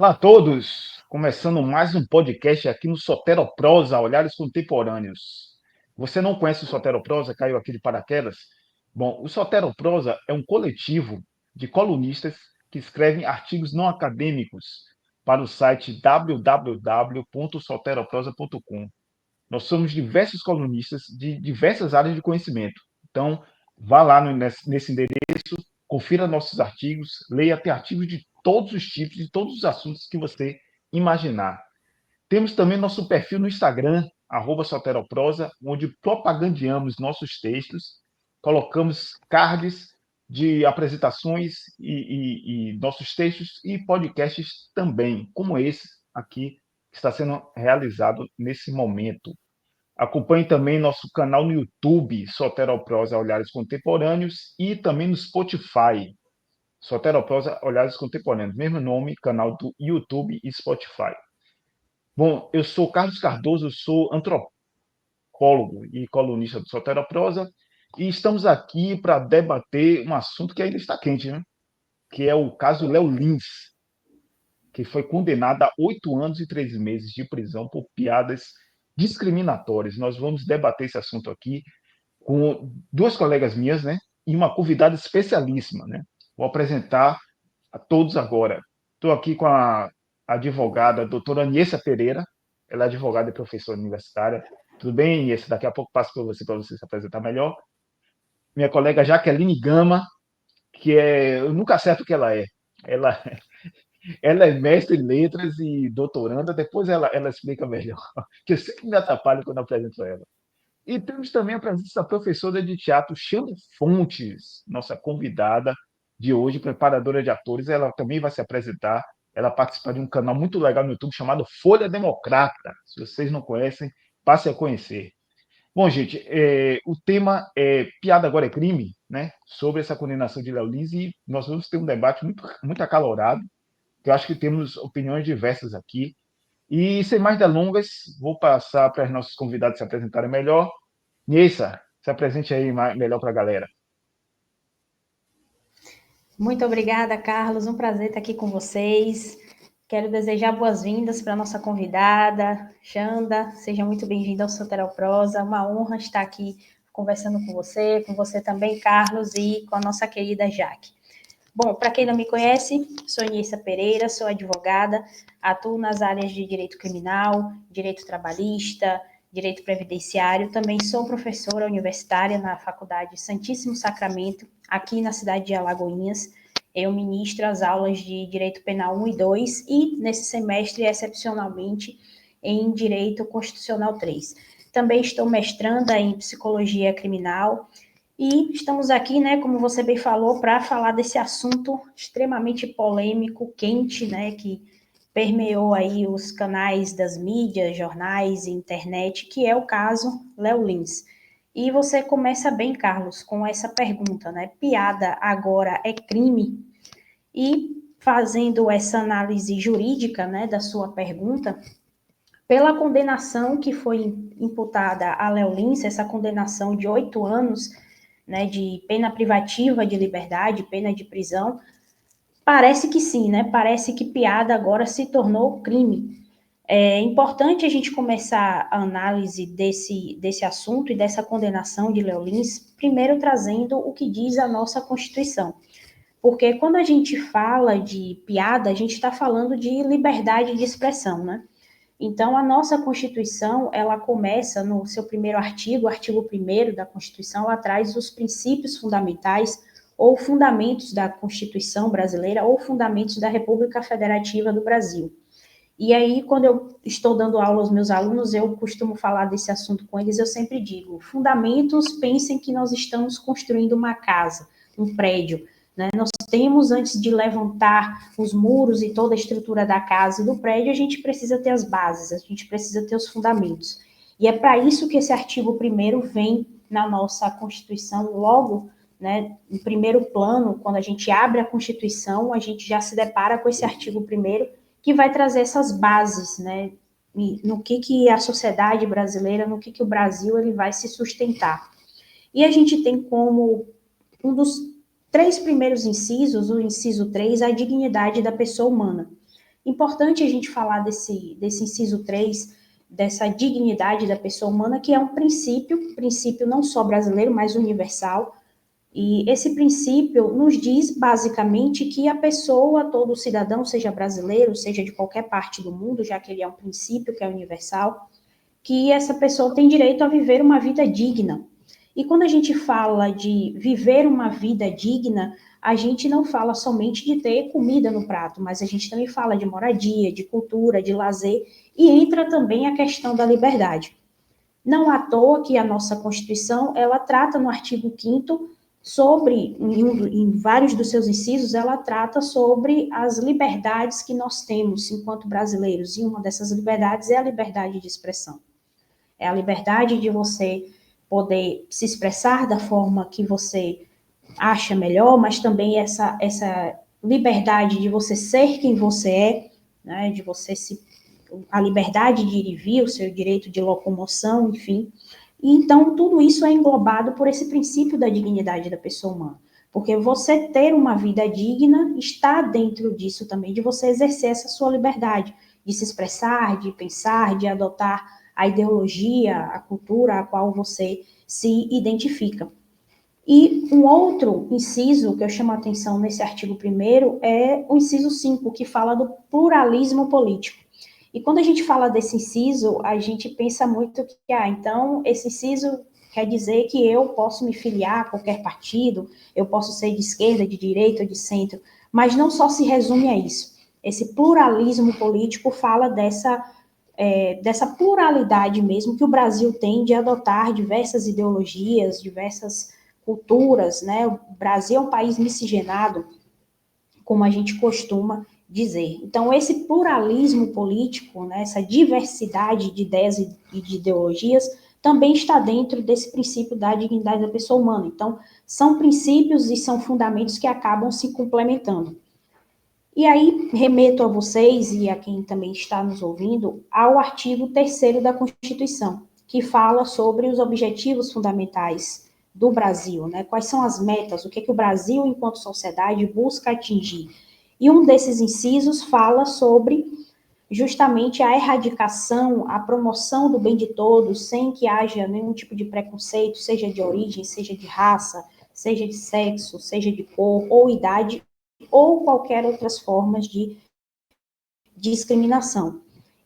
Olá a todos, começando mais um podcast aqui no Soteroprosa, Olhares Contemporâneos. Você não conhece o Soteroprosa, caiu aqui de paraquedas? Bom, o Soteroprosa é um coletivo de colunistas que escrevem artigos não acadêmicos para o site www.soteroprosa.com. Nós somos diversos colunistas de diversas áreas de conhecimento. Então, vá lá nesse endereço, confira nossos artigos, leia até artigos de todos os tipos, de todos os assuntos que você imaginar. Temos também nosso perfil no Instagram, @soteroprosa, onde propagandeamos nossos textos, colocamos cards de apresentações e nossos textos e podcasts também, como esse aqui que está sendo realizado nesse momento. Acompanhe também nosso canal no YouTube, Soteroprosa Olhares Contemporâneos, e também no Spotify, Soteroprosa Olhares Contemporâneos, mesmo nome, canal do YouTube e Spotify. Bom, eu sou Carlos Cardoso, eu sou antropólogo e colunista do Soteroprosa, e estamos aqui para debater um assunto que ainda está quente, né? Que é o caso Léo Lins, que foi condenado a 8 anos e 3 meses de prisão por piadas discriminatórias. Nós vamos debater esse assunto aqui com duas colegas minhas, né? E uma convidada especialíssima, né? Vou apresentar a todos agora. Estou aqui com a advogada doutora Aniessa Pereira. Ela é advogada e professora universitária. Tudo bem, Aniessa? Daqui a pouco passo para você se apresentar melhor. Minha colega Jaqueline Gama, que é... Eu nunca acerto o que ela é. Ela, ela é mestre em letras e doutoranda. Depois ela explica melhor, que eu sempre me atrapalho quando apresento ela. E temos também a presença da professora de teatro Xana Fontes, nossa convidada de hoje, preparadora de atores. Ela também vai se apresentar. Ela participa de um canal muito legal no YouTube chamado Folha Democrata. Se vocês não conhecem, passe a conhecer. Bom, gente, o tema é Piada Agora é Crime, né? Sobre essa condenação de Léo Lins, e nós vamos ter um debate muito acalorado, que eu acho que temos opiniões diversas aqui. E, sem mais delongas, vou passar para os nossos convidados se apresentarem melhor. Nissa, se apresente aí melhor para a galera. Muito obrigada, Carlos. Um prazer estar aqui com vocês. Quero desejar boas-vindas para a nossa convidada, Xanda. Seja muito bem-vinda ao Soteroprosa. Uma honra estar aqui conversando com você também, Carlos, e com a nossa querida Jaque. Bom, para quem não me conhece, sou Nissa Pereira, sou advogada, atuo nas áreas de direito criminal, direito trabalhista, direito previdenciário. Também sou professora universitária na Faculdade Santíssimo Sacramento, aqui na cidade de Alagoinhas. Eu ministro as aulas de Direito Penal 1 e 2 e, nesse semestre, excepcionalmente, em Direito Constitucional 3. Também estou mestranda em Psicologia Criminal e estamos aqui, né, como você bem falou, para falar desse assunto extremamente polêmico, quente, né, que permeou aí os canais das mídias, jornais e internet, que é o caso Léo Lins. E você começa bem, Carlos, com essa pergunta, né? Piada agora é crime? E fazendo essa análise jurídica, né, da sua pergunta, pela condenação que foi imputada a Léo Lins, essa condenação de 8 anos, né, de pena privativa de liberdade, pena de prisão, parece que sim, né? Parece que piada agora se tornou crime. É importante a gente começar a análise desse assunto e dessa condenação de Léo Lins, primeiro trazendo o que diz a nossa Constituição. Porque quando a gente fala de piada, a gente está falando de liberdade de expressão, né? Então, a nossa Constituição, ela começa no seu primeiro artigo, o artigo 1º da Constituição, ela traz os princípios fundamentais ou fundamentos da Constituição brasileira ou fundamentos da República Federativa do Brasil. E aí, quando eu estou dando aula aos meus alunos, eu costumo falar desse assunto com eles, eu sempre digo, fundamentos, pensem que nós estamos construindo uma casa, um prédio, né? Nós temos, antes de levantar os muros e toda a estrutura da casa e do prédio, a gente precisa ter as bases, a gente precisa ter os fundamentos. E é para isso que esse artigo 1º vem na nossa Constituição, logo, né, em primeiro plano, quando a gente abre a Constituição, a gente já se depara com esse artigo 1º, que vai trazer essas bases, né, no que a sociedade brasileira, no que o Brasil ele vai se sustentar. E a gente tem como um dos 3 primeiros incisos, o inciso 3, a dignidade da pessoa humana. Importante a gente falar desse inciso 3, dessa dignidade da pessoa humana, que é um princípio não só brasileiro, mas universal. E esse princípio nos diz, basicamente, que a pessoa, todo cidadão, seja brasileiro, seja de qualquer parte do mundo, já que ele é um princípio que é universal, que essa pessoa tem direito a viver uma vida digna. E quando a gente fala de viver uma vida digna, a gente não fala somente de ter comida no prato, mas a gente também fala de moradia, de cultura, de lazer, e entra também a questão da liberdade. Não à toa que a nossa Constituição, ela trata no artigo 5º sobre, em vários dos seus incisos, ela trata sobre as liberdades que nós temos enquanto brasileiros, e uma dessas liberdades é a liberdade de expressão. É a liberdade de você poder se expressar da forma que você acha melhor, mas também essa liberdade de você ser quem você é, né, de você a liberdade de ir e vir, o seu direito de locomoção, enfim. E então, tudo isso é englobado por esse princípio da dignidade da pessoa humana. Porque você ter uma vida digna está dentro disso também, de você exercer essa sua liberdade, de se expressar, de pensar, de adotar a ideologia, a cultura a qual você se identifica. E um outro inciso que eu chamo a atenção nesse artigo 1º é o inciso 5, que fala do pluralismo político. E quando a gente fala desse inciso, a gente pensa muito que, então, esse inciso quer dizer que eu posso me filiar a qualquer partido, eu posso ser de esquerda, de direita ou de centro, mas não só se resume a isso. Esse pluralismo político fala dessa pluralidade mesmo que o Brasil tem de adotar diversas ideologias, diversas culturas, né? O Brasil é um país miscigenado, como a gente costuma dizer. Então, esse pluralismo político, né, essa diversidade de ideias e de ideologias, também está dentro desse princípio da dignidade da pessoa humana. Então, são princípios e são fundamentos que acabam se complementando. E aí, remeto a vocês e a quem também está nos ouvindo ao artigo 3º da Constituição, que fala sobre os objetivos fundamentais do Brasil, né? Quais são as metas, o que o Brasil, enquanto sociedade, busca atingir. E um desses incisos fala sobre justamente a erradicação, a promoção do bem de todos, sem que haja nenhum tipo de preconceito, seja de origem, seja de raça, seja de sexo, seja de cor ou idade, ou qualquer outras formas de discriminação.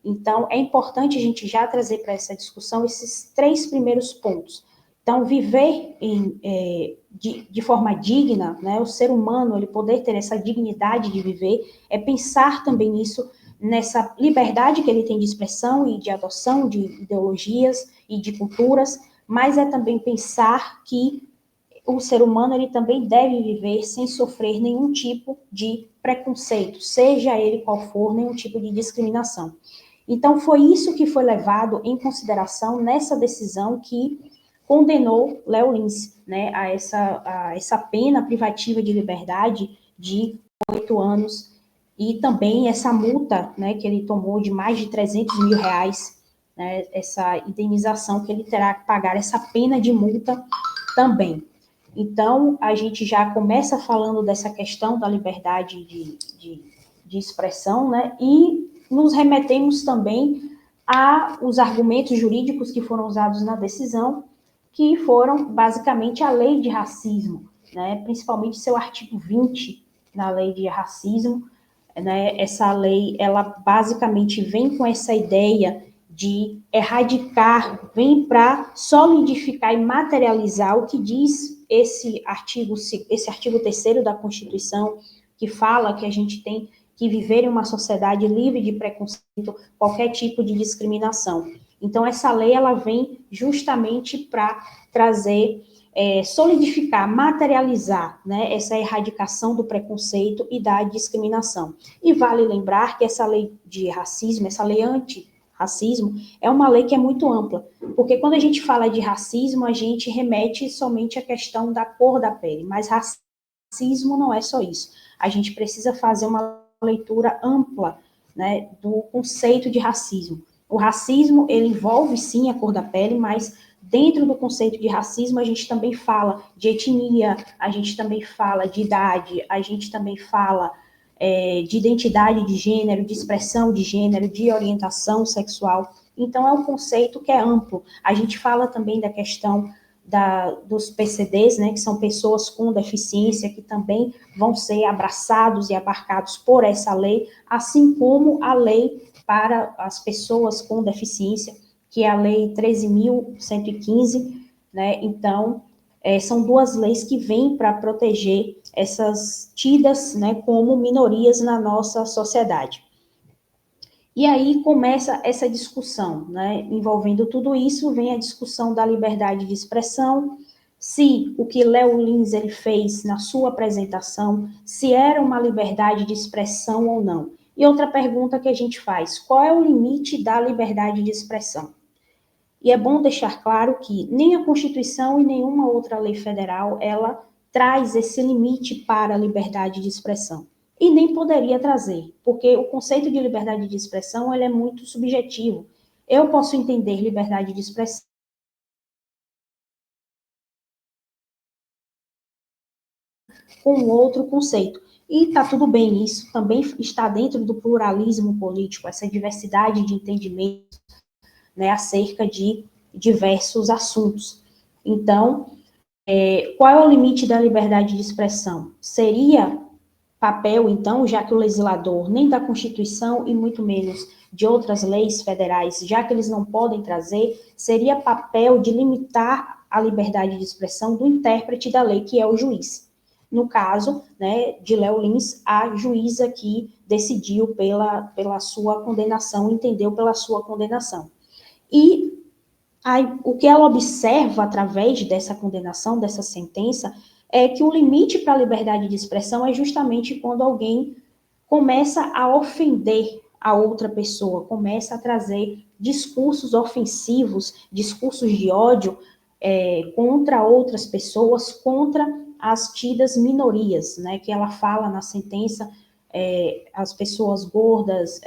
Então, é importante a gente já trazer para essa discussão esses 3 primeiros pontos. Então, viver de forma digna, né, o ser humano, ele poder ter essa dignidade de viver, é pensar também nisso, nessa liberdade que ele tem de expressão e de adoção de ideologias e de culturas, mas é também pensar que o ser humano ele também deve viver sem sofrer nenhum tipo de preconceito, seja ele qual for, nenhum tipo de discriminação. Então, foi isso que foi levado em consideração nessa decisão que condenou Léo Lins, né, a essa pena privativa de liberdade de 8 anos e também essa multa, né, que ele tomou de mais de 300 mil reais, né, essa indenização que ele terá que pagar, essa pena de multa também. Então, a gente já começa falando dessa questão da liberdade de expressão, né? E nos remetemos também aos argumentos jurídicos que foram usados na decisão, que foram basicamente a lei de racismo, né? Principalmente seu artigo 20 na lei de racismo, né? Essa lei, ela basicamente vem com essa ideia de erradicar, vem para solidificar e materializar o que diz esse artigo 3º da Constituição, que fala que a gente tem que viver em uma sociedade livre de preconceito, qualquer tipo de discriminação. Então, essa lei, ela vem justamente para trazer, solidificar, materializar, né, essa erradicação do preconceito e da discriminação. E vale lembrar que essa lei de racismo, essa lei anti-racismo, é uma lei que é muito ampla, porque quando a gente fala de racismo, a gente remete somente à questão da cor da pele, mas racismo não é só isso. A gente precisa fazer uma leitura ampla, né, do conceito de racismo. O racismo, ele envolve sim a cor da pele, mas dentro do conceito de racismo, a gente também fala de etnia, a gente também fala de idade, a gente também fala de identidade de gênero, de expressão de gênero, de orientação sexual. Então, é um conceito que é amplo. A gente fala também da questão dos PCDs, né, que são pessoas com deficiência, que também vão ser abraçados e abarcados por essa lei, assim como a lei para as pessoas com deficiência, que é a Lei 13.115, né? Então, são duas leis que vêm para proteger essas tidas, né, como minorias na nossa sociedade. E aí começa essa discussão, né? Envolvendo tudo isso, vem a discussão da liberdade de expressão, se o que Léo Lins ele fez na sua apresentação, se era uma liberdade de expressão ou não. E outra pergunta que a gente faz, qual é o limite da liberdade de expressão? E é bom deixar claro que nem a Constituição e nenhuma outra lei federal, ela traz esse limite para a liberdade de expressão. E nem poderia trazer, porque o conceito de liberdade de expressão, ele é muito subjetivo. Eu posso entender liberdade de expressão com outro conceito. E está tudo bem, isso também está dentro do pluralismo político, essa diversidade de entendimento, né, acerca de diversos assuntos. Então, qual é o limite da liberdade de expressão? Seria papel, então, já que o legislador, nem da Constituição e muito menos de outras leis federais, já que eles não podem trazer, seria papel de limitar a liberdade de expressão do intérprete da lei, que é o juiz. No caso, né, de Léo Lins, a juíza que decidiu pela sua condenação, entendeu pela sua condenação. E aí, o que ela observa através dessa condenação, dessa sentença, é que o limite para a liberdade de expressão é justamente quando alguém começa a ofender a outra pessoa, começa a trazer discursos ofensivos, discursos de ódio contra outras pessoas, contra as tidas minorias, né, que ela fala na sentença, as pessoas gordas,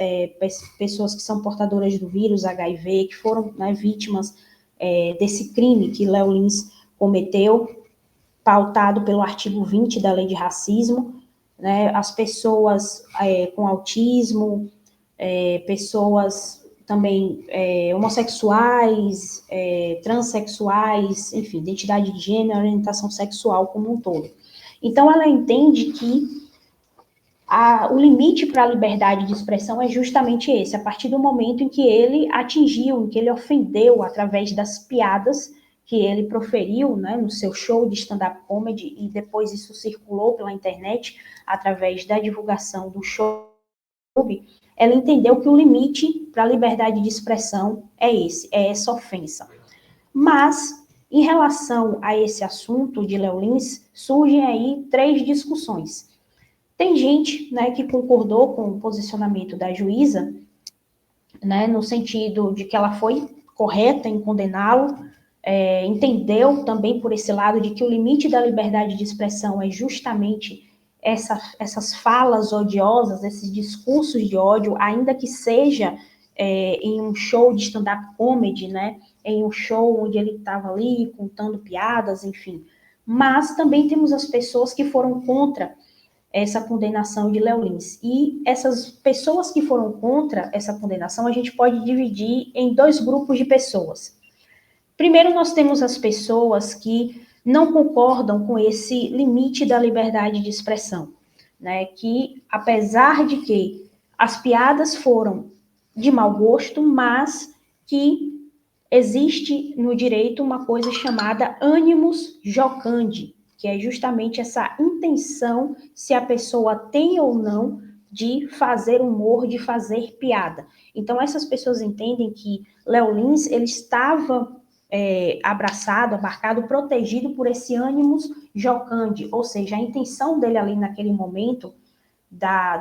pessoas que são portadoras do vírus HIV, que foram, né, vítimas desse crime que Léo Lins cometeu, pautado pelo artigo 20 da Lei de Racismo, né, as pessoas com autismo, pessoas também homossexuais, transexuais, enfim, identidade de gênero, orientação sexual como um todo. Então, ela entende que o limite para a liberdade de expressão é justamente esse, a partir do momento em que ele atingiu, em que ele ofendeu através das piadas que ele proferiu, né, no seu show de stand-up comedy, e depois isso circulou pela internet através da divulgação do show. Ela entendeu que o limite para a liberdade de expressão é essa ofensa. Mas, em relação a esse assunto de Léo Lins, surgem aí 3 discussões. Tem gente, né, que concordou com o posicionamento da juíza, né, no sentido de que ela foi correta em condená-lo, entendeu também por esse lado de que o limite da liberdade de expressão é justamente essas falas odiosas, esses discursos de ódio, ainda que seja em um show de stand-up comedy, né, em um show onde ele estava ali contando piadas, enfim. Mas também temos as pessoas que foram contra essa condenação de Léo Lins. E essas pessoas que foram contra essa condenação, a gente pode dividir em 2 grupos de pessoas. Primeiro, nós temos as pessoas que não concordam com esse limite da liberdade de expressão, né? Que, apesar de que as piadas foram de mau gosto, mas que existe no direito uma coisa chamada animus jocandi, que é justamente essa intenção, se a pessoa tem ou não, de fazer humor, de fazer piada. Então, essas pessoas entendem que Léo Lins, ele estava abraçado, abarcado, protegido por esse animus jocandi, ou seja, a intenção dele ali naquele momento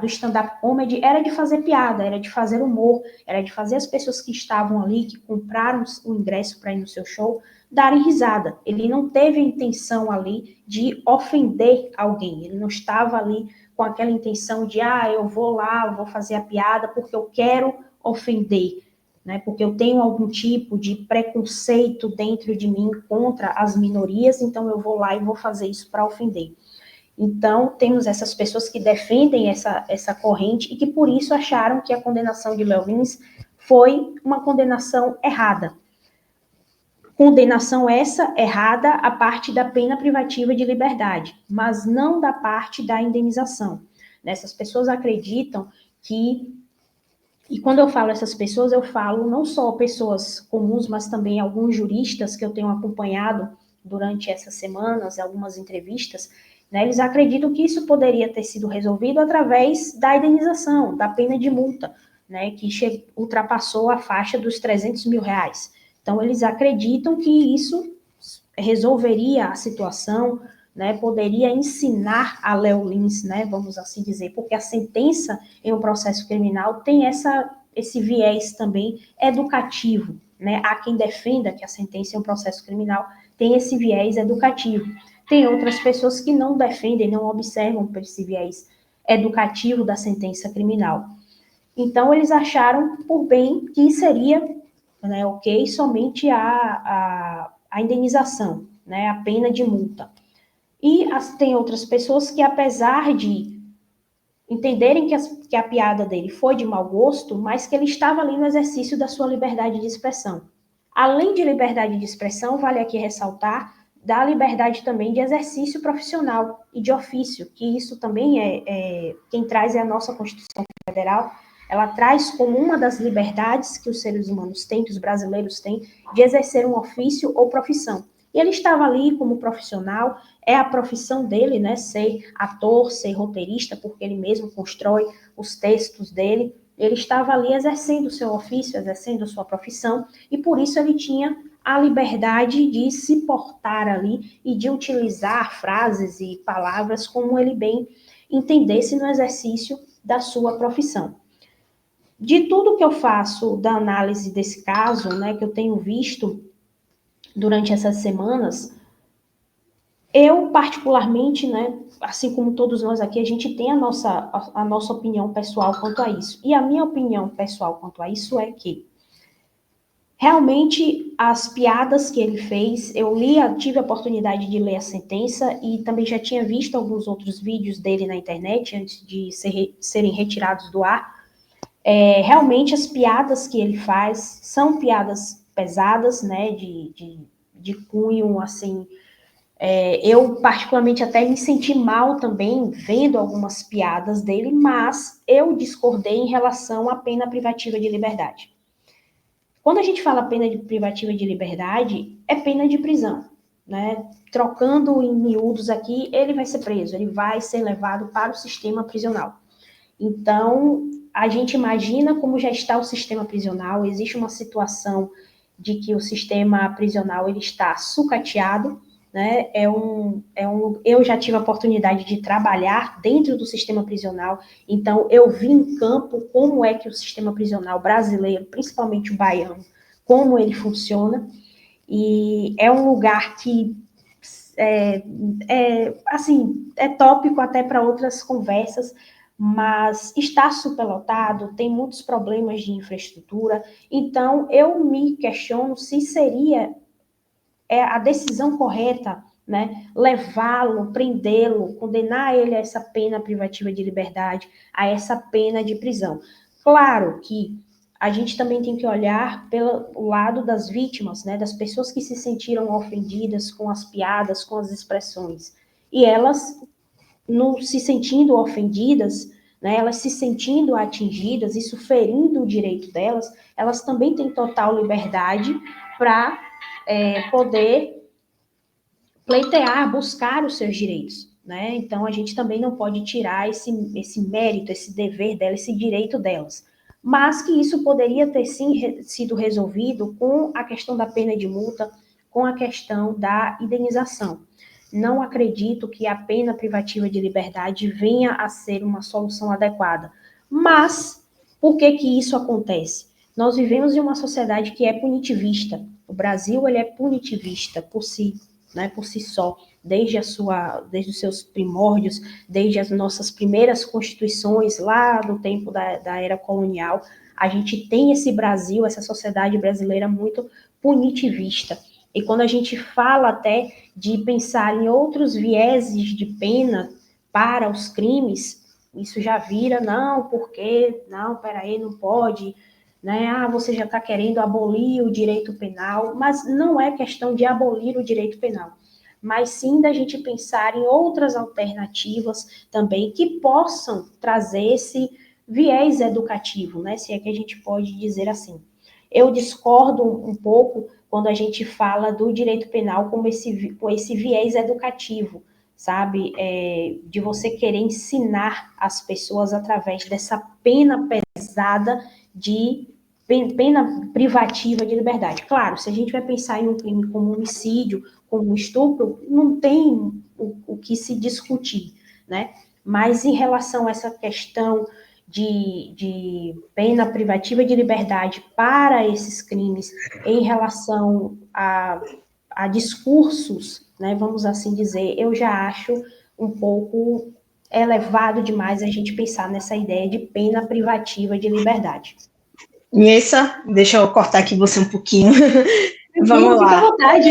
do stand-up comedy era de fazer piada, era de fazer humor, era de fazer as pessoas que estavam ali, que compraram o ingresso para ir no seu show, darem risada. Ele não teve a intenção ali de ofender alguém, ele não estava ali com aquela intenção de, eu vou lá, eu vou fazer a piada porque eu quero ofender, né? Porque eu tenho algum tipo de preconceito dentro de mim contra as minorias, então eu vou lá e vou fazer isso para ofender. Então, temos essas pessoas que defendem essa corrente e que, por isso, acharam que a condenação de Léo Lins foi uma condenação errada. Condenação essa errada a parte da pena privativa de liberdade, mas não da parte da indenização. Essas pessoas acreditam que, e quando eu falo essas pessoas, eu falo não só pessoas comuns, mas também alguns juristas que eu tenho acompanhado durante essas semanas, algumas entrevistas, né, eles acreditam que isso poderia ter sido resolvido através da indenização, da pena de multa, né, que ultrapassou a faixa dos R$300 mil. Então, eles acreditam que isso resolveria a situação, né, poderia ensinar a Léo Lins, né, vamos assim dizer, porque a sentença em um processo criminal tem esse viés também educativo, né, há quem defenda que a sentença em um processo criminal tem esse viés educativo. Tem outras pessoas que não defendem, não observam por esse viés educativo da sentença criminal. Então, eles acharam por bem que seria, né, ok, somente a indenização, né, a pena de multa. E tem outras pessoas que, apesar de entenderem que a piada dele foi de mau gosto, mas que ele estava ali no exercício da sua liberdade de expressão. Além de liberdade de expressão, vale aqui ressaltar da liberdade também de exercício profissional e de ofício, que isso também quem traz é a nossa Constituição Federal. Ela traz como uma das liberdades que os seres humanos têm, que os brasileiros têm, de exercer um ofício ou profissão. E ele estava ali como profissional, é a profissão dele, né, ser ator, ser roteirista, porque ele mesmo constrói os textos dele. Ele estava ali exercendo o seu ofício, exercendo a sua profissão, e por isso ele tinha a liberdade de se portar ali e de utilizar frases e palavras como ele bem entendesse no exercício da sua profissão. De tudo que eu faço da análise desse caso, né, que eu tenho visto durante essas semanas, eu particularmente, né, assim como todos nós aqui, a gente tem a nossa opinião pessoal quanto a isso. E a minha opinião pessoal quanto a isso é que realmente as piadas que ele fez, tive a oportunidade de ler a sentença e também já tinha visto alguns outros vídeos dele na internet antes de serem retirados do ar. Realmente as piadas que ele faz são piadas pesadas, né, de cunho, assim, eu particularmente até me senti mal também vendo algumas piadas dele, mas eu discordei em relação à pena privativa de liberdade. Quando a gente fala pena privativa de liberdade, é pena de prisão, né? Trocando em miúdos aqui, ele vai ser preso, ele vai ser levado para o sistema prisional. Então, a gente imagina como já está o sistema prisional, existe uma situação de que o sistema prisional ele está sucateado, né? Eu já tive a oportunidade de trabalhar dentro do sistema prisional, então eu vi em campo como é que o sistema prisional brasileiro, principalmente o baiano, como ele funciona, e é um lugar que assim, é tópico até para outras conversas, mas está superlotado, tem muitos problemas de infraestrutura, então eu me questiono se seria a decisão correta, né, levá-lo, prendê-lo, condenar ele a essa pena privativa de liberdade, a essa pena de prisão. Claro que a gente também tem que olhar pelo lado das vítimas, né, das pessoas que se sentiram ofendidas com as piadas, com as expressões. E elas, se sentindo ofendidas, né, elas se sentindo atingidas, isso ferindo o direito delas, elas também têm total liberdade para poder pleitear, buscar os seus direitos, né? Então, a gente também não pode tirar esse mérito, esse dever delas, esse direito delas. Mas que isso poderia ter, sim, sido resolvido com a questão da pena de multa, com a questão da indenização. Não acredito que a pena privativa de liberdade venha a ser uma solução adequada. Mas, por que que isso acontece? Nós vivemos em uma sociedade que é punitivista. O Brasil, ele é punitivista por si, né, por si só, desde os seus primórdios, desde as nossas primeiras constituições, lá no tempo da era colonial, a gente tem esse Brasil, essa sociedade brasileira muito punitivista. E quando a gente fala até de pensar em outros vieses de pena, para os crimes, isso já vira, não, por quê? Não, peraí, não pode, né? Ah, você já está querendo abolir o direito penal, mas não é questão de abolir o direito penal, mas sim da gente pensar em outras alternativas também que possam trazer esse viés educativo, né? Se é que a gente pode dizer assim. Eu discordo um pouco quando a gente fala do direito penal com esse viés educativo, sabe? De você querer ensinar as pessoas através dessa pena pesada de pena privativa de liberdade. Claro, se a gente vai pensar em um crime como homicídio, como estupro, não tem o que se discutir, né? Mas em relação a essa questão de pena privativa de liberdade para esses crimes, em relação a discursos, né, vamos assim dizer, eu já acho um pouco elevado demais a gente pensar nessa ideia de pena privativa de liberdade. Nessa, deixa eu cortar aqui você um pouquinho. Vamos Fica à lá. vontade.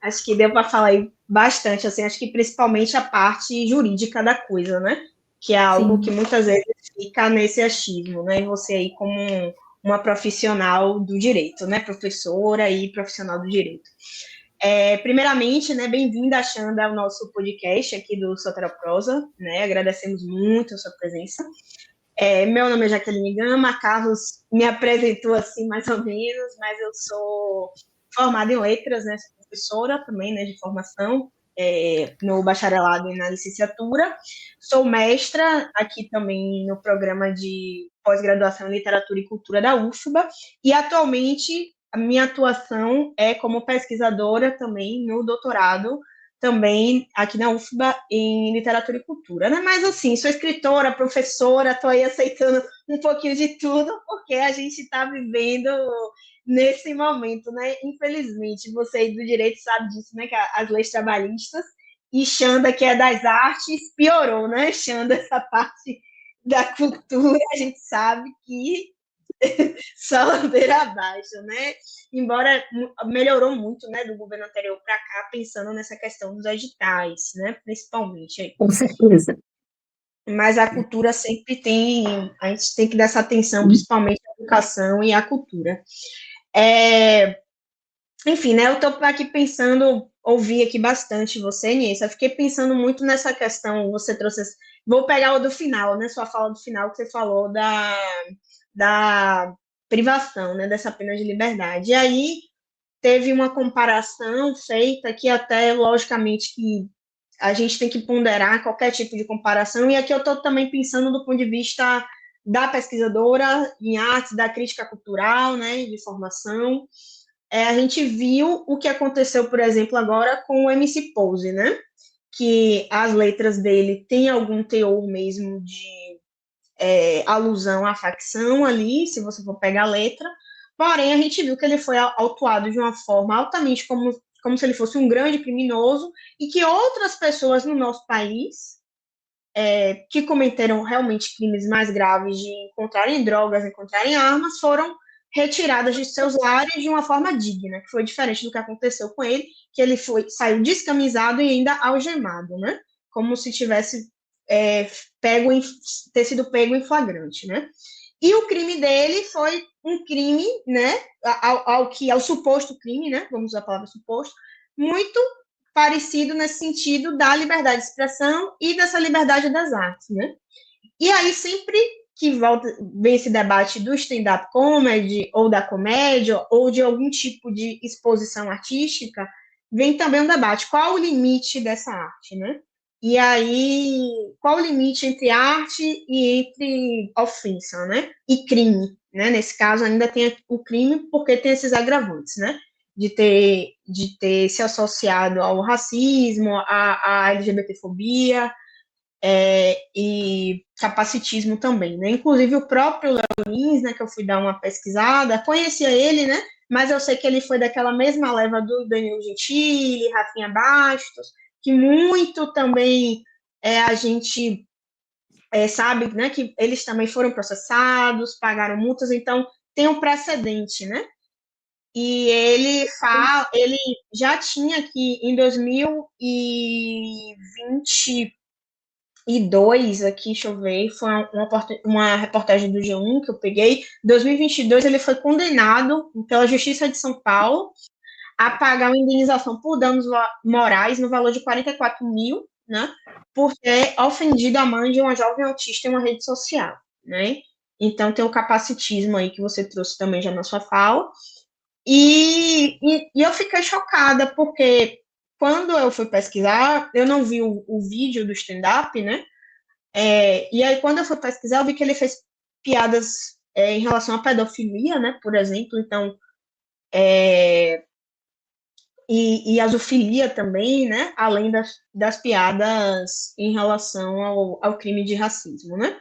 Acho que deu para falar aí bastante, assim, acho que principalmente a parte jurídica da coisa, né? Que é algo que muitas vezes fica nesse achismo, né? E você aí como uma profissional do direito, né? Professora e profissional do direito. Primeiramente, né, bem-vinda, Xanda, ao nosso podcast aqui do Soteroprosa, né? Agradecemos muito a sua presença. Meu nome é Jaqueline Gama, Carlos me apresentou assim mais ou menos, mas eu sou formada em letras, né, sou professora também, né, de formação, no bacharelado e na licenciatura, sou mestra aqui também no programa de pós-graduação em literatura e cultura da UFBA, e atualmente a minha atuação é como pesquisadora também no doutorado, também aqui na UFBA em literatura e cultura, né? Mas assim, sou escritora, professora, estou aí aceitando um pouquinho de tudo, porque a gente está vivendo nesse momento, né? Infelizmente, você aí do direito sabe disso, né? Que as leis trabalhistas, e Xanda, que é das artes, piorou, né? Xanda, essa parte da cultura, a gente sabe que só ladeira abaixo, né? Embora melhorou muito, né, do governo anterior para cá, pensando nessa questão dos editais, né, principalmente. Aí. Com certeza. Mas a cultura sempre tem, a gente tem que dar essa atenção, principalmente à educação e à cultura. Enfim, né, eu estou aqui pensando, ouvi aqui bastante você, Niessa, eu fiquei pensando muito nessa questão, você trouxe, vou pegar o do final, né, sua fala do final, que você falou da privação, né, dessa pena de liberdade. E aí teve uma comparação feita que até, logicamente, que a gente tem que ponderar qualquer tipo de comparação, e aqui eu estou também pensando do ponto de vista da pesquisadora em artes, da crítica cultural, né, de formação. A gente viu o que aconteceu, por exemplo, agora com o MC Pose, né, que as letras dele têm algum teor mesmo de alusão à facção ali, se você for pegar a letra, porém a gente viu que ele foi autuado de uma forma altamente como se ele fosse um grande criminoso, e que outras pessoas no nosso país que cometeram realmente crimes mais graves de encontrarem drogas, encontrarem armas, foram retiradas de seus lares de uma forma digna, que foi diferente do que aconteceu com ele, que ele saiu descamisado e ainda algemado, né? Como se tivesse ter sido pego em flagrante, né? E o crime dele foi um crime, né, ao suposto crime, né, vamos usar a palavra suposto, muito parecido nesse sentido da liberdade de expressão e dessa liberdade das artes, né? E aí, sempre que vem esse debate do stand-up comedy, ou da comédia, ou de algum tipo de exposição artística, vem também um debate, qual o limite dessa arte, né? E aí, qual o limite entre arte e entre ofensa, né? E crime, né? Nesse caso, ainda tem o crime, porque tem esses agravantes, né? De ter se associado ao racismo, à LGBTfobia, e capacitismo também, né? Inclusive o próprio Léo Lins, né, que eu fui dar uma pesquisada, conhecia ele, né? Mas eu sei que ele foi daquela mesma leva do Danilo Gentili, Rafinha Bastos, que muito também a gente sabe, né, que eles também foram processados, pagaram multas, então tem um precedente, né? E ele já tinha aqui em 2020 2022, aqui, deixa eu ver, foi uma reportagem do G1 que eu peguei. Em 2022, ele foi condenado pela Justiça de São Paulo a pagar uma indenização por danos morais no valor de 44 mil, né, por ter ofendido a mãe de uma jovem autista em uma rede social, né? Então, tem o capacitismo aí que você trouxe também já na sua fala. E eu fiquei chocada, porque quando eu fui pesquisar, eu não vi o vídeo do stand-up, né? E aí, quando eu fui pesquisar, eu vi que ele fez piadas em relação à pedofilia, né? Por exemplo, então, e a zoofilia também, né? Além das piadas em relação ao crime de racismo, né?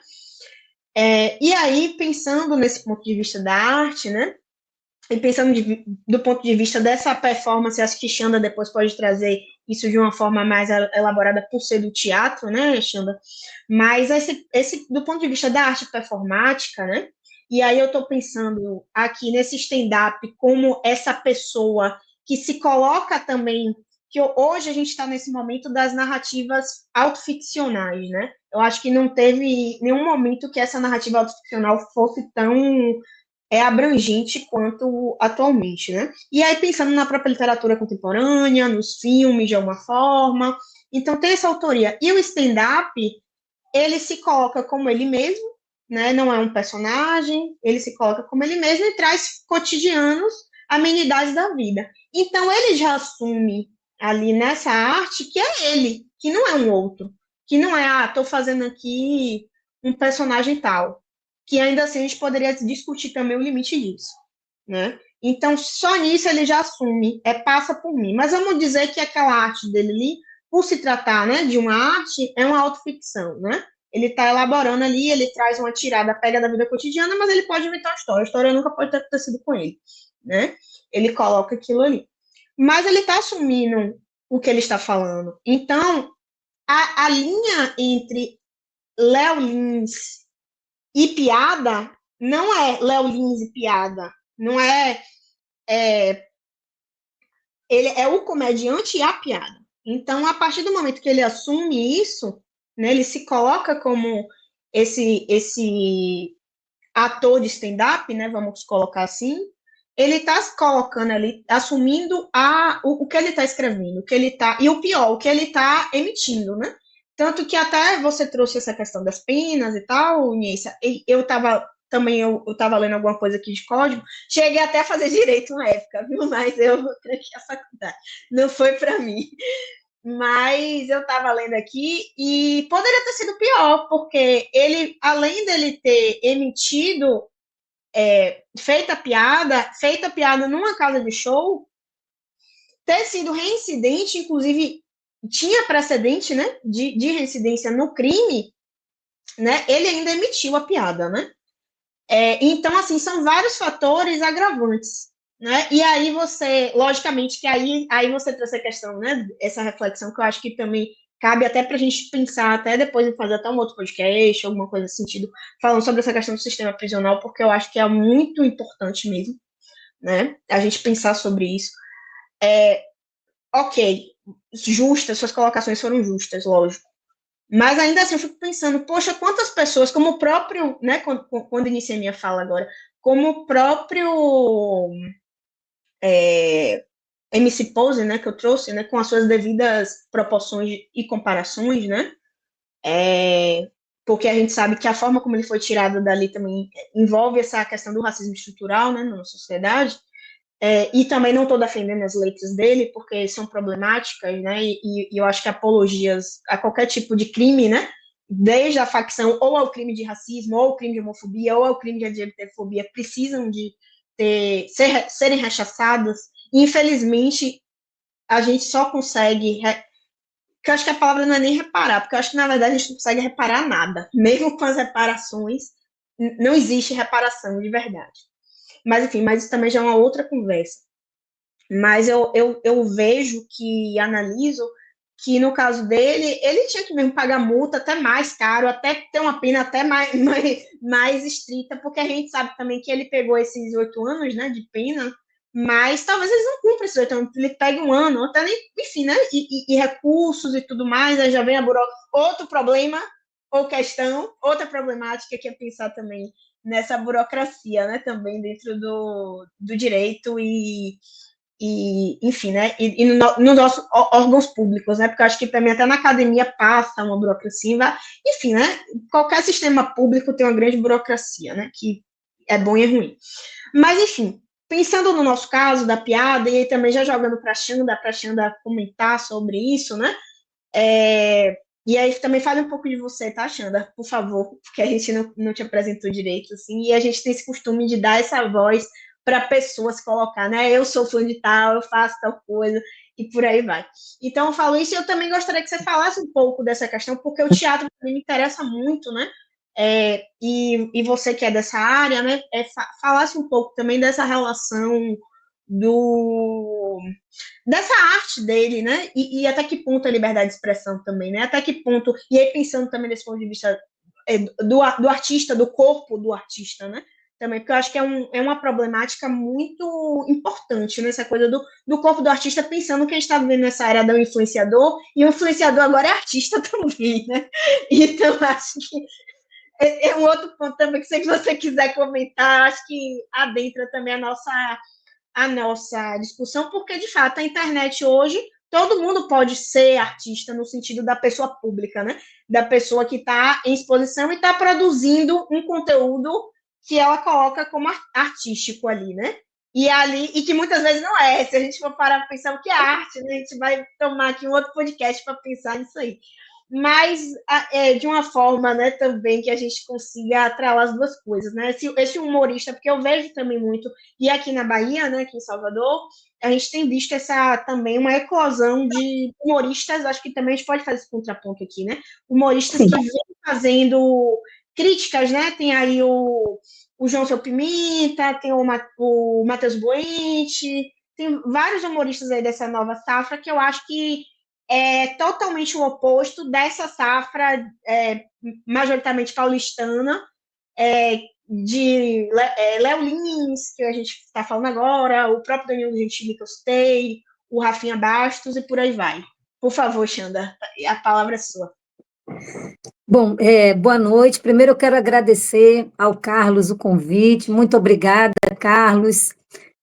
E aí, pensando nesse ponto de vista da arte, né? E pensando do ponto de vista dessa performance, acho que Xanda depois pode trazer isso de uma forma mais elaborada por ser do teatro, né, Xanda? Mas esse do ponto de vista da arte performática, né? E aí eu estou pensando aqui nesse stand-up como essa pessoa que se coloca também, que hoje a gente está nesse momento das narrativas autoficcionais, né? Eu acho que não teve nenhum momento que essa narrativa autoficcional fosse tão abrangente quanto atualmente, né? E aí pensando na própria literatura contemporânea, nos filmes de alguma forma, então tem essa autoria. E o stand-up, ele se coloca como ele mesmo, né? Não é um personagem, ele se coloca como ele mesmo e traz cotidianos, amenidades da vida. Então ele já assume ali nessa arte que é ele, que não é um outro, que não é, tô fazendo aqui um personagem tal, que ainda assim a gente poderia discutir também o limite disso, né? Então, só nisso ele já assume, passa por mim. Mas vamos dizer que aquela arte dele ali, por se tratar, né, de uma arte, é uma autoficção, né? Ele está elaborando ali, ele traz uma tirada, pega da vida cotidiana, mas ele pode inventar uma história. A história nunca pode ter acontecido com ele, né? Ele coloca aquilo ali. Mas ele está assumindo o que ele está falando. Então, a linha entre Léo Lins e piada não é Léo Lins e piada. Não ele é o comediante e a piada. Então, a partir do momento que ele assume isso, né, ele se coloca como esse ator de stand-up, né, vamos colocar assim, ele está se colocando ali, assumindo o que ele está escrevendo, o que ele tá, e o pior, o que ele está emitindo, né? Tanto que até você trouxe essa questão das penas e tal, Inês, eu estava também eu estava lendo alguma coisa aqui de código, cheguei até a fazer direito na época, viu? Mas eu tranquei a faculdade, não foi para mim. Mas eu estava lendo aqui e poderia ter sido pior, porque ele, além dele ter emitido, feita piada numa casa de show, ter sido reincidente, inclusive tinha precedente, né, de reincidência no crime, né, ele ainda emitiu a piada, né? Então, assim, são vários fatores agravantes, né? E aí você, logicamente, que aí você trouxe a questão, né? Essa reflexão que eu acho que também cabe até para a gente pensar, até depois de fazer até um outro podcast, alguma coisa nesse sentido, falando sobre essa questão do sistema prisional, porque eu acho que é muito importante mesmo, né? A gente pensar sobre isso. Ok, justas, suas colocações foram justas, lógico. Mas ainda assim eu fico pensando, poxa, quantas pessoas, como o próprio, né, quando iniciei minha fala agora, como o próprio MC Pose, né, que eu trouxe, né, com as suas devidas proporções e comparações, né, porque a gente sabe que a forma como ele foi tirado dali também envolve essa questão do racismo estrutural, né, na nossa sociedade, e também não estou defendendo as letras dele, porque são problemáticas, né, e eu acho que apologias a qualquer tipo de crime, né, desde a facção ou ao crime de racismo, ou ao crime de homofobia, ou ao crime de LGBTfobia, precisam de serem rechaçadas. Infelizmente, a gente só consegue, que eu acho que a palavra não é nem reparar, porque eu acho que, na verdade, a gente não consegue reparar nada. Mesmo com as reparações, não existe reparação de verdade. Mas, enfim, mas isso também já é uma outra conversa. Mas eu vejo que, analiso, que no caso dele, ele tinha que mesmo pagar multa até mais caro, até ter uma pena até mais estrita, porque a gente sabe também que ele pegou esses 8 anos, né, de pena, mas talvez eles não cumpram isso, então ele pega um ano, ou até nem, enfim, né, e recursos e tudo mais, aí já vem outro problema, ou questão, outra problemática que é pensar também nessa burocracia, né, também dentro do direito enfim, né, nos nossos órgãos públicos, né, porque eu acho que também até na academia passa uma burocracia, enfim, né, qualquer sistema público tem uma grande burocracia, né, que é bom e ruim. Mas, enfim, pensando no nosso caso da piada, e aí também já jogando para a Xanda comentar sobre isso, né, e aí também fale um pouco de você, tá, Xanda, por favor, porque a gente não te apresentou direito, assim, e a gente tem esse costume de dar essa voz para pessoas colocar, né? Eu sou fã de tal, eu faço tal coisa, e por aí vai. Então, eu falo isso e eu também gostaria que você falasse um pouco dessa questão, porque o teatro também me interessa muito, né? E você que é dessa área, né? Falasse um pouco também dessa relação dessa arte dele, né? E até que ponto a liberdade de expressão também, né? Até que ponto, e aí pensando também desse ponto de vista do artista, do corpo do artista, né? Também, porque eu acho que é uma problemática muito importante nessa coisa do corpo do artista, pensando que a gente está vivendo nessa era do influenciador, e o influenciador agora é artista também, né? Então, acho que é um outro ponto também que, se você quiser comentar, acho que adentra também a nossa discussão, porque, de fato, a internet hoje, todo mundo pode ser artista no sentido da pessoa pública, né? Da pessoa que está em exposição e está produzindo um conteúdo que ela coloca como artístico ali, né? E que muitas vezes não é. Se a gente for parar para pensar o que é arte, né? A gente vai tomar aqui um outro podcast para pensar nisso aí. Mas de uma forma, né, também que a gente consiga atrelar as duas coisas, né? Esse humorista, porque eu vejo também muito, e aqui na Bahia, né, aqui em Salvador, a gente tem visto essa também uma eclosão de humoristas, acho que também a gente pode fazer esse contraponto aqui, né? Humoristas Sim. que vêm fazendo críticas, né? Tem aí o João Seu Pimenta, tem o Matheus Boente, tem vários humoristas aí dessa nova safra que eu acho que é totalmente o oposto dessa safra majoritariamente paulistana, de Léo Lins, que a gente está falando agora, o próprio Danilo Gentili que eu citei, o Rafinha Bastos e por aí vai. Por favor, Xanda, a palavra é sua. Bom, boa noite. Primeiro eu quero agradecer ao Carlos o convite. Muito obrigada, Carlos.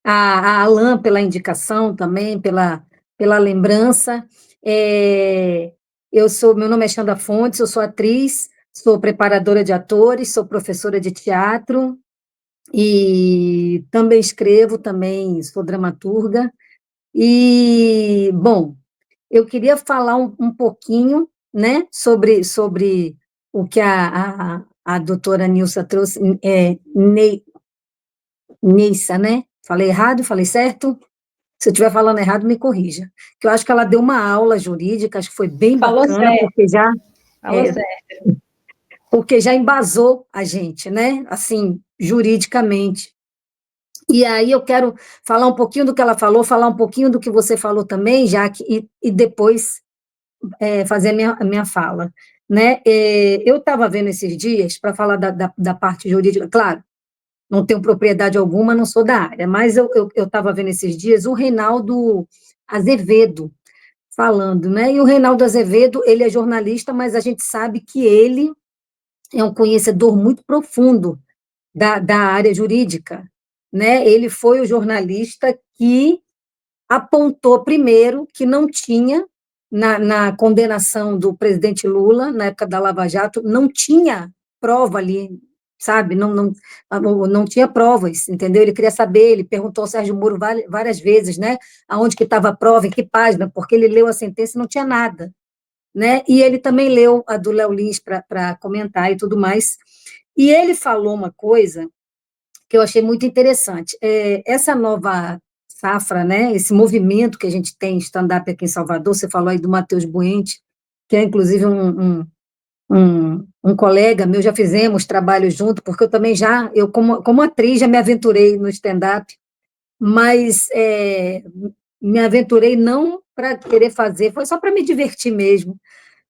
A Alan pela indicação também, pela lembrança. Meu nome é Xanda Fontes, eu sou atriz, sou preparadora de atores, sou professora de teatro e também escrevo, também sou dramaturga. E, bom, eu queria falar um pouquinho, né, sobre o que a doutora Nilsa trouxe, Neissa, né? Falei errado? Falei certo? Se eu estiver falando errado, me corrija. Que eu acho que ela deu uma aula jurídica, acho que foi bem Falou bacana, certo. Falou certo. Porque já embasou a gente, né? Assim, juridicamente. E aí eu quero falar um pouquinho do que ela falou, falar um pouquinho do que você falou também, Jaque, e depois fazer a minha fala. Né? Eu estava vendo esses dias, para falar da parte jurídica, claro, não tenho propriedade alguma, não sou da área, mas eu estava vendo esses dias o Reinaldo Azevedo falando, né? E o Reinaldo Azevedo, ele é jornalista, mas a gente sabe que ele é um conhecedor muito profundo da área jurídica, né? Ele foi o jornalista que apontou primeiro que não tinha, na condenação do presidente Lula, na época da Lava Jato, não tinha prova ali, sabe? Não tinha provas, entendeu? Ele queria saber, ele perguntou ao Sérgio Moro várias vezes, né? Aonde que estava a prova, em que página, porque ele leu a sentença e não tinha nada, né? E ele também leu a do Léo Lins para comentar e tudo mais. E ele falou uma coisa que eu achei muito interessante. Essa nova safra, né, esse movimento que a gente tem stand-up aqui em Salvador, você falou aí do Matheus Buente, que é inclusive um colega meu, já fizemos trabalho junto, porque eu também eu como atriz já me aventurei no stand-up, mas me aventurei não para querer fazer, foi só para me divertir mesmo,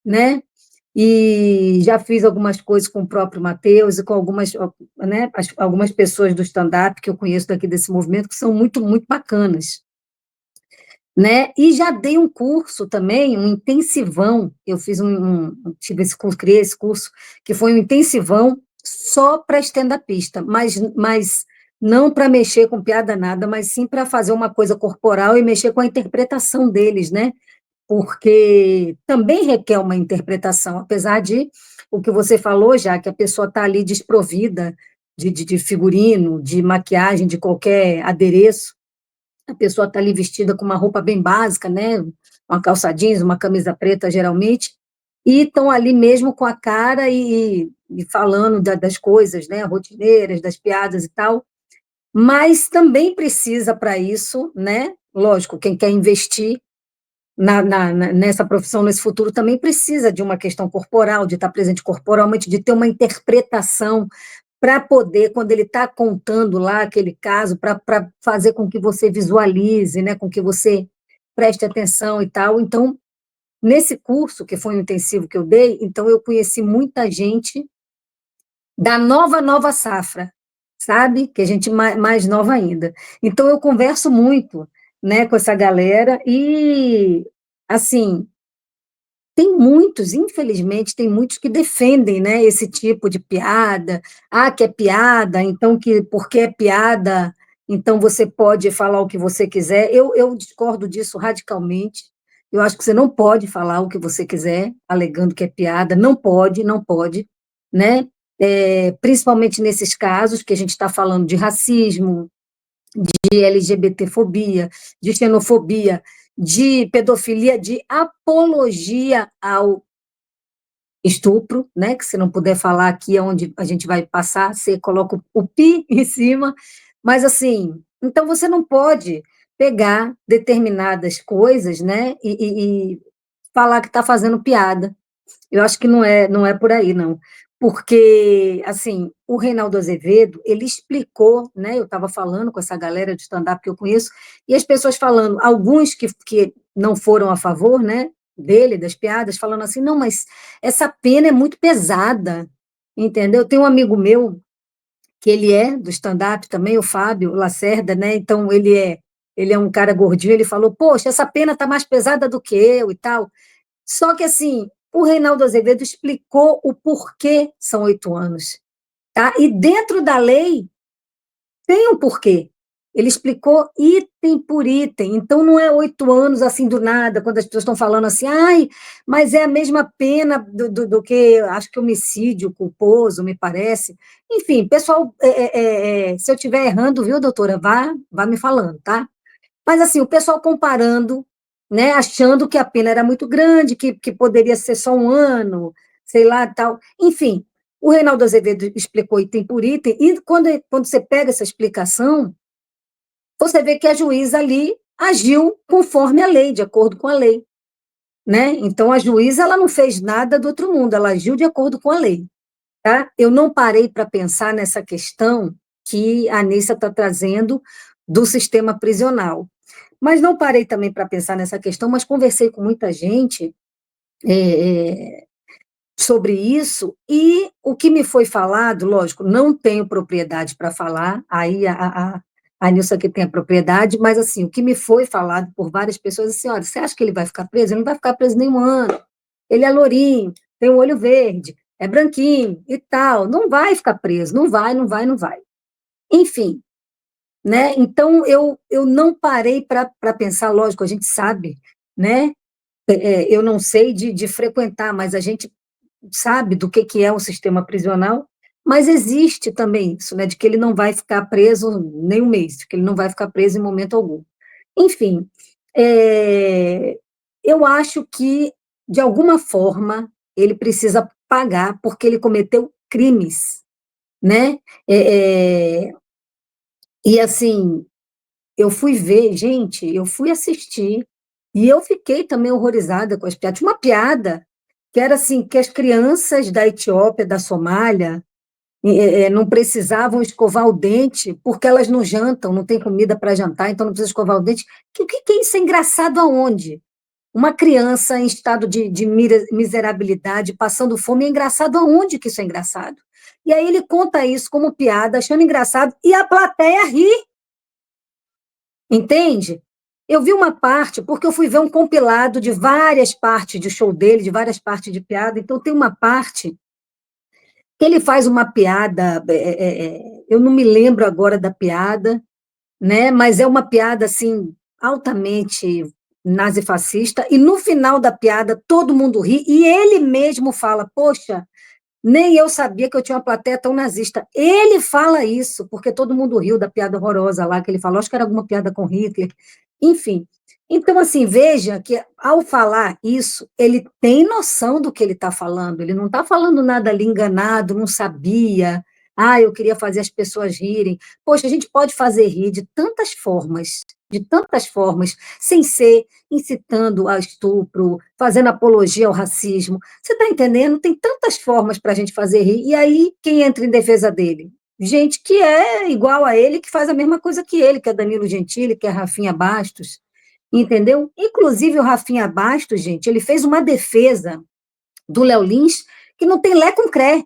né? e já fiz algumas coisas com o próprio Matheus e com algumas, né, algumas pessoas do stand-up que eu conheço daqui desse movimento, que são muito, muito bacanas, né? E já dei um curso também, um intensivão, eu fiz tive esse curso, criei esse curso, que foi um intensivão só para stand-upista, mas não para mexer com piada nada, mas sim para fazer uma coisa corporal e mexer com a interpretação deles, né? Porque também requer uma interpretação, apesar de o que você falou já, que a pessoa está ali desprovida de figurino, de maquiagem, de qualquer adereço, a pessoa está ali vestida com uma roupa bem básica, né? Uma calça jeans, uma camisa preta, geralmente, e estão ali mesmo com a cara e falando das coisas, né? Rotineiras, das piadas e tal, mas também precisa para isso, né? Lógico, quem quer investir nessa profissão, nesse futuro, também precisa de uma questão corporal, de estar presente corporalmente, de ter uma interpretação para poder, quando ele está contando lá aquele caso, para fazer com que você visualize, né, com que você preste atenção e tal. Então, nesse curso, que foi um intensivo que eu dei, então eu conheci muita gente da nova safra, sabe? Que a gente mais nova ainda. Então, eu converso muito, né, com essa galera e, assim, tem muitos, infelizmente, tem muitos que defendem, né, esse tipo de piada. Ah, que é piada, então porque é piada, então você pode falar o que você quiser. Eu discordo disso radicalmente. Eu acho que você não pode falar o que você quiser, alegando que é piada. Não pode, não pode, né? Principalmente nesses casos que a gente está falando de racismo, de LGBTfobia, de xenofobia, de pedofilia, de apologia ao estupro, né? Que se não puder falar aqui é onde a gente vai passar, você coloca o pi em cima, mas assim, então você não pode pegar determinadas coisas, né? E falar que está fazendo piada. Eu acho que não é por aí, não. Porque, assim, o Reinaldo Azevedo, ele explicou, né? Eu estava falando com essa galera de stand-up que eu conheço, e as pessoas falando, alguns que não foram a favor, né, dele, das piadas, falando assim, não, mas essa pena é muito pesada, entendeu? Tem um amigo meu, que ele é do stand-up também, o Fábio Lacerda, né? Então, ele é um cara gordinho, ele falou, poxa, essa pena está mais pesada do que eu e tal. Só que, assim, o Reinaldo Azevedo explicou o porquê são 8 anos, tá? E dentro da lei tem um porquê. Ele explicou item por item. Então, não é 8 anos assim do nada, quando as pessoas estão falando assim, ai, mas é a mesma pena do que, acho que homicídio culposo, me parece. Enfim, pessoal, se eu estiver errando, viu, doutora, vá me falando, tá? Mas, assim, o pessoal comparando, né, achando que a pena era muito grande, que poderia ser só 1 ano, sei lá, tal. Enfim, o Reinaldo Azevedo explicou item por item, e quando você pega essa explicação, você vê que a juíza ali agiu conforme a lei, de acordo com a lei, né? Então, a juíza ela não fez nada do outro mundo, ela agiu de acordo com a lei, tá? Eu não parei para pensar nessa questão que a Anissa está trazendo do sistema prisional. Mas não parei também para pensar nessa questão, mas conversei com muita gente sobre isso, e o que me foi falado, lógico, não tenho propriedade para falar, aí a Nilson aqui tem a propriedade, mas assim, o que me foi falado por várias pessoas, assim, olha, você acha que ele vai ficar preso? Ele não vai ficar preso nenhum ano, ele é lourinho, tem o olho verde, é branquinho e tal, não vai ficar preso, não vai, não vai, não vai. Enfim, né? Então, eu não parei para pensar, lógico, a gente sabe, né? Eu não sei de frequentar, mas a gente sabe do que é o sistema prisional, mas existe também isso, né? De que ele não vai ficar preso nem um mês, de que ele não vai ficar preso em momento algum. Enfim, eu acho que, de alguma forma, ele precisa pagar porque ele cometeu crimes, né? E assim, eu fui ver, gente, eu fui assistir, e eu fiquei também horrorizada com as piadas. Tinha uma piada que era assim, que as crianças da Etiópia, da Somália, não precisavam escovar o dente porque elas não jantam, não tem comida para jantar, então não precisa escovar o dente. O que é isso? É engraçado aonde? uma criança em estado de miserabilidade, passando fome, é engraçado aonde que isso é engraçado? E aí ele conta isso como piada, achando engraçado, e a plateia ri, entende? Eu vi uma parte, porque eu fui ver um compilado de várias partes de show dele, de várias partes de piada, então tem uma parte que ele faz uma piada, eu não me lembro agora da piada, né? Mas é uma piada assim altamente nazifascista, e no final da piada todo mundo ri, e ele mesmo fala, poxa, nem eu sabia que eu tinha uma plateia tão nazista. Ele fala isso, porque todo mundo riu da piada horrorosa lá, que ele falou, acho que era alguma piada com Hitler, enfim. Então, assim, veja que ao falar isso, ele tem noção do que ele está falando, ele não está falando nada ali enganado, não sabia, eu queria fazer as pessoas rirem. Poxa, a gente pode fazer rir de tantas formas, sem ser incitando a estupro, fazendo apologia ao racismo. Você está entendendo? Tem tantas formas para a gente fazer rir, e aí quem entra em defesa dele? Gente que é igual a ele, que faz a mesma coisa que ele, que é Danilo Gentili, que é Rafinha Bastos, entendeu? Inclusive o Rafinha Bastos, gente, ele fez uma defesa do Léo Lins que não tem lé com cré,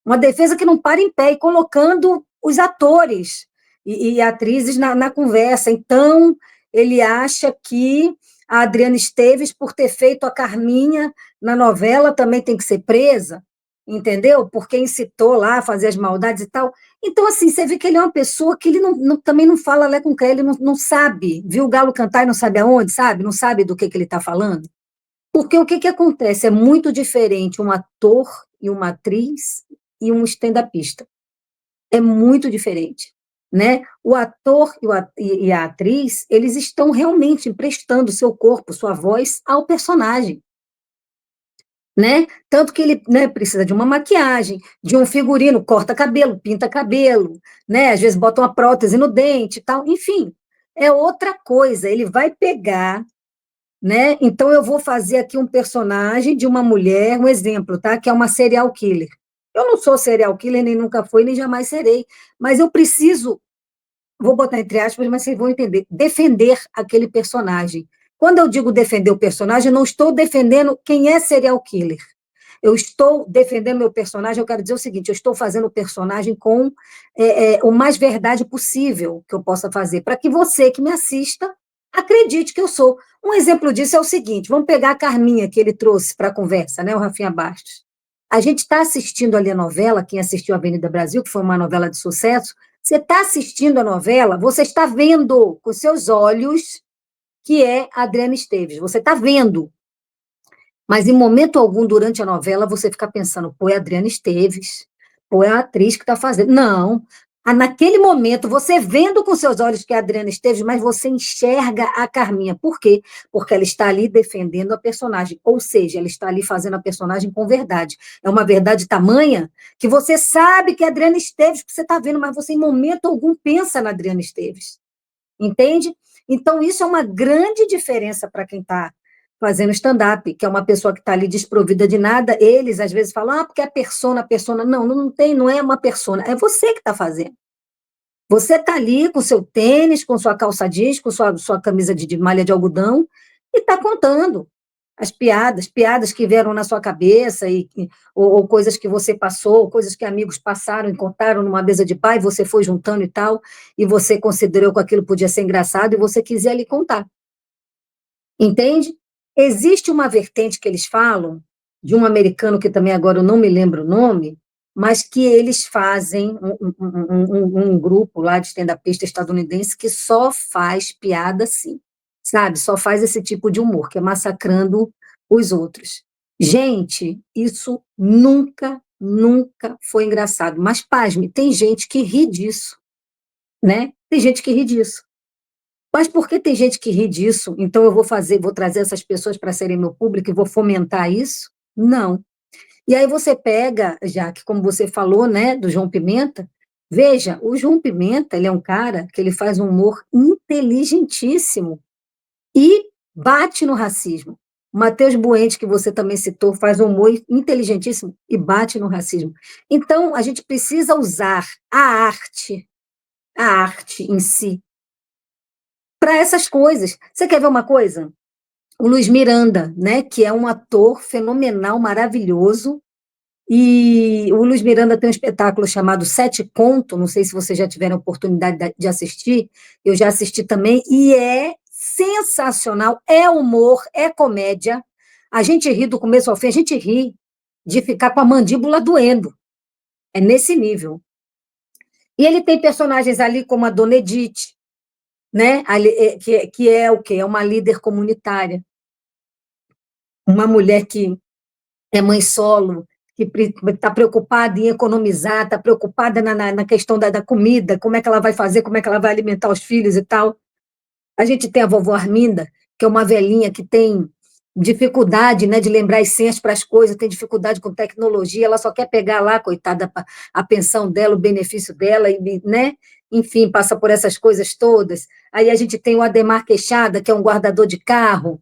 uma defesa que não para em pé, e colocando os atores e atrizes na conversa. Então, ele acha que a Adriana Esteves, por ter feito a Carminha na novela, também tem que ser presa, entendeu? Porque incitou lá a fazer as maldades e tal. Então, assim, você vê que ele é uma pessoa que ele também não fala lé com cré, ele não sabe, viu o galo cantar e não sabe aonde, sabe? Não sabe do que ele está falando. Porque o que acontece? É muito diferente um ator e uma atriz e um stand-upista. É muito diferente, né? O ator e a atriz, eles estão realmente emprestando seu corpo, sua voz ao personagem, né? Tanto que ele, né, precisa de uma maquiagem, de um figurino, corta cabelo, pinta cabelo, né? Às vezes bota uma prótese no dente e tal, enfim, é outra coisa. Ele vai pegar, né? Então eu vou fazer aqui um personagem de uma mulher, um exemplo, tá? Que é uma serial killer. Eu não sou serial killer, nem nunca fui, nem jamais serei, mas eu preciso, vou botar entre aspas, mas vocês vão entender, defender aquele personagem. Quando eu digo defender o personagem, eu não estou defendendo quem é serial killer. Eu estou defendendo meu personagem, eu quero dizer o seguinte, eu estou fazendo o personagem com o mais verdade possível que eu possa fazer, para que você que me assista acredite que eu sou. Um exemplo disso é o seguinte, vamos pegar a Carminha que ele trouxe para a conversa, né, o Rafinha Bastos. A gente está assistindo ali a novela, quem assistiu a Avenida Brasil, que foi uma novela de sucesso, você está assistindo a novela, você está vendo com seus olhos que é a Adriana Esteves, você está vendo, mas em momento algum durante a novela você fica pensando, pô, é a Adriana Esteves, pô, é a atriz que está fazendo. Não, naquele momento, você vendo com seus olhos que é a Adriana Esteves, mas você enxerga a Carminha. Por quê? Porque ela está ali defendendo a personagem, ou seja, ela está ali fazendo a personagem com verdade. É uma verdade tamanha que você sabe que é a Adriana Esteves que você está vendo, mas você em momento algum pensa na Adriana Esteves. Entende? Então, isso é uma grande diferença para quem está fazendo stand-up, que é uma pessoa que está ali desprovida de nada. Eles, às vezes, falam, porque é a persona. Não, não tem, não é uma persona, é você que está fazendo. Você está ali com seu tênis, com sua calça jeans, com sua camisa de malha de algodão, e está contando as piadas que vieram na sua cabeça, ou coisas que você passou, coisas que amigos passaram e contaram numa mesa de bar, e você foi juntando e tal, e você considerou que aquilo podia ser engraçado, e você quis ali contar. Entende? Existe uma vertente que eles falam, de um americano que também agora eu não me lembro o nome, mas que eles fazem um grupo lá de stand-upista estadunidense que só faz piada assim, sabe? Só faz esse tipo de humor, que é massacrando os outros. Gente, isso nunca, nunca foi engraçado. Mas, pasme, tem gente que ri disso, né? Tem gente que ri disso. Mas por que tem gente que ri disso? Então eu vou trazer essas pessoas para serem meu público e vou fomentar isso? Não. E aí você pega, já que como você falou, né, do João Pimenta, veja, o João Pimenta, ele é um cara que ele faz um humor inteligentíssimo e bate no racismo. O Matheus Buente, que você também citou, faz um humor inteligentíssimo e bate no racismo. Então, a gente precisa usar a arte em si, para essas coisas. Você quer ver uma coisa? o Luiz Miranda, né, que é um ator fenomenal, maravilhoso, e o Luiz Miranda tem um espetáculo chamado Sete Conto, não sei se vocês já tiveram oportunidade de assistir, eu já assisti também, e é sensacional, é humor, é comédia, a gente ri do começo ao fim, a gente ri de ficar com a mandíbula doendo, é nesse nível. E ele tem personagens ali como a Dona Edith, né, que é o quê? É uma líder comunitária, uma mulher que é mãe solo, que está preocupada em economizar, está preocupada na questão da comida, como é que ela vai fazer, como é que ela vai alimentar os filhos e tal. A gente tem a vovó Arminda, que é uma velhinha que tem dificuldade, né, de lembrar as senhas para as coisas, tem dificuldade com tecnologia, ela só quer pegar lá, coitada, a pensão dela, o benefício dela, né? Enfim, passa por essas coisas todas. Aí a gente tem o Ademar Queixada, que é um guardador de carro.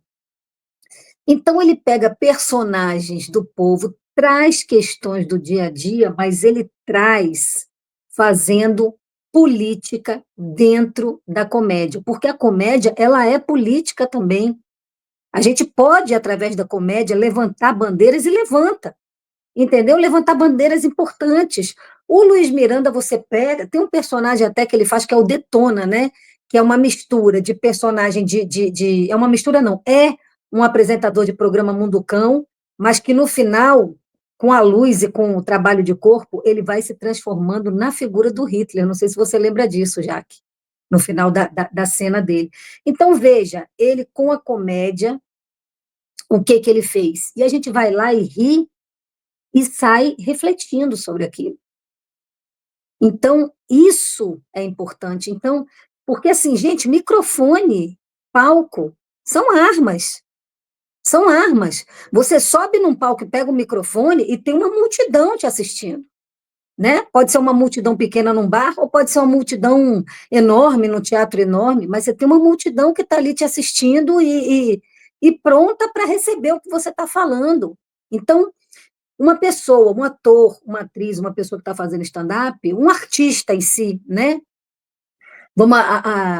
Então, ele pega personagens do povo, traz questões do dia a dia, mas ele traz fazendo política dentro da comédia, porque a comédia, ela é política também. A gente pode, através da comédia, levantar bandeiras e levanta, entendeu? Levantar bandeiras importantes. O Luiz Miranda, você pega, tem um personagem até que ele faz que é o Detona, né? Que é uma mistura de personagem é uma mistura, não, é um apresentador de programa Munducão, mas que no final, com a luz e com o trabalho de corpo, ele vai se transformando na figura do Hitler. Não sei se você lembra disso, Jaque, no final da cena dele. Então, veja, ele com a comédia, o que ele fez? E a gente vai lá e ri e sai refletindo sobre aquilo. Então, isso é importante. Então, porque assim, gente, microfone, palco, são armas. São armas. Você sobe num palco e pega o microfone e tem uma multidão te assistindo, né? Pode ser uma multidão pequena num bar ou pode ser uma multidão enorme, num teatro enorme, mas você tem uma multidão que está ali te assistindo e pronta para receber o que você está falando. Então, uma pessoa, um ator, uma atriz, uma pessoa que está fazendo stand-up, um artista em si, né? Vamos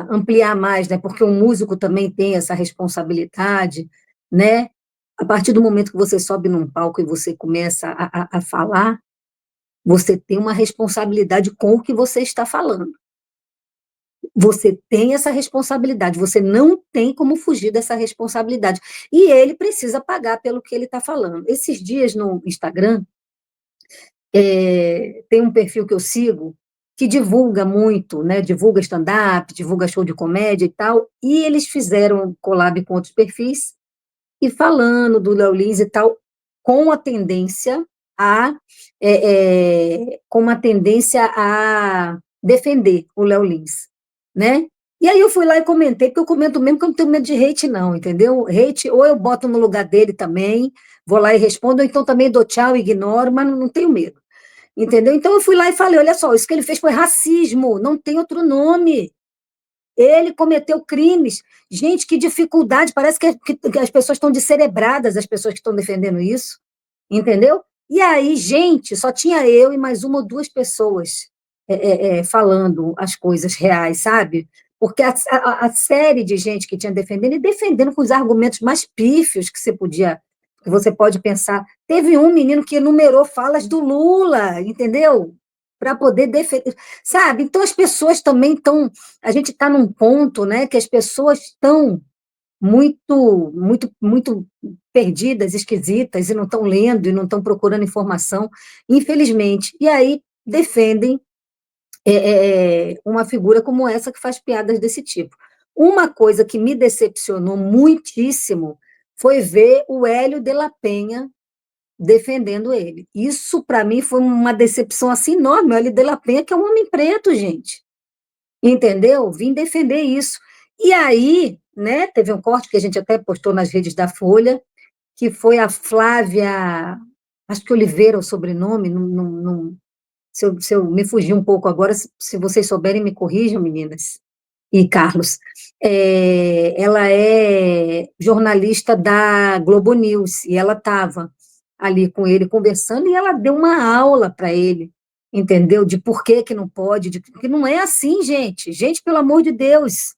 ampliar mais, né? Porque um músico também tem essa responsabilidade, né? A partir do momento que você sobe num palco e você começa a falar, você tem uma responsabilidade com o que você está falando. Você tem essa responsabilidade, você não tem como fugir dessa responsabilidade. E ele precisa pagar pelo que ele está falando. Esses dias no Instagram, tem um perfil que eu sigo que divulga muito, né? Divulga stand-up, divulga show de comédia e tal, e eles fizeram um collab com outros perfis e falando do Léo Lins e tal, com a tendência a com uma tendência a defender o Léo Lins, né? E aí eu fui lá e comentei, porque eu comento mesmo que eu não tenho medo de hate, não, entendeu? Hate, ou eu boto no lugar dele também, vou lá e respondo, ou então também dou tchau, ignoro, mas não tenho medo. Entendeu? Então eu fui lá e falei, olha só, isso que ele fez foi racismo, não tem outro nome. Ele cometeu crimes. Gente, que dificuldade, parece que as pessoas estão descerebradas, as pessoas que estão defendendo isso, entendeu? E aí, gente, só tinha eu e mais uma ou duas pessoas falando as coisas reais, sabe? Porque a série de gente que tinha defendendo, e defendendo com os argumentos mais pífios que você pode pensar. Teve um menino que enumerou falas do Lula, entendeu? Para poder defender, sabe? Então as pessoas também estão, a gente está num ponto, né, que as pessoas estão muito perdidas, esquisitas, e não estão lendo, e não estão procurando informação, infelizmente. E aí defendem uma figura como essa que faz piadas desse tipo. Uma coisa que me decepcionou muitíssimo foi ver o Hélio de la Penha defendendo ele. Isso, para mim, foi uma decepção assim enorme. O Hélio de la Penha, que é um homem preto, gente. Entendeu? Vim defender isso. E aí, né, teve um corte que a gente até postou nas redes da Folha, que foi a Flávia, acho que Oliveira, o sobrenome, se eu me fugir um pouco agora, se vocês souberem, me corrijam, meninas e Carlos. Ela é jornalista da Globo News, e ela estava ali com ele conversando, e ela deu uma aula para ele, entendeu? De por que não pode, que não é assim, gente. Gente, pelo amor de Deus,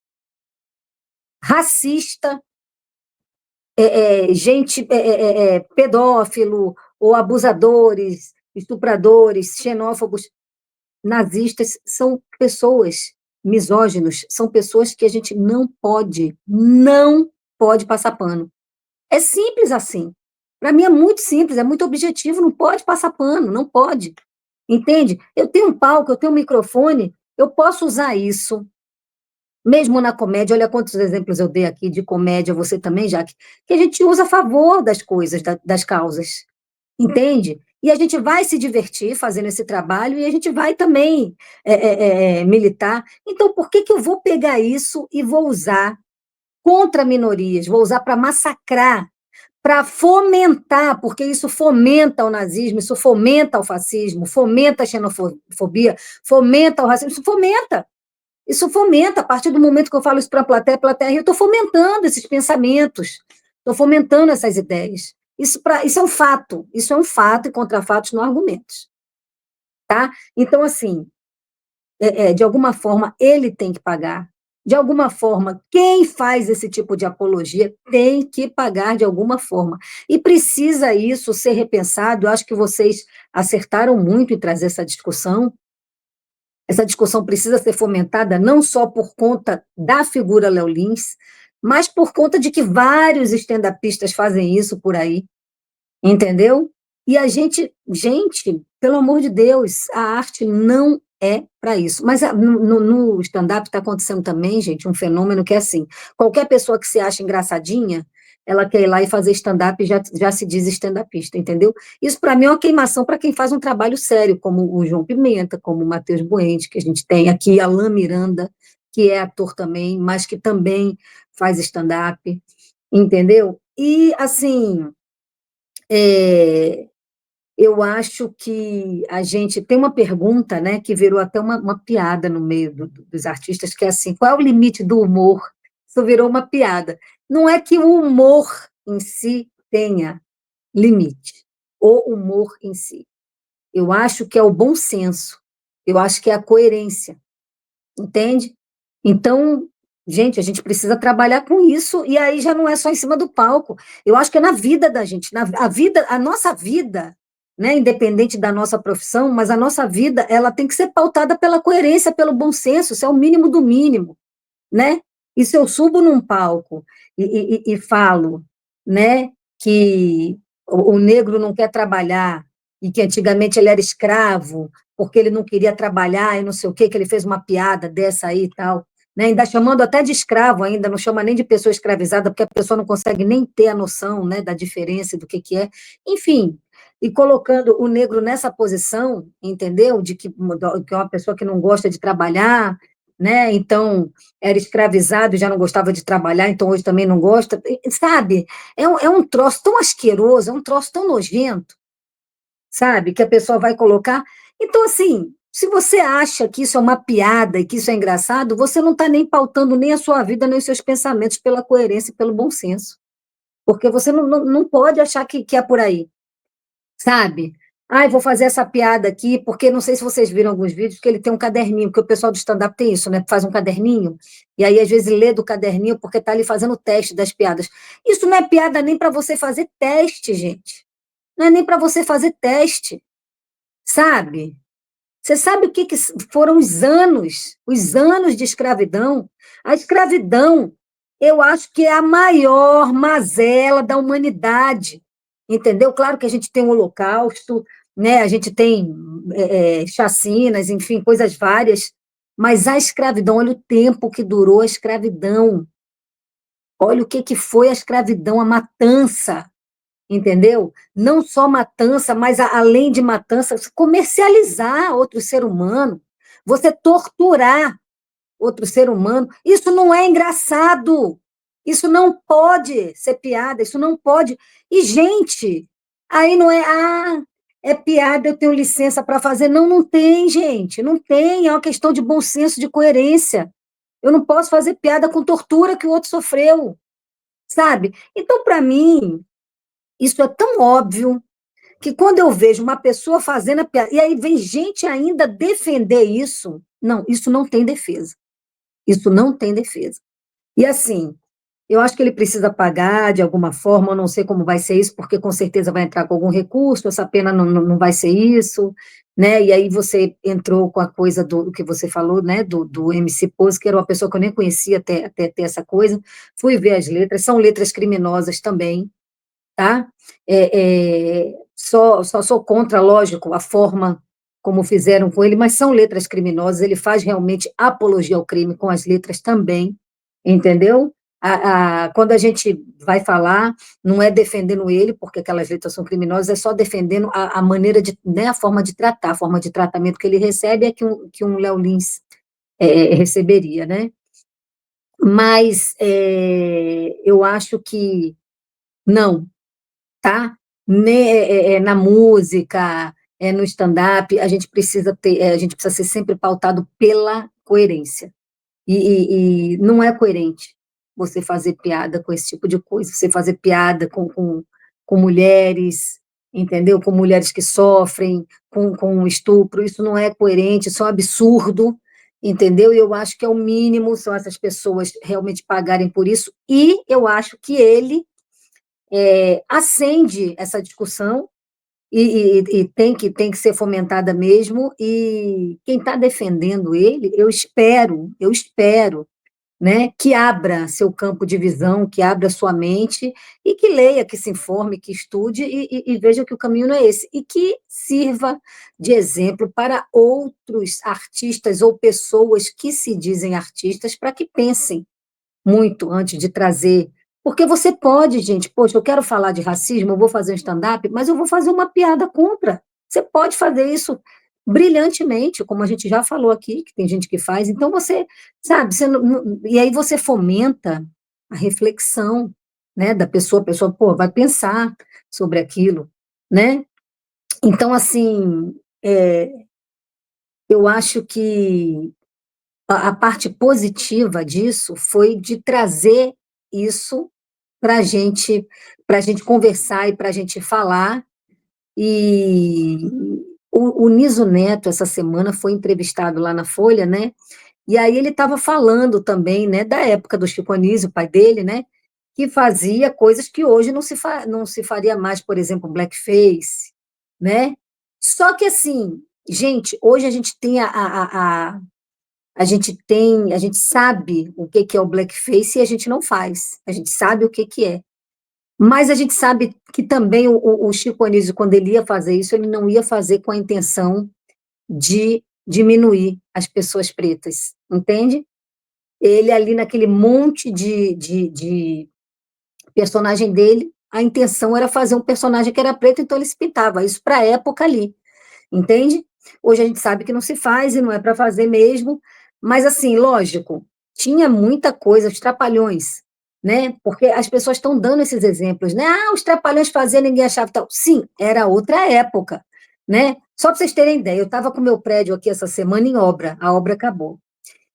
racista, gente, pedófilo, ou abusadores, estupradores, xenófobos, nazistas, são pessoas misóginos, são pessoas que a gente não pode passar pano. É simples assim. Para mim é muito simples, é muito objetivo, não pode passar pano, não pode. Entende? Eu tenho um palco, eu tenho um microfone, eu posso usar isso, mesmo na comédia. Olha quantos exemplos eu dei aqui de comédia, você também, Jaque, que a gente usa a favor das coisas, das causas, entende? E a gente vai se divertir fazendo esse trabalho e a gente vai também militar. Então, por que eu vou pegar isso e vou usar contra minorias, vou usar para massacrar, para fomentar, porque isso fomenta o nazismo, isso fomenta o fascismo, fomenta a xenofobia, fomenta o racismo, isso fomenta, a partir do momento que eu falo isso para a plateia, eu estou fomentando esses pensamentos, estou fomentando essas ideias. Isso é um fato, e contra fatos não argumentos. Tá? Então, assim, de alguma forma, ele tem que pagar. De alguma forma, quem faz esse tipo de apologia tem que pagar de alguma forma. E precisa isso ser repensado. Eu acho que vocês acertaram muito em trazer essa discussão. Essa discussão precisa ser fomentada não só por conta da figura Léo Lins, mas por conta de que vários stand-upistas fazem isso por aí, entendeu? E a gente, pelo amor de Deus, a arte não é para isso. Mas no stand-up está acontecendo também, gente, um fenômeno que é assim: qualquer pessoa que se acha engraçadinha, ela quer ir lá e fazer stand-up e já se diz stand-upista, entendeu? Isso, para mim, é uma queimação para quem faz um trabalho sério, como o João Pimenta, como o Matheus Buente, que a gente tem aqui, Alain Miranda, que é ator também, mas que também faz stand-up, entendeu? E, assim, eu acho que a gente tem uma pergunta, né, que virou até uma piada no meio dos artistas, que é assim: qual é o limite do humor? Isso virou uma piada. Não é que o humor em si tenha limite, o humor em si. Eu acho que é o bom senso, eu acho que é a coerência, entende? Então, gente, a gente precisa trabalhar com isso, e aí já não é só em cima do palco. Eu acho que é na vida da gente, a nossa vida, né, independente da nossa profissão, mas a nossa vida, ela tem que ser pautada pela coerência, pelo bom senso, isso é o mínimo do mínimo, né? E se eu subo num palco e falo, né, que o negro não quer trabalhar, e que antigamente ele era escravo, porque ele não queria trabalhar, e não sei o quê, que ele fez uma piada dessa aí e tal, né, ainda chamando até de escravo ainda, não chama nem de pessoa escravizada, porque a pessoa não consegue nem ter a noção, né, da diferença do que é, enfim, e colocando o negro nessa posição, entendeu? De que é uma pessoa que não gosta de trabalhar, né, então era escravizado e já não gostava de trabalhar, então hoje também não gosta, sabe? É um troço tão asqueroso, é um troço tão nojento, sabe? Que a pessoa vai colocar. Então, assim, se você acha que isso é uma piada e que isso é engraçado, você não está nem pautando nem a sua vida, nem os seus pensamentos pela coerência e pelo bom senso. Porque você não pode achar que é por aí, sabe? Ai, vou fazer essa piada aqui, porque não sei se vocês viram alguns vídeos que ele tem um caderninho, porque o pessoal do stand-up tem isso, né? Faz um caderninho, e aí às vezes lê do caderninho porque está ali fazendo o teste das piadas. Isso não é piada nem para você fazer teste, gente. Não é nem para você fazer teste, sabe? Você sabe o que foram os anos de escravidão? A escravidão, eu acho que é a maior mazela da humanidade, entendeu? Claro que a gente tem o Holocausto, né? A gente tem chacinas, enfim, coisas várias, mas a escravidão, olha o tempo que durou a escravidão, olha o que foi a escravidão, a matança, entendeu? Não só matança, mas além de matança, comercializar outro ser humano, você torturar outro ser humano, isso não é engraçado, isso não pode ser piada, isso não pode. E, gente, aí não é piada, eu tenho licença para fazer. Não, não tem, gente, não tem, é uma questão de bom senso, de coerência. Eu não posso fazer piada com tortura que o outro sofreu, sabe? Então, para mim, isso é tão óbvio que quando eu vejo uma pessoa fazendo a piada, e aí vem gente ainda defender isso, não, isso não tem defesa. Isso não tem defesa. E assim, Eu acho que ele precisa pagar de alguma forma, eu não sei como vai ser isso, porque com certeza vai entrar com algum recurso, essa pena não vai ser isso, né? E aí você entrou com a coisa do que você falou, né? Do MC Pose, que era uma pessoa que eu nem conhecia até ter essa coisa. Fui ver as letras, são letras criminosas também, tá? Só sou contra, lógico, a forma como fizeram com ele, mas são letras criminosas, ele faz realmente apologia ao crime com as letras também, entendeu? Quando a gente vai falar, não é defendendo ele, porque aquelas letras são criminosas, é só defendendo a maneira de, né, a forma de tratar, a forma de tratamento que ele recebe é que um Léo Lins receberia, né? Mas eu acho que não, tá? Na música, no stand-up, a gente precisa ser sempre pautado pela coerência. E não é coerente você fazer piada com esse tipo de coisa, você fazer piada com mulheres, entendeu? Com mulheres que sofrem, com estupro, isso não é coerente, isso é um absurdo, entendeu? E eu acho que é o mínimo, são essas pessoas realmente pagarem por isso, e eu acho que ele acende essa discussão e tem que ser fomentada mesmo, e quem está defendendo ele, eu espero, né, que abra seu campo de visão, que abra sua mente, e que leia, que se informe, que estude, e veja que o caminho não é esse, e que sirva de exemplo para outros artistas ou pessoas que se dizem artistas, para que pensem muito antes de trazer. Porque você pode, gente, poxa, eu quero falar de racismo, eu vou fazer um stand-up, mas eu vou fazer uma piada contra. Você pode fazer isso brilhantemente, como a gente já falou aqui, que tem gente que faz. Então você, sabe, e aí você fomenta a reflexão, né, da pessoa, a pessoa, pô, vai pensar sobre aquilo, né? Então, assim, eu acho que a parte positiva disso foi de trazer isso para a gente conversar e para a gente falar. E o Niso Neto, essa semana, foi entrevistado lá na Folha, né? E aí ele estava falando também, né, da época do Chico Anísio, o pai dele, né? Que fazia coisas que hoje não se faria mais, por exemplo, blackface, né? Só que assim, gente, hoje a gente tem a gente sabe o que que é o blackface e a gente não faz. A gente sabe o que que é. Mas a gente sabe que também o Chico Anísio, quando ele ia fazer isso, ele não ia fazer com a intenção de diminuir as pessoas pretas, entende? Ele ali naquele monte de personagem dele, a intenção era fazer um personagem que era preto, então ele se pintava, isso para a época ali, entende? Hoje a gente sabe que não se faz e não é para fazer mesmo, mas assim, lógico, tinha muita coisa, os trapalhões, né? Porque as pessoas estão dando esses exemplos, né? Ah, os trapalhões faziam, ninguém achava tal. Sim, era outra época, né? Só para vocês terem ideia, eu estava com o meu prédio aqui essa semana em obra, a obra acabou.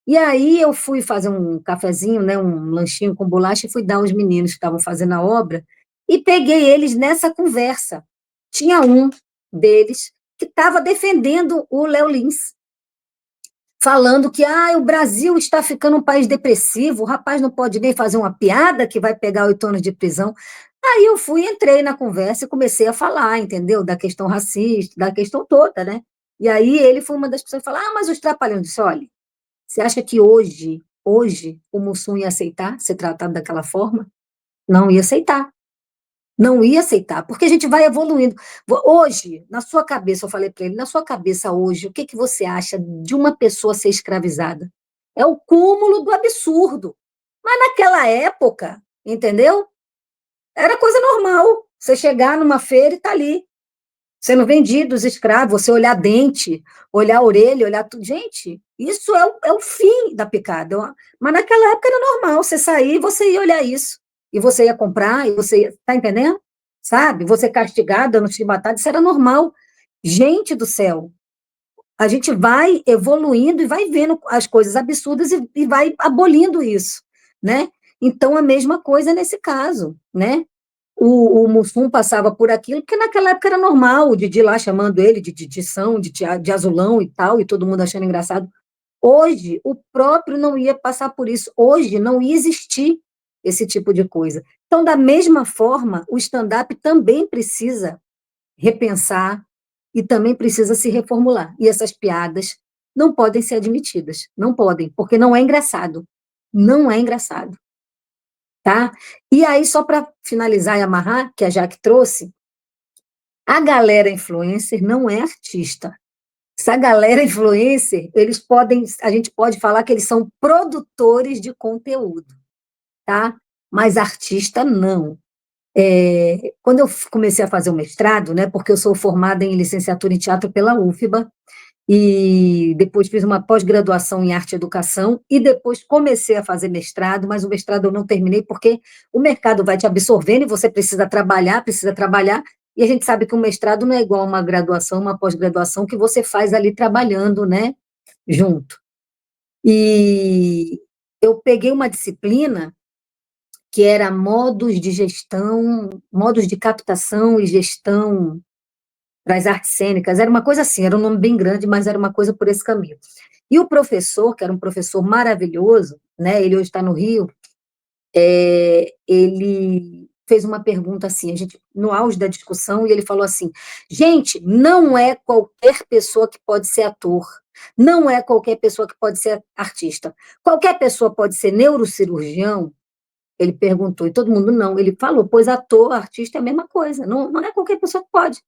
E aí eu fui fazer um cafezinho, né, um lanchinho com bolacha, e fui dar aos meninos que estavam fazendo a obra, e peguei eles nessa conversa. Tinha um deles que estava defendendo o Léo Lins, falando que o Brasil está ficando um país depressivo, o rapaz não pode nem fazer uma piada que vai pegar 8 anos de prisão. Aí eu entrei na conversa e comecei a falar, entendeu? Da questão racista, da questão toda, né? E aí ele foi uma das pessoas que falou, mas os trapalhões, eu disse, olha, você acha que hoje, o Mussum ia aceitar ser tratado daquela forma? Não ia aceitar. Não ia aceitar, porque a gente vai evoluindo. Hoje, na sua cabeça, eu falei para ele, na sua cabeça hoje, o que que você acha de uma pessoa ser escravizada? É o cúmulo do absurdo. Mas naquela época, entendeu? Era coisa normal. Você chegar numa feira e tá ali, sendo vendidos escravos, você olhar dente, olhar a orelha, olhar tudo. Gente, isso é o fim da picada. Mas naquela época era normal, você sair e você ia olhar isso. E você ia comprar, e você ia, tá entendendo? Sabe? Você castigada, não te matar, isso era normal. Gente do céu, a gente vai evoluindo e vai vendo as coisas absurdas e vai abolindo isso, né? Então, a mesma coisa nesse caso, né? O Mussum passava por aquilo, porque naquela época era normal, o Didi lá chamando ele de Didição, de azulão e tal, e todo mundo achando engraçado. Hoje, o próprio não ia passar por isso. Hoje, não ia existir esse tipo de coisa. Então, da mesma forma, o stand-up também precisa repensar e também precisa se reformular. E essas piadas não podem ser admitidas, não podem, porque não é engraçado. Não é engraçado, tá? E aí, só para finalizar e amarrar, que a Jaque trouxe, a galera influencer não é artista. Essa galera influencer, a gente pode falar que eles são produtores de conteúdo, tá? Mas artista não. Quando eu comecei a fazer o mestrado, né, porque eu sou formada em licenciatura em teatro pela UFBA, e depois fiz uma pós-graduação em arte e educação, e depois comecei a fazer mestrado, mas o mestrado eu não terminei, porque o mercado vai te absorvendo e você precisa trabalhar, e a gente sabe que o mestrado não é igual a uma graduação, uma pós-graduação, que você faz ali trabalhando, né, junto. E eu peguei uma disciplina que era modos de gestão, modos de captação e gestão das artes cênicas, era uma coisa assim, era um nome bem grande, mas era uma coisa por esse caminho. E o professor, que era um professor maravilhoso, né, ele hoje está no Rio, ele fez uma pergunta assim, a gente, no auge da discussão, e ele falou assim, gente, não é qualquer pessoa que pode ser ator, não é qualquer pessoa que pode ser artista, qualquer pessoa pode ser neurocirurgião. Ele perguntou, e todo mundo não. Ele falou, pois ator, artista é a mesma coisa, não é qualquer pessoa que pode.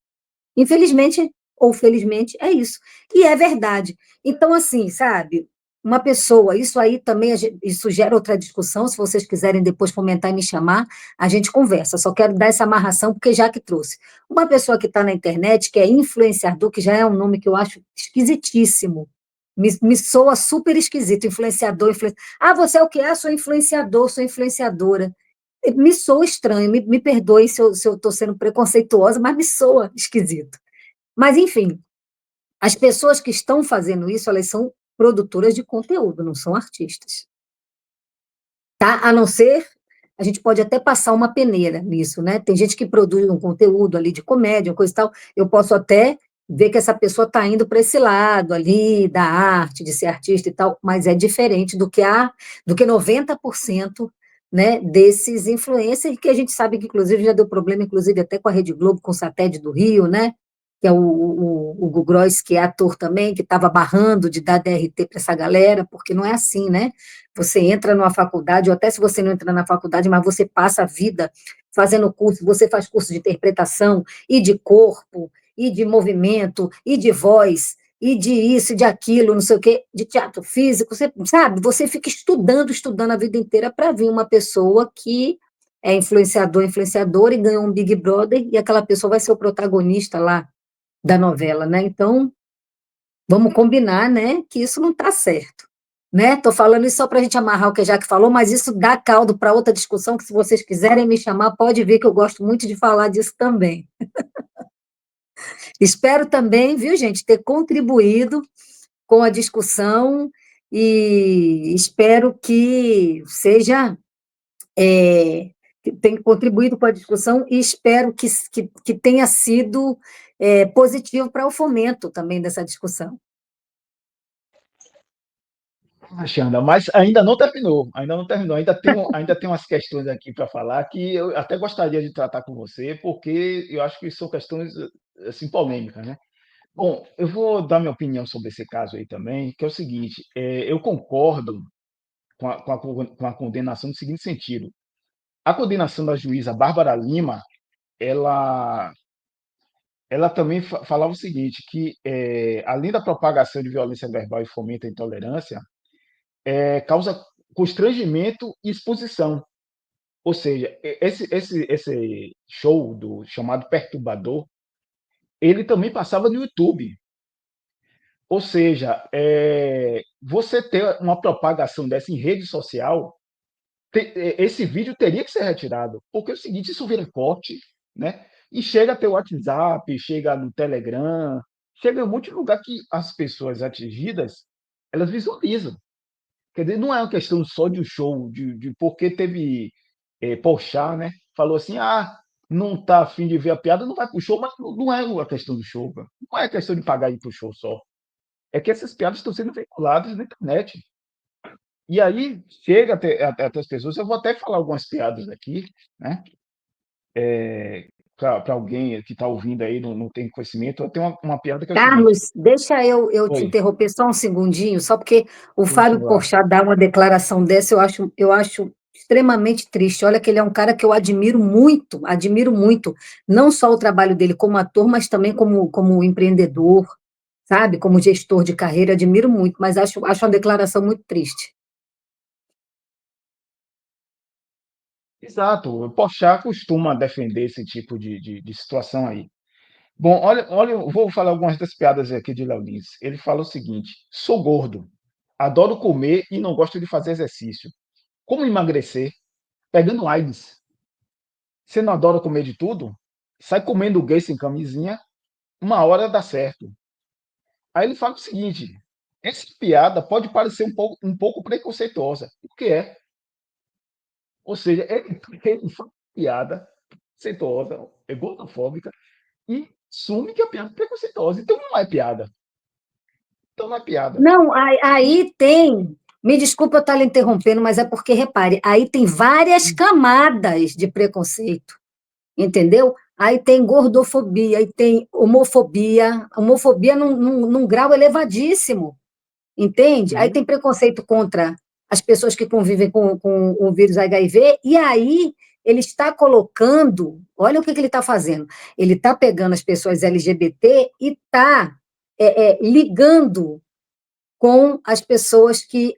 Infelizmente, ou felizmente, é isso. E é verdade. Então, assim, sabe, uma pessoa, isso aí também, isso gera outra discussão, se vocês quiserem depois comentar e me chamar, a gente conversa. Só quero dar essa amarração, porque já que trouxe. Uma pessoa que está na internet, que é influenciador, que já é um nome que eu acho esquisitíssimo, me soa super esquisito, influenciador. Ah, você é o que é? Sou influenciador, sou influenciadora. Me soa estranho, me perdoe se eu estou sendo preconceituosa, mas me soa esquisito. Mas, enfim, as pessoas que estão fazendo isso, elas são produtoras de conteúdo, não são artistas. Tá? A não ser, a gente pode até passar uma peneira nisso, né? Tem gente que produz um conteúdo ali de comédia, coisa e tal, eu posso até ver que essa pessoa está indo para esse lado ali da arte, de ser artista e tal, mas é diferente do que 90%, né, desses influencers, que a gente sabe que, inclusive, já deu problema, inclusive, até com a Rede Globo, com o Satélite do Rio, né, que é o Hugo Gross, que é ator também, que estava barrando de dar DRT para essa galera, porque não é assim, né? Você entra numa faculdade, ou até se você não entra na faculdade, mas você passa a vida fazendo curso, você faz curso de interpretação, e de corpo, e de movimento, e de voz, e de isso, e de aquilo, não sei o quê, de teatro físico, você sabe? Você fica estudando a vida inteira para vir uma pessoa que é influenciadora, e ganhou um Big Brother, e aquela pessoa vai ser o protagonista lá da novela, né? Então, vamos combinar, né, que isso não está certo, né? Estou falando isso só para a gente amarrar o que a Jaque falou, mas isso dá caldo para outra discussão, que se vocês quiserem me chamar, pode vir, que eu gosto muito de falar disso também. Espero também, viu, gente, ter contribuído com a discussão e espero que seja, que tenha contribuído com a discussão e espero que tenha sido positivo para o fomento também dessa discussão. Xanda, mas ainda não terminou, ainda tem umas questões aqui para falar que eu até gostaria de tratar com você, porque eu acho que são questões assim polêmicas, né? Bom, eu vou dar minha opinião sobre esse caso aí também, que é o seguinte: eu concordo com a condenação no seguinte sentido. A condenação da juíza Bárbara Lima, ela, ela também falava o seguinte, que além da propagação de violência verbal e fomenta a intolerância, causa constrangimento e exposição. Ou seja, esse show do chamado Perturbador, ele também passava no YouTube. Ou seja, você ter uma propagação dessa em rede social, esse vídeo teria que ser retirado, porque é o seguinte, isso vira corte, né? E chega até o WhatsApp, chega no Telegram, chega em um monte de lugar que as pessoas atingidas, elas visualizam. Quer dizer, não é uma questão só de um show, de porque teve Porchat, né? Falou assim, não tá afim de ver a piada, não vai pro show, mas não é a questão do show, cara. Não é a questão de pagar ir pro show só. É que essas piadas estão sendo veiculadas na internet. E aí chega até as pessoas, eu vou até falar algumas piadas aqui, né? Para alguém que está ouvindo aí, não tem conhecimento, eu tenho uma piada que é o seguinte. Carlos, deixa eu te Oi, interromper só um segundinho, só porque o deixa Fábio eu lá. Porchat dar uma declaração dessa, eu acho extremamente triste. Olha que ele é um cara que eu admiro muito, não só o trabalho dele como ator, mas também como empreendedor, sabe? Como gestor de carreira, admiro muito, mas acho uma declaração muito triste. Exato, o Porchat costuma defender esse tipo de situação aí. Bom, olha, eu vou falar algumas das piadas aqui de Léo Lins. Ele fala o seguinte: sou gordo, adoro comer e não gosto de fazer exercício. Como emagrecer? Pegando AIDS. Você não adora comer de tudo? Sai comendo gay sem camisinha, uma hora dá certo. Aí ele fala o seguinte: essa piada pode parecer um pouco preconceituosa, o que é. Ou seja, ele faz piada preconceituosa, é gordofóbica, e assume que a piada é preconceituosa. Então não é piada. Então não é piada. Não, aí tem. Me desculpa eu estar lhe interrompendo, mas é porque, repare, aí tem várias camadas de preconceito, entendeu? Aí tem gordofobia, aí tem homofobia num grau elevadíssimo, entende? Aí Sim, tem preconceito contra as pessoas que convivem com o vírus HIV, e aí ele está colocando, olha o que ele está fazendo, ele está pegando as pessoas LGBT e está ligando com as pessoas que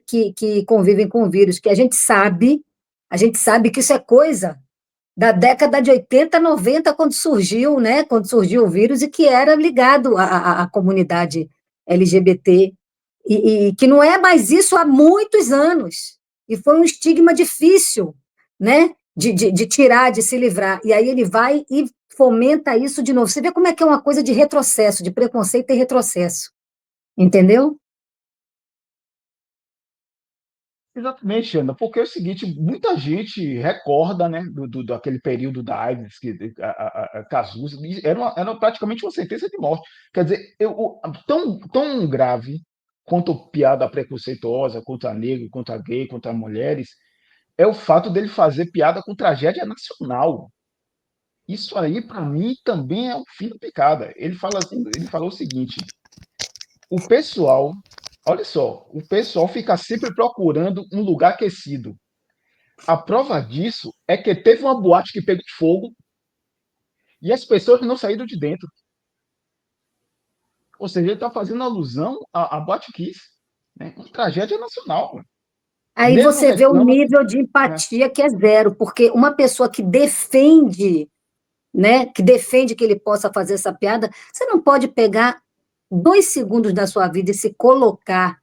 convivem com o vírus, que a gente sabe que isso é coisa da década de 80, 90, quando surgiu, né, quando surgiu o vírus e que era ligado à comunidade LGBT, e que não é mais isso há muitos anos, e foi um estigma difícil, né, de tirar, de se livrar, e aí ele vai e fomenta isso de novo. Você vê como é que é uma coisa de retrocesso, de preconceito e retrocesso, entendeu? exatamente, Ana, porque é o seguinte, muita gente recorda, né, daquele período da AIDS, a Cazuza, e era praticamente uma sentença de morte. Quer dizer, tão grave quanto piada preconceituosa contra negro, contra gay, contra mulheres, é o fato dele fazer piada com tragédia nacional. Isso aí, para mim, também é um fim da picada. Ele falou o seguinte: o pessoal, olha só, o pessoal fica sempre procurando um lugar aquecido. A prova disso é que teve uma boate que pegou fogo e as pessoas não saíram de dentro. Ou seja, ele está fazendo alusão à boate Kiss, né? Uma tragédia nacional. Aí Negro você vê o reclama que. nível de Né? empatia que é zero, porque uma pessoa que defende, né, que defende que ele possa fazer essa piada, você não pode pegar 2 segundos da sua vida e se colocar,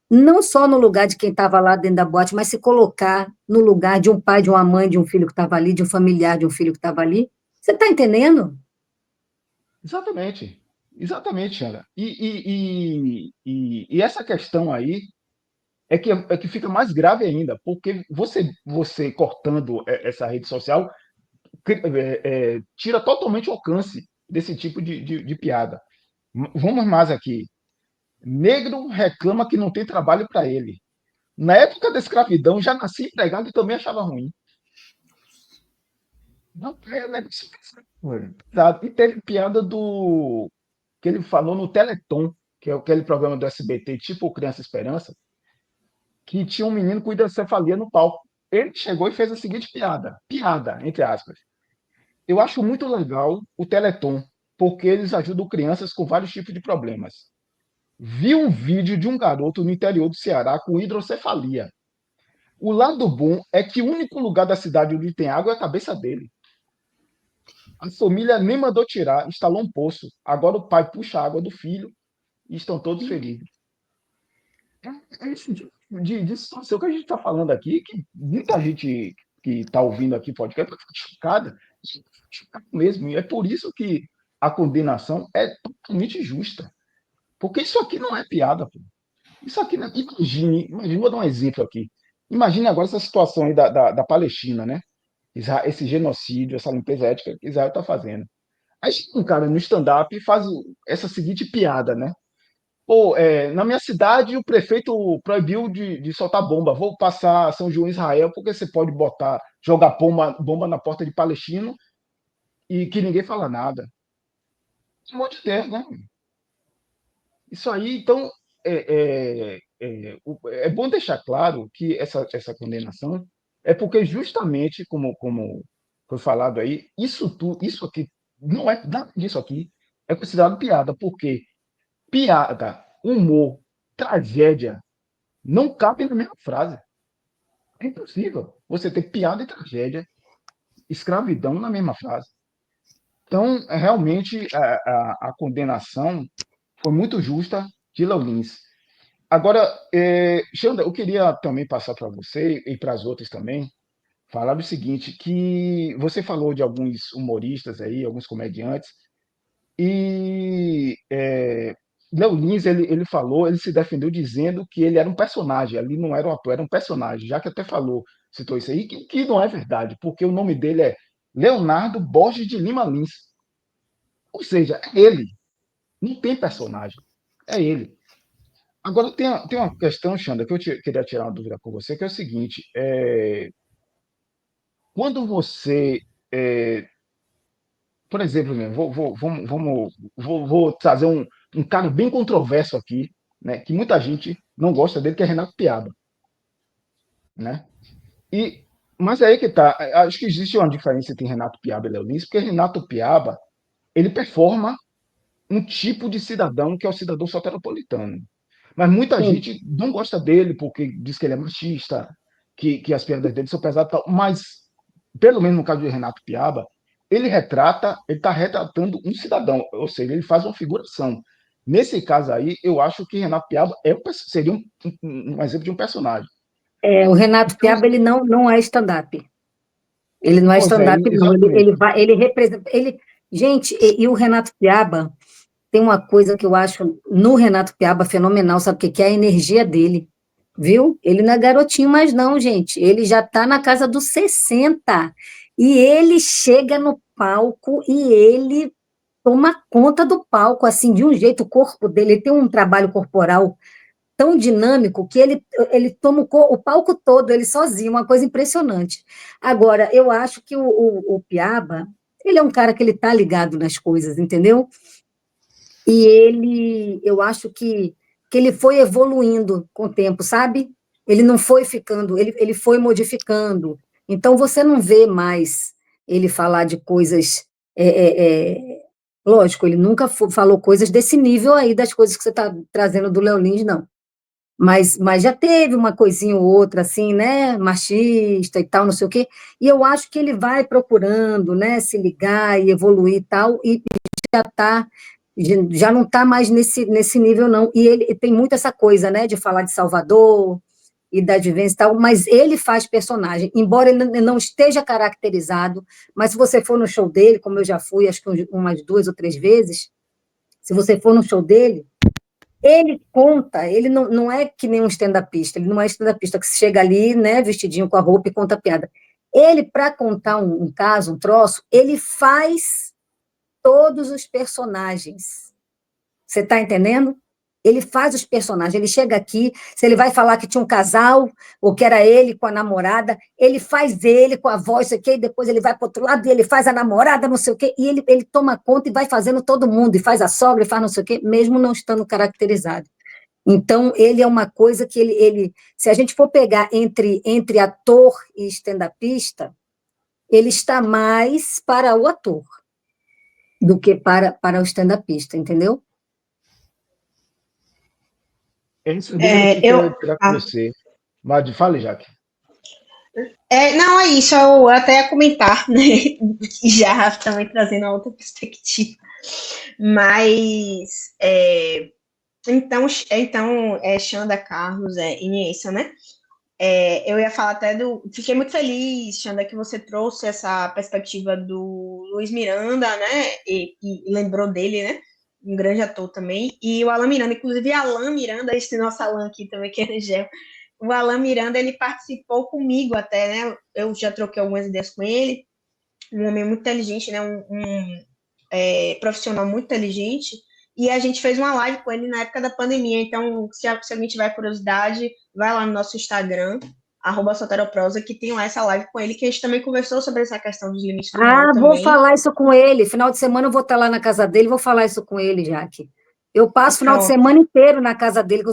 não só no lugar de quem estava lá dentro da boate, mas se colocar no lugar de um pai, de uma mãe, de um filho que estava ali, de um familiar de um filho que estava ali. Você está entendendo? Exatamente. Exatamente, Ana. E essa questão aí é que fica mais grave ainda, porque você cortando essa rede social tira totalmente o alcance desse tipo de piada. Vamos mais aqui. Negro reclama que não tem trabalho para ele. Na época da escravidão, já nasci empregado e também achava ruim. Não, né? Sabe? E teve piada do que ele falou no Teleton, que é aquele programa do SBT, tipo Criança Esperança, que tinha um menino com hidrocefalia no palco. Ele chegou e fez a seguinte piada, entre aspas. Eu acho muito legal o Teleton, porque eles ajudam crianças com vários tipos de problemas. Vi um vídeo de um garoto no interior do Ceará com hidrocefalia. O lado bom é que o único lugar da cidade onde tem água é a cabeça dele. A família nem mandou tirar, instalou um poço. Agora o pai puxa a água do filho e estão todos felizes. É esse tipo de situação que a gente está falando aqui, que muita gente que está ouvindo aqui podcast fica chocada mesmo. E é por isso que a condenação é totalmente justa. Porque isso aqui não é piada, pô. Isso aqui, não é... imagine, vou dar um exemplo aqui. Imagine agora essa situação aí da Palestina, né? Esse genocídio, essa limpeza ética que Israel está fazendo. Aí chega um cara no stand-up e faz essa seguinte piada, né? Pô, na minha cidade o prefeito proibiu de soltar bomba. Vou passar São João em Israel porque você pode jogar bomba na porta de palestino e que ninguém fala nada. Pelo amor de Deus, né? Isso aí, então, é bom deixar claro que essa condenação é porque justamente, como foi falado aí, isso aqui, não é nada disso aqui, é considerado piada, porque piada, humor, tragédia, não cabe na mesma frase. É impossível você ter piada e tragédia, escravidão na mesma frase. Então, realmente, a condenação foi muito justa de Léo Lins. Agora, Xanda, eu queria também passar para você e para as outras também, falar o seguinte, que você falou de alguns humoristas aí, alguns comediantes, e Léo Lins, ele falou, ele se defendeu dizendo que ele era um personagem, ali não era um ator, era um personagem, já que até falou, citou isso aí, que não é verdade, porque o nome dele é Leonardo Borges de Lima Lins. Ou seja, é ele, não tem personagem, é ele. Agora, tem uma questão, Xanda, que queria tirar uma dúvida com você, que é o seguinte: quando você, é, por exemplo, mesmo, vou trazer um cara bem controverso aqui, né, que muita gente não gosta dele, que é Renato Piaba, né? E, mas aí que tá, acho que existe uma diferença entre Renato Piaba e Léo Lins, porque Renato Piaba, ele performa um tipo de cidadão que é o cidadão soteropolitano. Mas muita Sim. gente não gosta dele porque diz que ele é machista, que as piadas dele são pesadas e tal. Mas, pelo menos no caso de Renato Piaba, ele está retratando um cidadão, ou seja, ele faz uma figuração. Nesse caso aí, eu acho que Renato Piaba seria um exemplo de um personagem. O Renato Então, Piaba, ele não é stand-up. Ele não é pois é, stand-up, não. exatamente. Ele representa. Gente, e o Renato Piaba tem uma coisa que eu acho no Renato Piaba fenomenal, sabe o que que é? A energia dele, viu? Ele não é garotinho mais não, gente. Ele já está na casa dos 60. E ele chega no palco e ele toma conta do palco, assim, de um jeito, o corpo dele, ele tem um trabalho corporal tão dinâmico que ele toma o palco todo, ele sozinho, uma coisa impressionante. Agora, eu acho que o Piaba, ele é um cara que ele está ligado nas coisas, entendeu? E eu acho que ele foi evoluindo com o tempo, sabe? Ele não foi ficando, ele foi modificando. Então, você não vê mais ele falar de coisas. Lógico, ele nunca falou coisas desse nível aí, das coisas que você está trazendo do Léo Lins, não. Mas já teve uma coisinha ou outra, assim, né? Machista e tal, não sei o quê. E eu acho que ele vai procurando, né? Se ligar e evoluir e tal, e já está já não está mais nesse nível, não. E ele tem muito essa coisa, né, de falar de Salvador e da vivência e tal, mas ele faz personagem, embora ele não esteja caracterizado, mas se você for no show dele, como eu já fui, acho que umas 2 ou 3 vezes, se você for no show dele, ele conta, ele não é que nem um stand-upista, ele não é stand-upista que chega ali, né, vestidinho com a roupa e conta piada. Ele, para contar um caso, um troço, ele faz todos os personagens. Você está entendendo? Ele faz os personagens, ele chega aqui, se ele vai falar que tinha um casal, ou que era ele com a namorada, ele faz ele com a voz, sei o quê, e depois ele vai para o outro lado e ele faz a namorada, não sei o quê, e ele toma conta e vai fazendo todo mundo, e faz a sogra, e faz não sei o quê, mesmo não estando caracterizado. Então, ele é uma coisa que se a gente for pegar entre ator e stand-upista, ele está mais para o ator do que para o stand-upista, entendeu? É isso dúvida que eu Eu, queria tirar com você. Mas fale, Jaque. não, é isso, eu até ia comentar, né? Já também trazendo a outra perspectiva. Mas, Xanda, Carlos, Inência, né? Eu ia falar até Fiquei muito feliz, Xanda, que você trouxe essa perspectiva do Luiz Miranda, né? E lembrou dele, né? Um grande ator também. E o Alan Miranda, inclusive Alan Miranda, esse nosso Alan aqui também, que é Angel. O Alan Miranda, ele participou comigo até, né? Eu já troquei algumas ideias com ele. Um homem muito inteligente, né? Um profissional muito inteligente. e a gente fez uma live com ele na época da pandemia. Então, se alguém tiver curiosidade, vai lá no nosso Instagram, @soteroprosa, que tem lá essa live com ele, que a gente também conversou sobre essa questão dos limites do humor Vou também. falar isso com ele. Final de semana eu vou estar lá na casa dele, vou falar isso com ele, Jaque. Eu passo o final de semana inteiro na casa dele,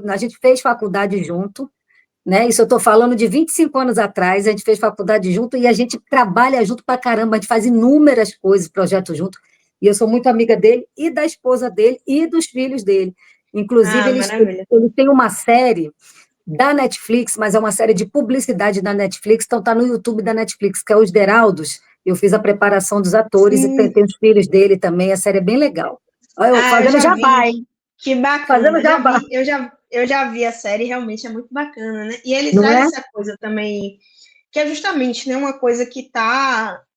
a gente fez faculdade junto, né? Isso eu estou falando de 25 anos atrás, a gente fez faculdade junto e a gente trabalha junto pra caramba, a gente faz inúmeras coisas, projetos junto, e eu sou muito amiga dele e da esposa dele e dos filhos dele. Inclusive, ele tem uma série da Netflix, mas é uma série de publicidade da Netflix, então está no YouTube da Netflix, que é Os Deraldos. Eu fiz a preparação dos atores e tem os filhos dele também, a série é bem legal. Fazendo jabá, hein? Que bacana. Fazendo jabá. Eu já vi a série, realmente é muito bacana, né? E ele Não traz é? essa coisa também, que é justamente, né, uma coisa que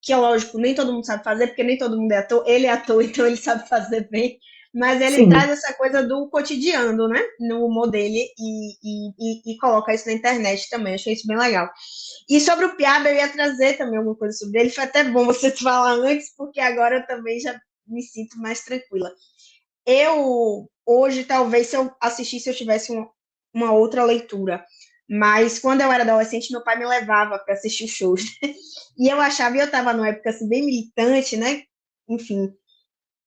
é lógico, nem todo mundo sabe fazer, porque nem todo mundo é ator, ele é ator, então ele sabe fazer bem, mas ele Sim. traz essa coisa do cotidiano, né, no humor dele, e coloca isso na internet também, eu achei isso bem legal. E sobre o Piaba, eu ia trazer também alguma coisa sobre ele, foi até bom você falar antes, porque agora eu também já me sinto mais tranquila. Hoje, talvez, se eu assistisse, eu tivesse uma outra leitura. Mas, quando eu era adolescente, meu pai me levava para assistir shows. E eu achava, e eu estava numa época assim, bem militante, né? Enfim,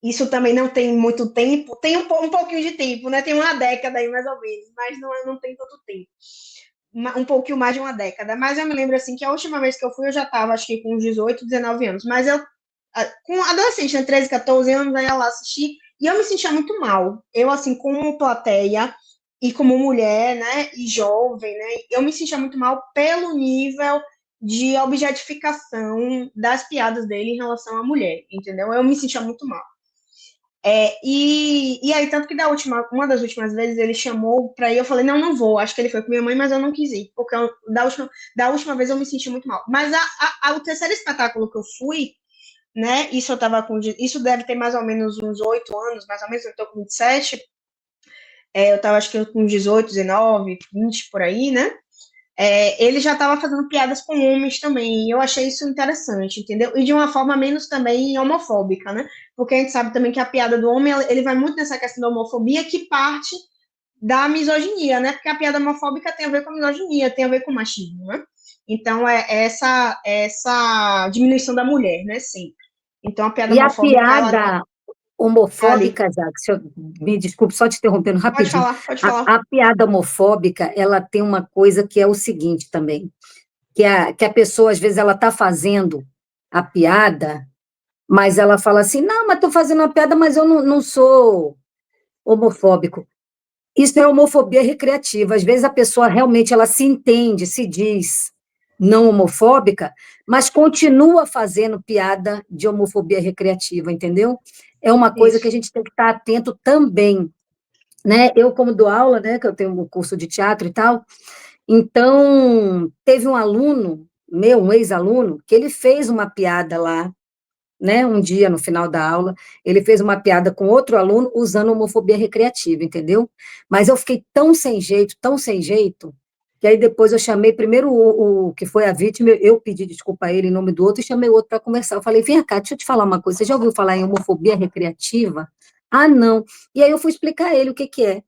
isso também não tem muito tempo. Tem um pouquinho de tempo, né? Tem uma década aí, mais ou menos. Mas não tem tanto tempo. Um pouquinho mais de uma década. Mas eu me lembro, assim, que a última vez que eu fui, eu já estava, acho que com uns 18, 19 anos. Mas eu, com adolescente, né? 13, 14 anos, eu ia lá assistir. E eu me sentia muito mal. Eu, assim, como plateia e como mulher, né, e jovem, né, eu me sentia muito mal pelo nível de objetificação das piadas dele em relação à mulher, entendeu? Eu me sentia muito mal. E aí, tanto que uma das últimas vezes ele chamou pra ir, eu falei, não vou. Acho que ele foi com minha mãe, mas eu não quis ir, porque da última vez eu me senti muito mal. Mas o terceiro espetáculo que eu fui, né? Isso deve ter mais ou menos uns 8 anos, mais ou menos, eu tô com 27. Eu tava, acho que com 18, 19, 20, por aí, né? Ele já estava fazendo piadas com homens também, e eu achei isso interessante, entendeu? E de uma forma menos também homofóbica, né? Porque a gente sabe também que a piada do homem, ele vai muito nessa questão da homofobia, que parte da misoginia, né? Porque a piada homofóbica tem a ver com a misoginia, tem a ver com o machismo, né? Então, essa diminuição da mulher, né? Sempre. Então, a piada homofóbica... A piada homofóbica, Jaque, me desculpe só te interrompendo rapidinho. Pode falar. A piada homofóbica, ela tem uma coisa que é o seguinte também, que a pessoa, às vezes, ela está fazendo a piada, mas ela fala assim, não, mas estou fazendo uma piada, mas eu não sou homofóbico. Isso é homofobia recreativa. Às vezes a pessoa realmente ela se entende, se diz não homofóbica, mas continua fazendo piada de homofobia recreativa, entendeu? É uma coisa que a gente tem que estar atento também, né? Eu, como dou aula, né, que eu tenho um curso de teatro e tal, então teve um aluno meu, um ex-aluno, que ele fez uma piada lá, né, um dia no final da aula, ele fez uma piada com outro aluno usando homofobia recreativa, entendeu? Mas eu fiquei tão sem jeito, que aí depois eu chamei primeiro o que foi a vítima, eu pedi desculpa a ele em nome do outro e chamei o outro para conversar. Eu falei, vem cá, deixa eu te falar uma coisa, você já ouviu falar em homofobia recreativa? Ah, não. E aí eu fui explicar a ele o que é.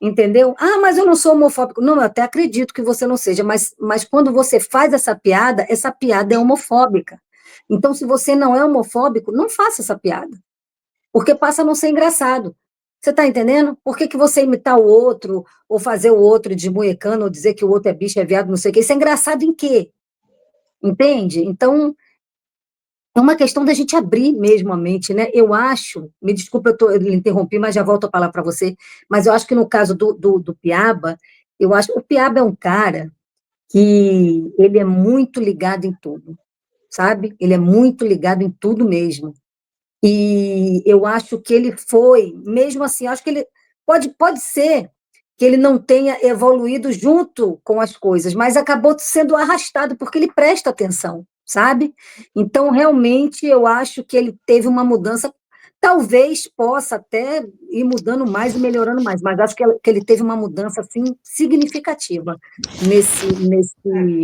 Entendeu? Ah, mas eu não sou homofóbico. Não, eu até acredito que você não seja, mas quando você faz essa piada é homofóbica. Então, se você não é homofóbico, não faça essa piada, porque passa a não ser engraçado. Você está entendendo? Por que você imitar o outro, ou fazer o outro de moicano, ou dizer que o outro é bicho, é viado, não sei o quê? Isso é engraçado em quê? Entende? Então, é uma questão da gente abrir mesmo a mente, né? Eu acho, me desculpa, eu interrompi, mas já volto a falar para você, mas eu acho que no caso do Piaba, o Piaba é um cara que ele é muito ligado em tudo, sabe? Ele é muito ligado em tudo mesmo. E eu acho que ele foi, mesmo assim, acho que ele pode ser que ele não tenha evoluído junto com as coisas, mas acabou sendo arrastado porque ele presta atenção, sabe? Então, realmente, eu acho que ele teve uma mudança, talvez possa até ir mudando mais e melhorando mais, mas acho que ele teve uma mudança, assim, significativa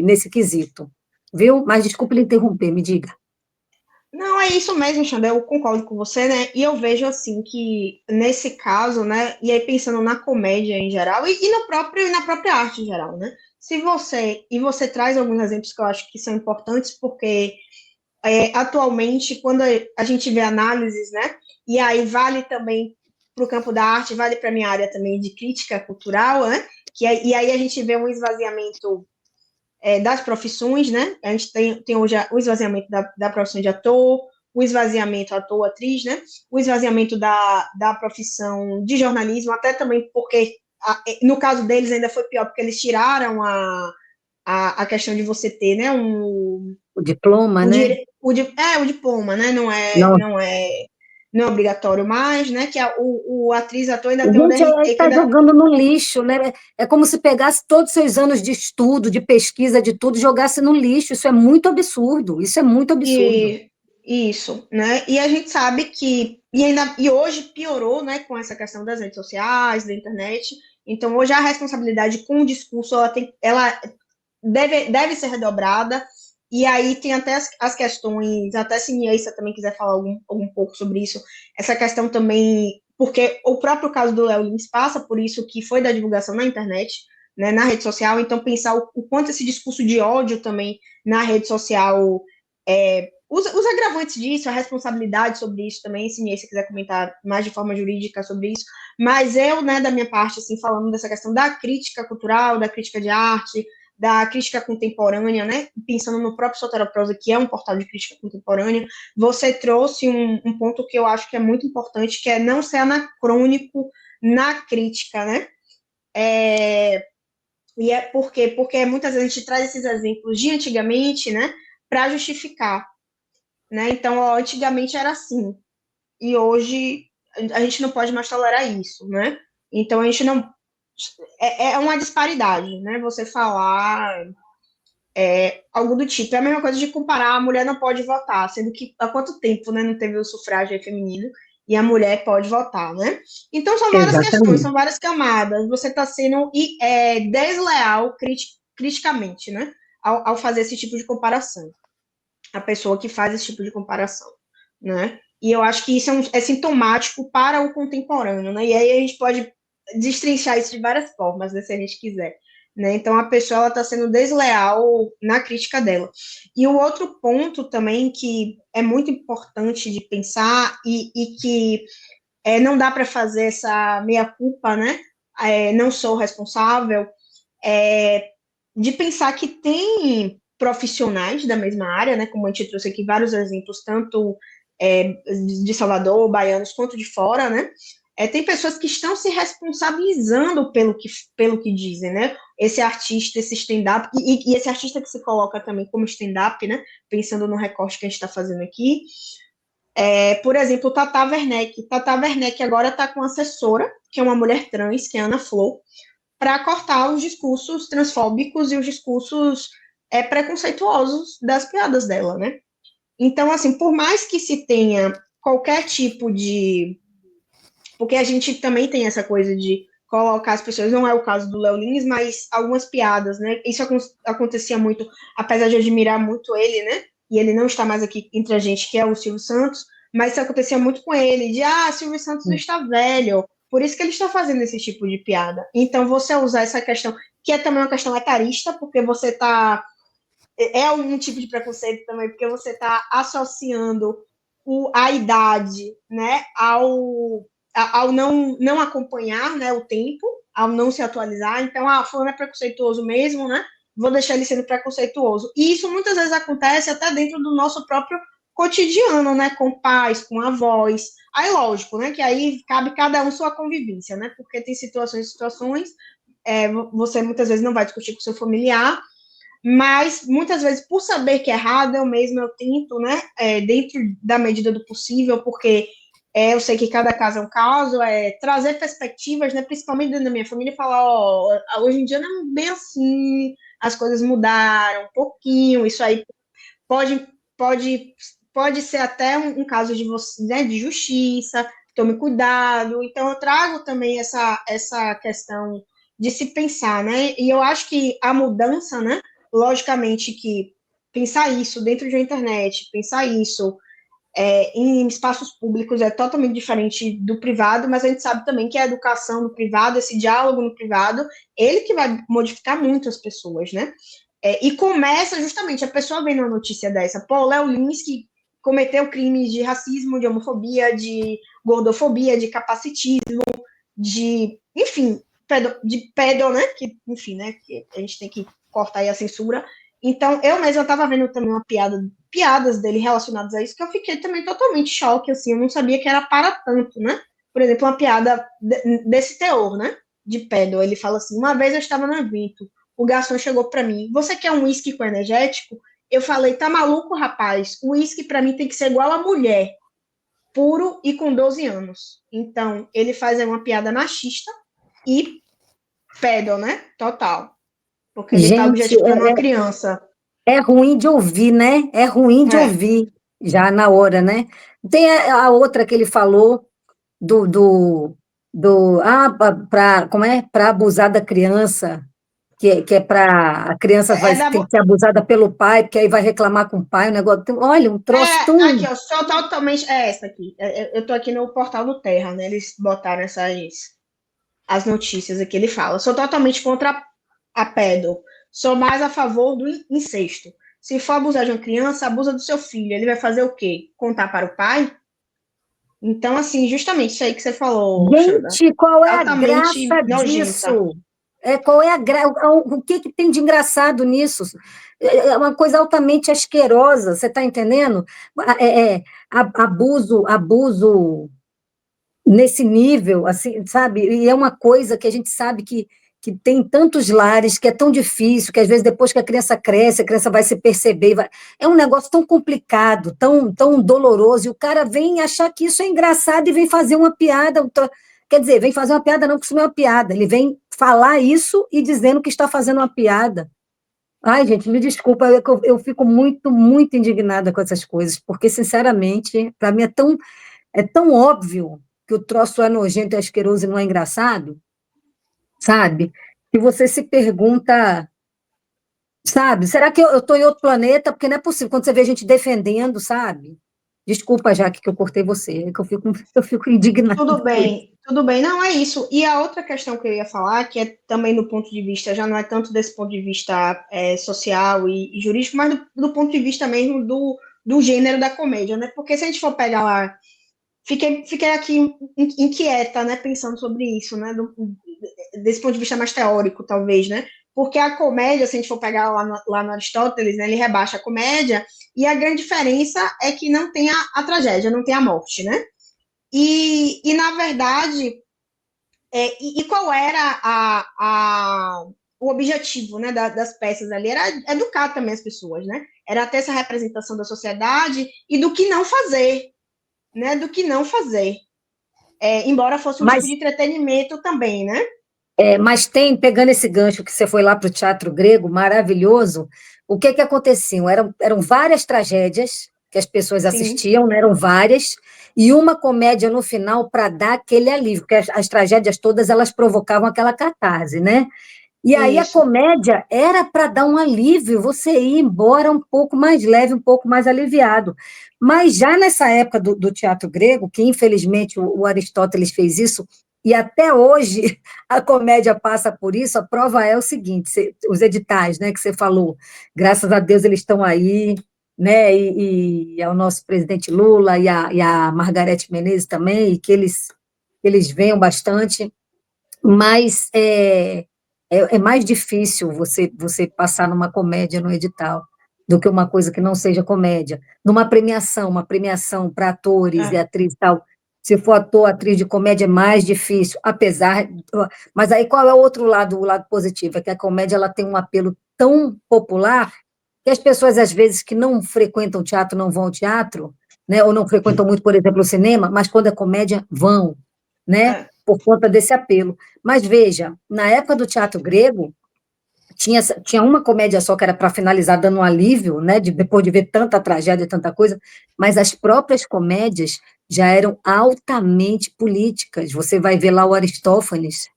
nesse quesito, viu? Mas desculpe lhe interromper, me diga. Não, é isso mesmo, Xanda, eu concordo com você, né? E eu vejo assim que nesse caso, né? E aí pensando na comédia em geral e no próprio e na própria arte em geral, né? Se você traz alguns exemplos que eu acho que são importantes, porque atualmente, quando a gente vê análises, né? E aí vale também para o campo da arte, vale para a minha área também de crítica cultural, né? E aí a gente vê um esvaziamento das profissões, né? A gente tem hoje o esvaziamento da profissão de ator, o esvaziamento ator-atriz, né? O esvaziamento da profissão de jornalismo, até também porque, no caso deles, ainda foi pior, porque eles tiraram a questão de você ter, né, O diploma, o, né? o diploma, né? Não, Não é obrigatório mais, né? Que o atriz, ator ainda tem o gente, DRT, que está ainda jogando no lixo, né? É como se pegasse todos os seus anos de estudo, de pesquisa, de tudo, e jogasse no lixo. Isso é muito absurdo. Isso é muito absurdo. e isso, né? E a gente sabe que e hoje piorou, né, com essa questão das redes sociais, da internet. Então, hoje a responsabilidade com o discurso ela deve ser redobrada. E aí tem até as questões, até se Niessa também quiser falar algum pouco sobre isso, essa questão também, porque o próprio caso do Léo Lins passa por isso, que foi da divulgação na internet, né, na rede social, então pensar o quanto esse discurso de ódio também na rede social, os agravantes disso, a responsabilidade sobre isso também, se Niessa quiser comentar mais de forma jurídica sobre isso, mas eu, né, da minha parte, assim, falando dessa questão da crítica cultural, da crítica de arte, da crítica contemporânea, né? Pensando no próprio Soteroprosa, que é um portal de crítica contemporânea, você trouxe um ponto que eu acho que é muito importante, que é não ser anacrônico na crítica, né? E é porque muitas vezes a gente traz esses exemplos de antigamente, né, para justificar, né? Então, ó, antigamente era assim, e hoje a gente não pode mais tolerar isso, né? Então a gente não é uma disparidade, né? Você falar algo do tipo. É a mesma coisa de comparar a mulher não pode votar, sendo que há quanto tempo, né, não teve o sufrágio feminino e a mulher pode votar, né? Então são várias questões, Exatamente. são várias camadas. Você está sendo desleal criticamente, né? Ao fazer esse tipo de comparação. A pessoa que faz esse tipo de comparação, né? E eu acho que isso é sintomático para o contemporâneo, né? E aí a gente pode destrinchar isso de várias formas, né, se a gente quiser. Né? Então, a pessoa está sendo desleal na crítica dela. E o outro ponto também que é muito importante de pensar e que não dá para fazer essa meia-culpa, né? Não sou responsável, de pensar que tem profissionais da mesma área, né? Como a gente trouxe aqui vários exemplos, tanto de Salvador, baianos, quanto de fora, né? Tem pessoas que estão se responsabilizando pelo que dizem, né? Esse artista, esse stand-up, e esse artista que se coloca também como stand-up, né? Pensando no recorte que a gente está fazendo aqui. Por exemplo, Tata Werneck. Tata Werneck agora está com assessora, que é uma mulher trans, que é a Ana Flor, para cortar os discursos transfóbicos e os discursos preconceituosos das piadas dela, né? Então, assim, por mais que se tenha qualquer tipo de... Porque a gente também tem essa coisa de colocar as pessoas, não é o caso do Léo Lins, mas algumas piadas, né? Isso acontecia muito, apesar de eu admirar muito ele, né? E ele não está mais aqui entre a gente, que é o Silvio Santos, mas isso acontecia muito com ele, de, Silvio Santos está velho, por isso que ele está fazendo esse tipo de piada. Então, você usar essa questão, que é também uma questão etarista, porque você está... É um tipo de preconceito também, porque você está associando a idade, né, ao não acompanhar, né, o tempo, ao não se atualizar. Então, fulano é preconceituoso mesmo, né? Vou deixar ele sendo preconceituoso. E isso muitas vezes acontece até dentro do nosso próprio cotidiano, né? Com pais, com avós. Aí, lógico, né? Que aí cabe cada um sua convivência, né? Porque tem situações, você muitas vezes não vai discutir com seu familiar, mas muitas vezes, por saber que é errado, eu tento, né? Dentro da medida do possível, porque eu sei que cada caso é um caso, trazer perspectivas, né, principalmente dentro da minha família, e falar, hoje em dia não é bem assim, as coisas mudaram um pouquinho, isso aí pode, pode, pode ser até um caso de você, né, de justiça, tome cuidado. Então, eu trago também essa questão de se pensar, né? E eu acho que a mudança, né, logicamente que pensar isso dentro de uma internet, pensar isso em espaços públicos é totalmente diferente do privado, mas a gente sabe também que a educação no privado, esse diálogo no privado, ele que vai modificar muito as pessoas, né? E começa justamente, a pessoa vendo uma notícia dessa, pô, Léo Lins que cometeu crimes de racismo, de homofobia, de gordofobia, de capacitismo, enfim, de pedo, né? Que, enfim, né? Que a gente tem que cortar aí a censura. Então, eu mesma estava vendo também piadas dele relacionadas a isso, que eu fiquei também totalmente choque, assim, eu não sabia que era para tanto, né? Por exemplo, uma piada desse teor, né? De pedo. Ele fala assim: uma vez eu estava no evento, o garçom chegou para mim: você quer um uísque com energético? Eu falei: tá maluco, rapaz? O uísque para mim tem que ser igual a mulher, puro e com 12 anos. Então, ele faz uma piada machista e pedo, né? Total. Porque ele está Gente, objetificando uma criança. é ruim de ouvir, né? É ruim de ouvir, já na hora, né? Tem a outra que ele falou como é? Para abusar da criança, que é para a criança tem que ser abusada pelo pai, porque aí vai reclamar com o pai, o negócio. Olha, um troço tão. Aqui, ó, só totalmente. É essa aqui. Eu tô aqui no portal do Terra, né? Eles botaram as notícias aqui. Ele fala: sou totalmente contra a pedo. Sou mais a favor do incesto. Se for abusar de uma criança, abusa do seu filho. Ele vai fazer o quê? Contar para o pai? Então, assim, justamente isso aí que você falou, Gente, Xanda, qual é a altamente graça nojenta. disso? Qual é o que tem de engraçado nisso? É uma coisa altamente asquerosa, você está entendendo? Abuso nesse nível, assim, sabe? E é uma coisa que a gente sabe que tem tantos lares, que é tão difícil, que às vezes depois que a criança cresce, a criança vai se perceber, é um negócio tão complicado, tão doloroso, e o cara vem achar que isso é engraçado e vem fazer uma piada, quer dizer, vem fazer uma piada não, porque isso não é uma piada, ele vem falar isso e dizendo que está fazendo uma piada. Ai, gente, me desculpa, eu fico muito, muito indignada com essas coisas, porque, sinceramente, para mim é tão óbvio que o troço é nojento, é asqueroso e não é engraçado, sabe? Que você se pergunta, sabe? Será que eu estou em outro planeta? Porque não é possível, quando você vê a gente defendendo, sabe? Desculpa, Jaque, que eu cortei você, que eu fico indignada. Tudo bem, não é isso. E a outra questão que eu ia falar, que é também do ponto de vista, já não é tanto desse ponto de vista social e jurídico, mas do ponto de vista mesmo do gênero da comédia, né? Porque se a gente for pegar lá, fiquei aqui inquieta, né, pensando sobre isso, né, desse ponto de vista mais teórico, talvez, né? Porque a comédia, se a gente for pegar lá no Aristóteles, né, ele rebaixa a comédia, e a grande diferença é que não tem a tragédia, não tem a morte, né? E na verdade, qual era o objetivo, né, das peças ali? Era educar também as pessoas, né? Era ter essa representação da sociedade e do que não fazer, né? Do que não fazer. Embora fosse um tipo de entretenimento também, né? Mas pegando esse gancho que você foi lá para o teatro grego, maravilhoso, o que aconteciam? Eram várias tragédias que as pessoas assistiam, né? Eram várias, e uma comédia no final para dar aquele alívio, porque as tragédias todas elas provocavam aquela catarse, né? E aí a comédia era para dar um alívio, você ir embora um pouco mais leve, um pouco mais aliviado. Mas já nessa época do teatro grego, que infelizmente o Aristóteles fez isso, e até hoje a comédia passa por isso, a prova é o seguinte, os editais, né, que você falou, graças a Deus eles estão aí, né, e ao nosso presidente Lula e a Margarete Menezes também, e que eles venham bastante, mas é mais difícil você passar numa comédia no edital do que uma coisa que não seja comédia. Numa premiação, uma premiação para atores e atrizes e tal, se for ator, atriz de comédia é mais difícil, mas aí qual é o outro lado, o lado positivo? É que a comédia ela tem um apelo tão popular que as pessoas, às vezes, que não frequentam teatro, não vão ao teatro, né, ou não frequentam muito, por exemplo, o cinema, mas quando é comédia, vão, né, por conta desse apelo. Mas veja, na época do teatro grego, tinha uma comédia só que era para finalizar dando um alívio, né, depois de ver tanta tragédia, tanta coisa, mas as próprias comédias já eram altamente políticas. Você vai ver lá o Aristófanes,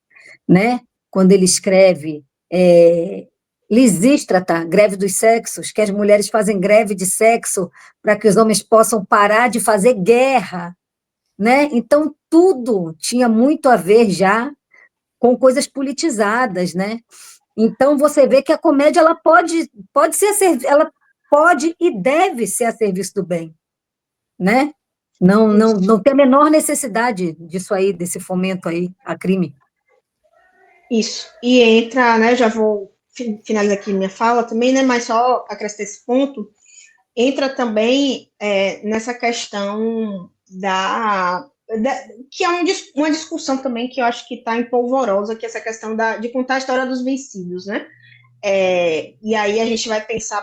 né, quando ele escreve Lisístrata, greve dos sexos, que as mulheres fazem greve de sexo para que os homens possam parar de fazer guerra, né? Então, tudo tinha muito a ver já com coisas politizadas, né? Então, você vê que a comédia ela pode ser ela pode e deve ser a serviço do bem, né? Não tem a menor necessidade disso aí, desse fomento aí a crime. Isso. E entra, né? Já vou finalizar aqui minha fala também, né? Mas só acrescentar esse ponto, entra também nessa questão que é uma discussão também que eu acho que está empolvorosa, que é essa questão de contar a história dos vencidos, né? E aí a gente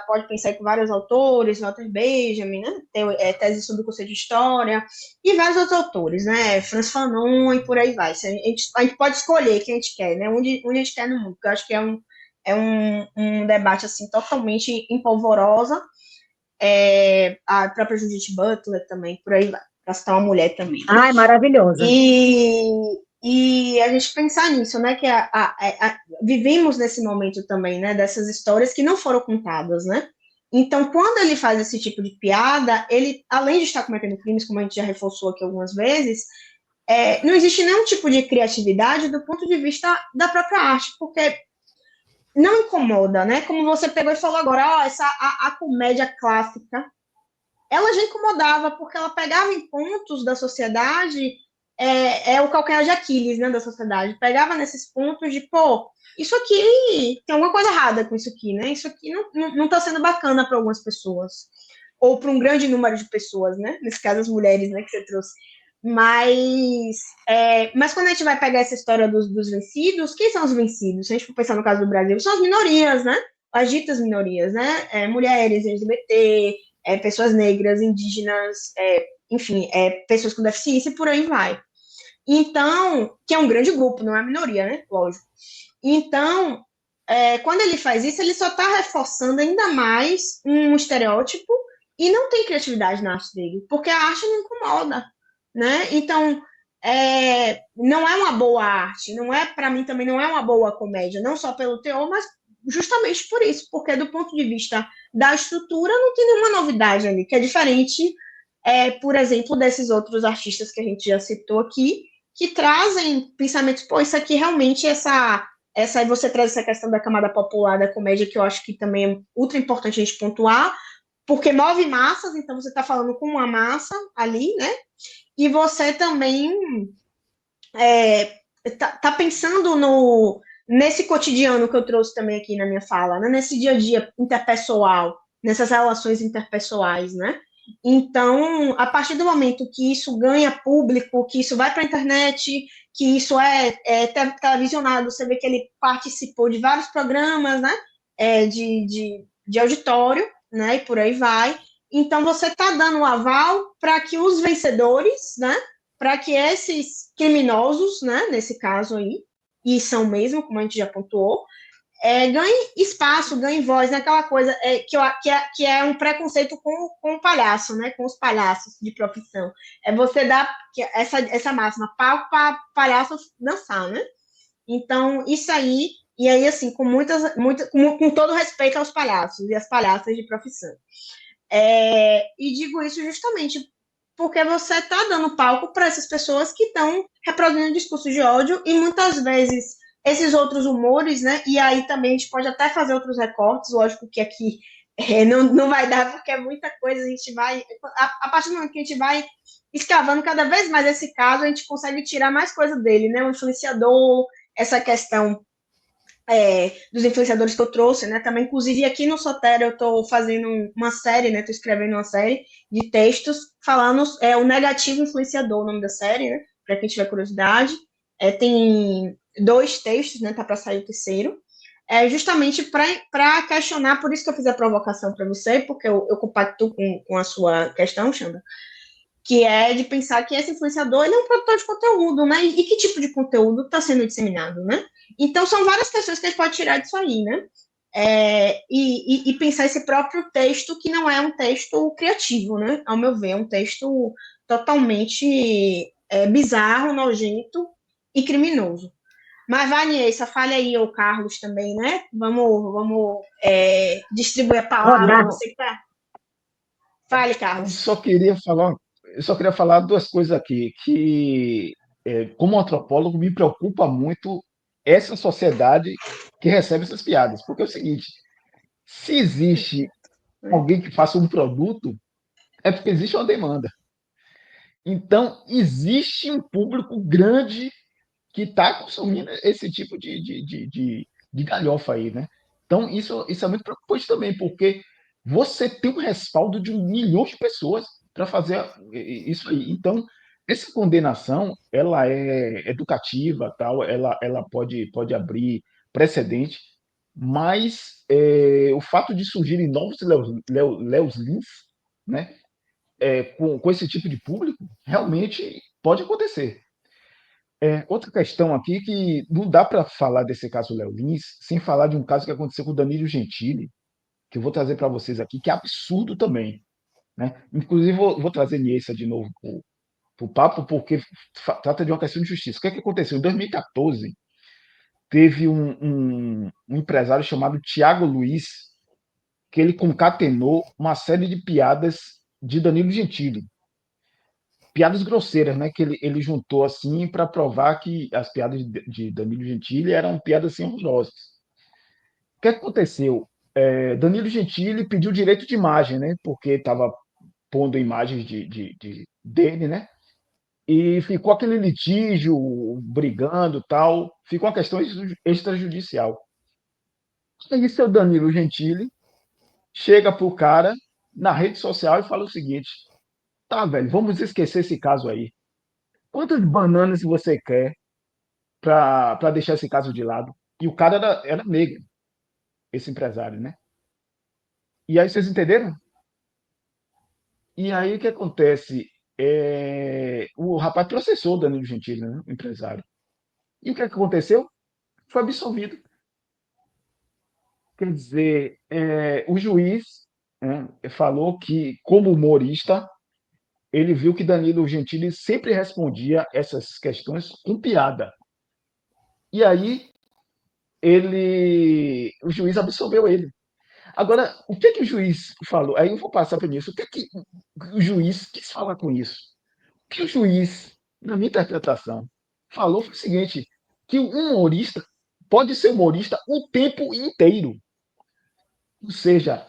pode pensar com vários autores, Walter Benjamin, né? Tem tese sobre o conceito de história, e vários outros autores, né? Franz Fanon e por aí vai. A gente pode escolher quem a gente quer, né? Onde a gente quer no mundo, que eu acho que é um debate assim, totalmente empolvorosa. A própria Judith Butler também, por aí vai, para citar uma mulher também. Ai, maravilhosa. E a gente pensar nisso, né, que vivemos nesse momento também, né, dessas histórias que não foram contadas, né, então quando ele faz esse tipo de piada, ele, além de estar cometendo crimes, como a gente já reforçou aqui algumas vezes, não existe nenhum tipo de criatividade do ponto de vista da própria arte, porque não incomoda, né, como você pegou e falou agora, a comédia clássica, ela já incomodava, porque ela pegava em pontos da sociedade, o calcanhar de Aquiles, né, da sociedade, pegava nesses pontos de, pô, isso aqui, tem alguma coisa errada com isso aqui, né, isso aqui não tá sendo bacana para algumas pessoas, ou para um grande número de pessoas, né, nesse caso as mulheres, né, que você trouxe, mas quando a gente vai pegar essa história dos vencidos, quem são os vencidos? Se a gente for pensar no caso do Brasil, são as minorias, né, as ditas minorias, né, mulheres, LGBT, pessoas negras, indígenas, enfim, pessoas com deficiência e por aí vai. Então, que é um grande grupo, não é a minoria, né? Lógico. Então, quando ele faz isso, ele só está reforçando ainda mais um estereótipo e não tem criatividade na arte dele, porque a arte não incomoda, né? Então, não é uma boa arte, para mim também não é uma boa comédia, não só pelo teor, mas justamente por isso, porque do ponto de vista da estrutura não tem nenhuma novidade ali, que é diferente, por exemplo, desses outros artistas que a gente já citou aqui, que trazem pensamentos, pô, isso aqui realmente, aí você traz essa questão da camada popular da comédia, que eu acho que também é ultra importante a gente pontuar, porque move massas, então você está falando com uma massa ali, né? E você também tá pensando nesse cotidiano que eu trouxe também aqui na minha fala, né? Nesse dia a dia interpessoal, nessas relações interpessoais, né? Então, a partir do momento que isso ganha público, que isso vai para a internet, que isso é televisionado, você vê que ele participou de vários programas, né? De auditório, né? E por aí vai. Então, você está dando um aval para que os vencedores, né? Para que esses criminosos, né? Nesse caso aí, e são mesmo, como a gente já pontuou, ganhe espaço, ganhe voz, naquela coisa que é um preconceito com o palhaço, né? Com os palhaços de profissão. Você dar essa máxima, palco para palhaços dançar, né? Então, isso aí, e aí, assim, com todo respeito aos palhaços e às palhaças de profissão. E digo isso justamente porque você está dando palco para essas pessoas que estão reproduzindo discurso de ódio e muitas vezes esses outros humores, né? E aí também a gente pode até fazer outros recortes, lógico que aqui não vai dar, porque é muita coisa, a gente vai, a partir do momento que a gente vai escavando cada vez mais esse caso, a gente consegue tirar mais coisa dele, né? O influenciador, essa questão dos influenciadores que eu trouxe, né? Também, inclusive, aqui no Sotério eu estou fazendo uma série, né? Estou escrevendo uma série de textos falando o negativo influenciador, o nome da série, né? Para quem tiver curiosidade. Tem 2 textos, né? Tá para sair o terceiro. Justamente para questionar, por isso que eu fiz a provocação para você, porque eu compacto com a sua questão, Xanda, que é de pensar que esse influenciador ele é um produtor de conteúdo, né? E que tipo de conteúdo está sendo disseminado, né? Então, são várias questões que a gente pode tirar disso aí, né? E pensar esse próprio texto, que não é um texto criativo, né? Ao meu ver, é um texto totalmente bizarro, nojento e criminoso. Mas, Vanessa, fale aí, o Carlos também, né? Vamos distribuir a palavra. Rodar. Você que tá. Fale, Eu Carlos. só queria falar, eu só queria falar duas coisas aqui, que como antropólogo me preocupa muito essa sociedade que recebe essas piadas, porque é o seguinte, se existe alguém que faça um produto, é porque existe uma demanda. Então, existe um público grande que está consumindo esse tipo de galhofa aí, né? Então, isso é muito preocupante também, porque você tem um respaldo de 1 milhão de pessoas para fazer isso aí. Então, essa condenação, ela é educativa, tal, ela pode abrir precedente, mas o fato de surgirem novos Léos Lins, né, com esse tipo de público, realmente pode acontecer. Outra questão aqui que não dá para falar desse caso Léo Lins sem falar de um caso que aconteceu com o Danilo Gentili, que eu vou trazer para vocês aqui, que é absurdo também, né? Inclusive, vou trazer Niessa de novo para o papo, porque trata de uma questão de justiça. O que é que aconteceu? Em 2014, teve um empresário chamado Tiago Luiz, que ele concatenou uma série de piadas de Danilo Gentili, piadas grosseiras, né? Que ele juntou assim para provar que as piadas de Danilo Gentili eram piadas assim horrorosas. O que aconteceu? Danilo Gentili pediu direito de imagem, né? Porque estava pondo imagens dele, né? E ficou aquele litígio, brigando, tal. Ficou uma questão extrajudicial. Aí seu Danilo Gentili chega pro cara na rede social e fala o seguinte: tá, velho, vamos esquecer esse caso aí. Quantas bananas você quer para deixar esse caso de lado? E o cara era negro, esse empresário, né? E aí vocês entenderam? E aí o que acontece? O rapaz processou o Danilo Gentili, né? O empresário. E o que aconteceu? Foi absolvido. Quer dizer, o juiz, né, falou que, como humorista, ele viu que Danilo Gentili sempre respondia essas questões com piada. E aí o juiz absolveu ele. Agora, o que o juiz falou? Aí eu vou passar para isso. O que o juiz quis falar com isso? O que o juiz, na minha interpretação, falou foi o seguinte: que o humorista pode ser humorista o tempo inteiro. Ou seja,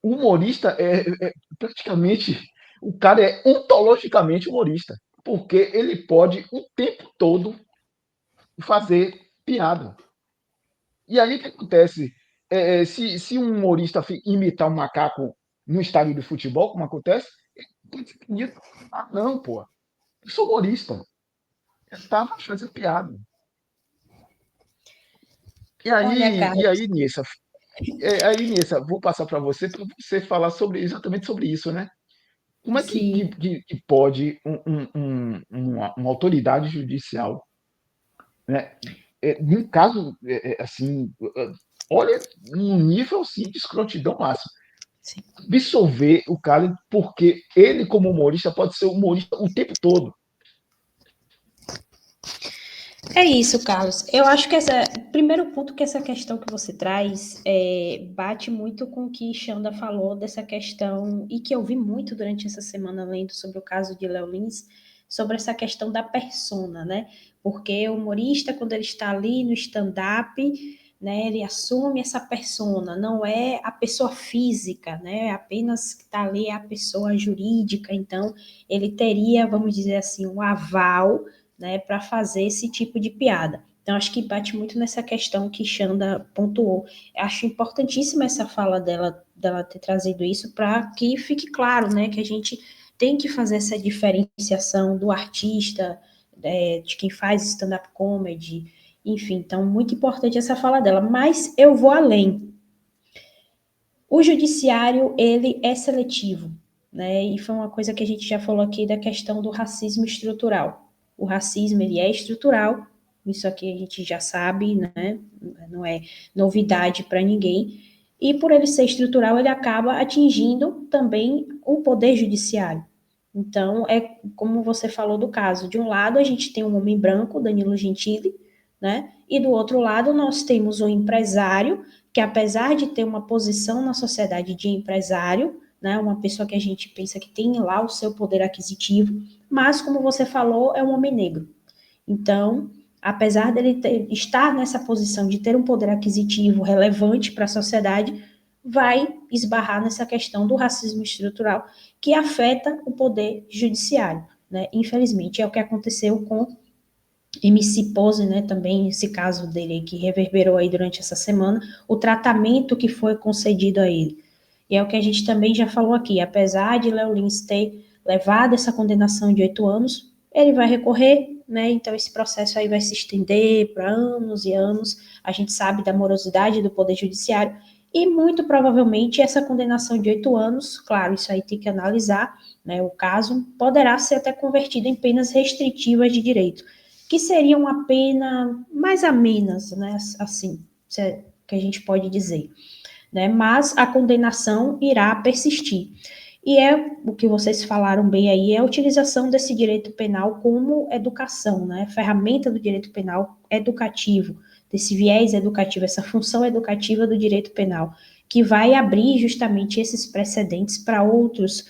o humorista praticamente. O cara é ontologicamente humorista. Porque ele pode o tempo todo fazer piada. E aí o que acontece? Se um humorista imitar um macaco no estádio de futebol, como acontece, pode ser punido. Ah, não, pô. Eu sou humorista. Eu estava fazendo piada. Olha, E Carlos, aí, Nessa, vou passar para você falar exatamente sobre isso, né? Como é sim. que pode uma autoridade judicial, né? Num caso assim, olha, um nível assim, de escrotidão máximo. Sim. Absolver o cara, porque ele, como humorista, pode ser humorista o tempo todo. É isso, Carlos. Eu acho que primeiro ponto que essa questão que você traz bate muito com o que Xanda falou dessa questão e que eu vi muito durante essa semana lendo sobre o caso de Léo Lins, sobre essa questão da persona, né? Porque o humorista, quando ele está ali no stand-up, né, ele assume essa persona, não é a pessoa física, né? Apenas que está ali é a pessoa jurídica, então ele teria, vamos dizer assim, um aval, né, para fazer esse tipo de piada. Então, acho que bate muito nessa questão que Xanda pontuou. Acho importantíssima essa fala dela ter trazido isso para que fique claro, né, que a gente tem que fazer essa diferenciação do artista, de quem faz stand-up comedy, enfim. Então, muito importante essa fala dela. Mas eu vou além. O judiciário, ele é seletivo, né, e foi uma coisa que a gente já falou aqui da questão do racismo estrutural. O racismo, ele é estrutural, isso aqui a gente já sabe, né? Não é novidade para ninguém. E por ele ser estrutural, ele acaba atingindo também o poder judiciário. Então, é como você falou do caso. De um lado, a gente tem um homem branco, Danilo Gentili, né? E do outro lado, nós temos o empresário, que apesar de ter uma posição na sociedade de empresário, né, uma pessoa que a gente pensa que tem lá o seu poder aquisitivo, mas, como você falou, é um homem negro. Então, apesar dele estar nessa posição de ter um poder aquisitivo relevante para a sociedade, vai esbarrar nessa questão do racismo estrutural que afeta o poder judiciário, né? Infelizmente, é o que aconteceu com MC Pose, né, também esse caso dele que reverberou aí durante essa semana, o tratamento que foi concedido a ele. E é o que a gente também já falou aqui, apesar de Léo Lins ter levado essa condenação de 8 anos, ele vai recorrer, né, então esse processo aí vai se estender para anos e anos, a gente sabe da morosidade do Poder Judiciário, e muito provavelmente essa condenação de 8 anos, claro, isso aí tem que analisar, né, o caso, poderá ser até convertido em penas restritivas de direito, que seria uma pena mais amenas, né, assim, que a gente pode dizer, né, mas a condenação irá persistir. E é o que vocês falaram bem aí, é a utilização desse direito penal como educação, né, ferramenta do direito penal educativo, desse viés educativo, essa função educativa do direito penal, que vai abrir justamente esses precedentes para outros,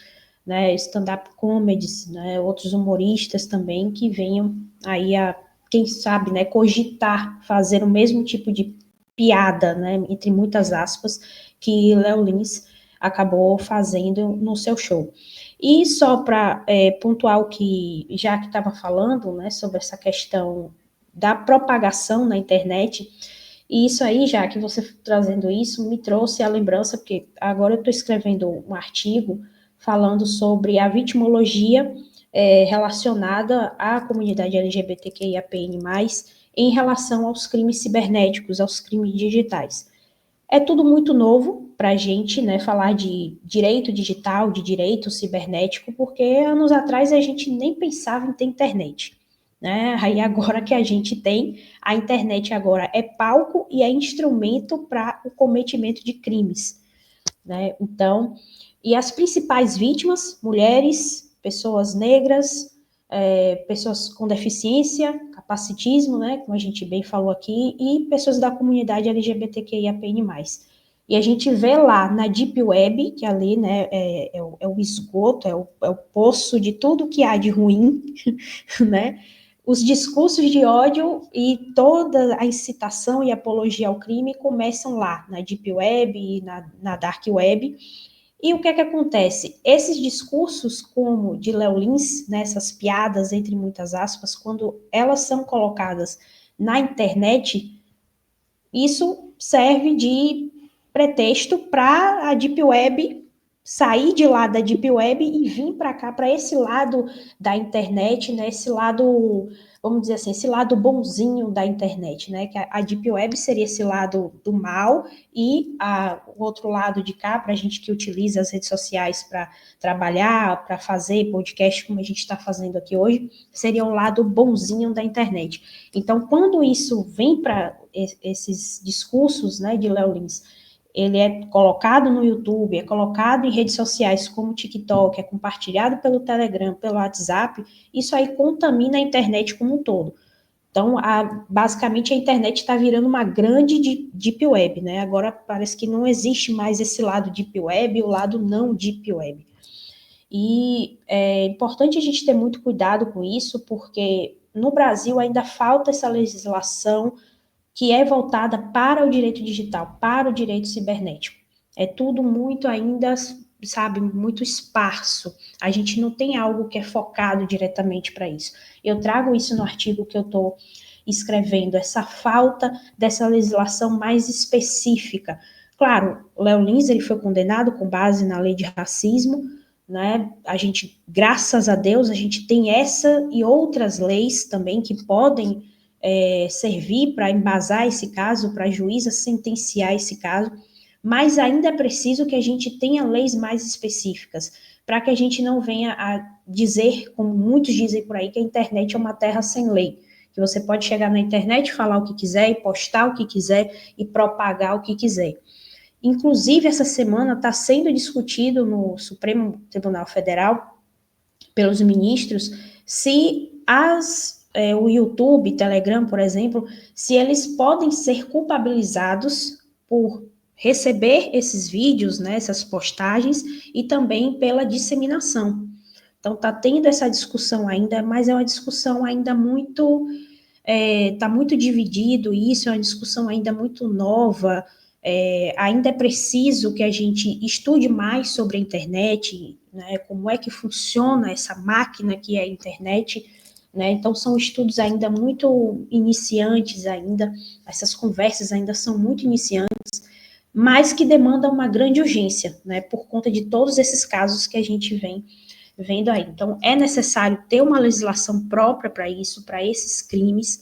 né, stand-up comedies, né, outros humoristas também que venham aí a, quem sabe, né, cogitar fazer o mesmo tipo de piada, né, entre muitas aspas, que Léo Lins acabou fazendo no seu show. E só para pontuar o que já que estava falando, né, sobre essa questão da propagação na internet, e isso aí, já que você trazendo isso, me trouxe a lembrança, porque agora eu estou escrevendo um artigo falando sobre a vitimologia relacionada à comunidade LGBTQIAPN+, em relação aos crimes cibernéticos, aos crimes digitais. É tudo muito novo para a gente, né, falar de direito digital, de direito cibernético, porque anos atrás a gente nem pensava em ter internet, né? Aí agora que a gente tem, a internet agora é palco e é instrumento para o cometimento de crimes, né? Então, e as principais vítimas, mulheres, pessoas negras, pessoas com deficiência, capacitismo, né, como a gente bem falou aqui, e pessoas da comunidade LGBTQIAPN+. E a gente vê lá na Deep Web, que ali, né, é o esgoto, é o poço de tudo que há de ruim, né, os discursos de ódio e toda a incitação e apologia ao crime começam lá, na Deep Web e na Dark Web. E o que é que acontece? Esses discursos, como de Léo Lins, né, essas piadas, entre muitas aspas, quando elas são colocadas na internet, isso serve de pretexto para a Deep Web sair de lá da Deep Web e vir para cá, para esse lado da internet, né, esse lado, vamos dizer assim, esse lado bonzinho da internet, né, que a Deep Web seria esse lado do mal e o outro lado de cá, para a gente que utiliza as redes sociais para trabalhar, para fazer podcast, como a gente está fazendo aqui hoje, seria o lado bonzinho da internet. Então, quando isso vem para esses discursos, né, de Léo Lins, ele é colocado no YouTube, é colocado em redes sociais como o TikTok, é compartilhado pelo Telegram, pelo WhatsApp, isso aí contamina a internet como um todo. Então, basicamente, a internet está virando uma grande Deep Web, né? Agora parece que não existe mais esse lado Deep Web e o lado não Deep Web. E é importante a gente ter muito cuidado com isso, porque no Brasil ainda falta essa legislação que é voltada para o direito digital, para o direito cibernético. É tudo muito ainda, sabe, muito esparso. A gente não tem algo que é focado diretamente para isso. Eu trago isso no artigo que eu estou escrevendo, essa falta dessa legislação mais específica. Claro, o Léo Lins, ele foi condenado com base na lei de racismo, né? A gente, graças a Deus, a gente tem essa e outras leis também que podem servir para embasar esse caso, para a juíza sentenciar esse caso, mas ainda é preciso que a gente tenha leis mais específicas, para que a gente não venha a dizer, como muitos dizem por aí, que a internet é uma terra sem lei, que você pode chegar na internet, falar o que quiser, e postar o que quiser, e propagar o que quiser. Inclusive, essa semana está sendo discutido no Supremo Tribunal Federal, pelos ministros, se as o YouTube, Telegram, por exemplo, se eles podem ser culpabilizados por receber esses vídeos, né, essas postagens, e também pela disseminação. Então, está tendo essa discussão ainda, mas é uma discussão ainda muito... Está muito dividido isso, é uma discussão ainda muito nova, ainda é preciso que a gente estude mais sobre a internet, né, como é que funciona essa máquina que é a internet, né, então são estudos ainda muito iniciantes ainda, essas conversas ainda são muito iniciantes, mas que demandam uma grande urgência, né, por conta de todos esses casos que a gente vem vendo aí. Então, é necessário ter uma legislação própria para isso, para esses crimes,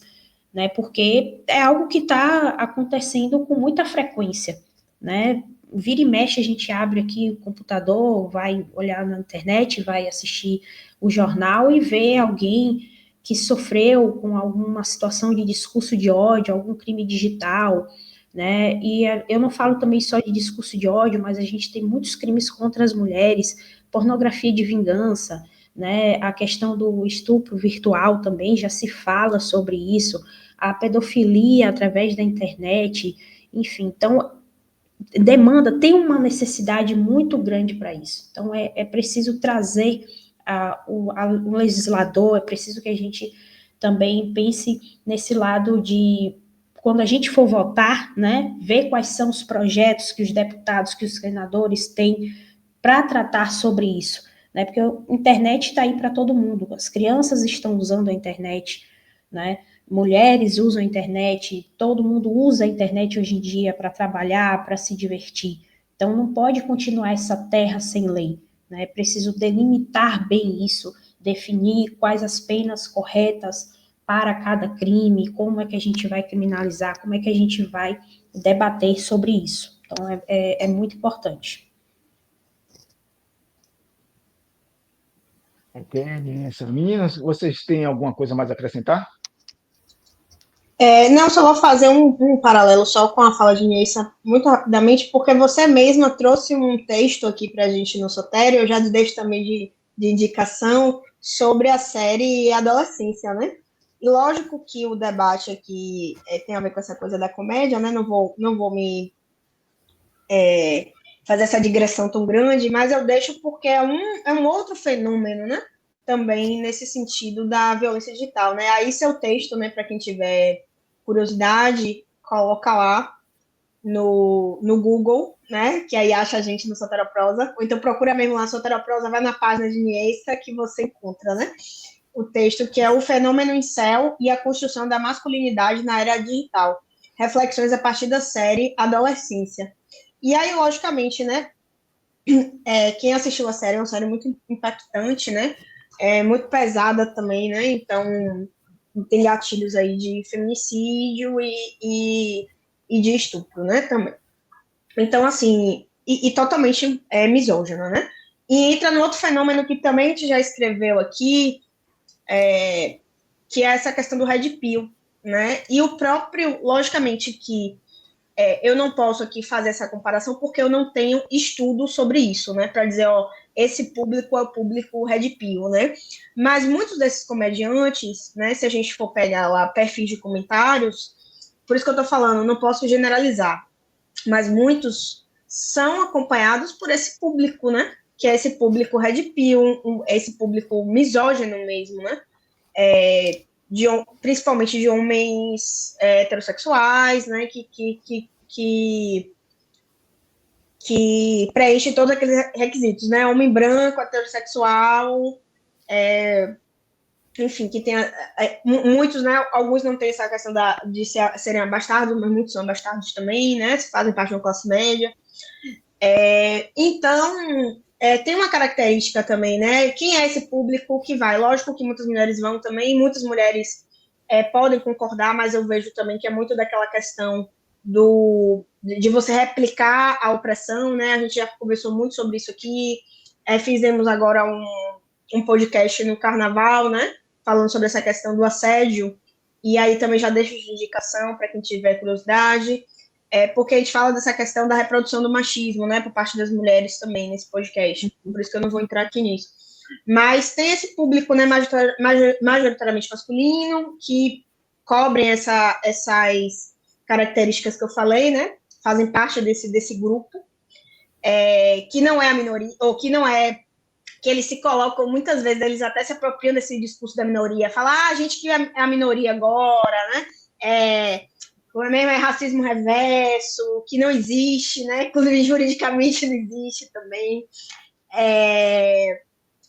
né? Porque é algo que está acontecendo com muita frequência, né? Vira e mexe, a gente abre aqui o computador, vai olhar na internet, vai assistir o jornal e vê alguém que sofreu com alguma situação de discurso de ódio, algum crime digital, né? E eu não falo também só de discurso de ódio, mas a gente tem muitos crimes contra as mulheres, pornografia de vingança, né? A questão do estupro virtual também já se fala sobre isso, a pedofilia através da internet, enfim, então tem uma necessidade muito grande para isso. Então é preciso trazer o legislador, é preciso que a gente também pense nesse lado de quando a gente for votar, né, ver quais são os projetos que os deputados, que os senadores têm para tratar sobre isso, né? Porque a internet está aí para todo mundo, as crianças estão usando a internet, né? Mulheres usam a internet, todo mundo usa a internet hoje em dia para trabalhar, para se divertir. Então não pode continuar essa terra sem lei, né? É preciso delimitar bem isso, definir quais as penas corretas para cada crime, como é que a gente vai criminalizar, como é que a gente vai debater sobre isso. Então é muito importante. Ok, meninas, vocês têm alguma coisa mais a acrescentar? Não, só vou fazer um paralelo só com a fala de Inêssa, muito rapidamente, porque você mesma trouxe um texto aqui para a gente no Sotério, eu já deixo também de indicação sobre a série Adolescência, né? E lógico que o debate aqui tem a ver com essa coisa da comédia, né? Não vou me fazer essa digressão tão grande, mas eu deixo porque é um outro fenômeno, né? Também nesse sentido da violência digital, né? Aí seu texto, né, para quem tiver curiosidade, coloca lá no Google, né? Que aí acha a gente no Soteroprosa, ou então procura mesmo lá Soteroprosa, vai na página de Niesta que você encontra, né? O texto que é o fenômeno incel e a construção da masculinidade na era digital. Reflexões a partir da série Adolescência. E aí, logicamente, né? Quem assistiu a série é uma série muito impactante, né? Muito pesada também, né? Então, tem gatilhos aí de feminicídio e de estupro, né? Também. Então, assim, e totalmente misógino, né? E entra no outro fenômeno que também a gente já escreveu aqui, que é essa questão do Red Pill, né? E o próprio, logicamente que eu não posso aqui fazer essa comparação porque eu não tenho estudo sobre isso, né? Para dizer, ó, esse público é o público Red Pill, né? Mas muitos desses comediantes, né? Se a gente for pegar lá perfis de comentários, por isso que eu tô falando, não posso generalizar, mas muitos são acompanhados por esse público, né? Que é esse público Red Pill, esse público misógino mesmo, né? Principalmente de homens heterossexuais, né, que preenche todos aqueles requisitos, né, homem branco, heterossexual, enfim, que tem muitos, né, alguns não têm essa questão de serem abastardos, mas muitos são abastardos também, né, fazem parte da classe média. Então, tem uma característica também, né? Quem é esse público que vai? Lógico que muitas mulheres vão também, muitas mulheres podem concordar, mas eu vejo também que é muito daquela questão de você replicar a opressão, né? A gente já conversou muito sobre isso aqui, fizemos agora um podcast no Carnaval, né? Falando sobre essa questão do assédio, e aí também já deixo de indicação para quem tiver curiosidade. Porque a gente fala dessa questão da reprodução do machismo, né, por parte das mulheres também nesse podcast, por isso que eu não vou entrar aqui nisso. mas tem esse público, né, majoritariamente masculino, que cobrem essas características que eu falei, né, fazem parte desse grupo, que não é a minoria, ou que não é, que eles se colocam, muitas vezes, eles até se apropriam desse discurso da minoria, falar, a gente que é a minoria agora, né, o mesmo é racismo reverso, que não existe, né, inclusive juridicamente não existe também,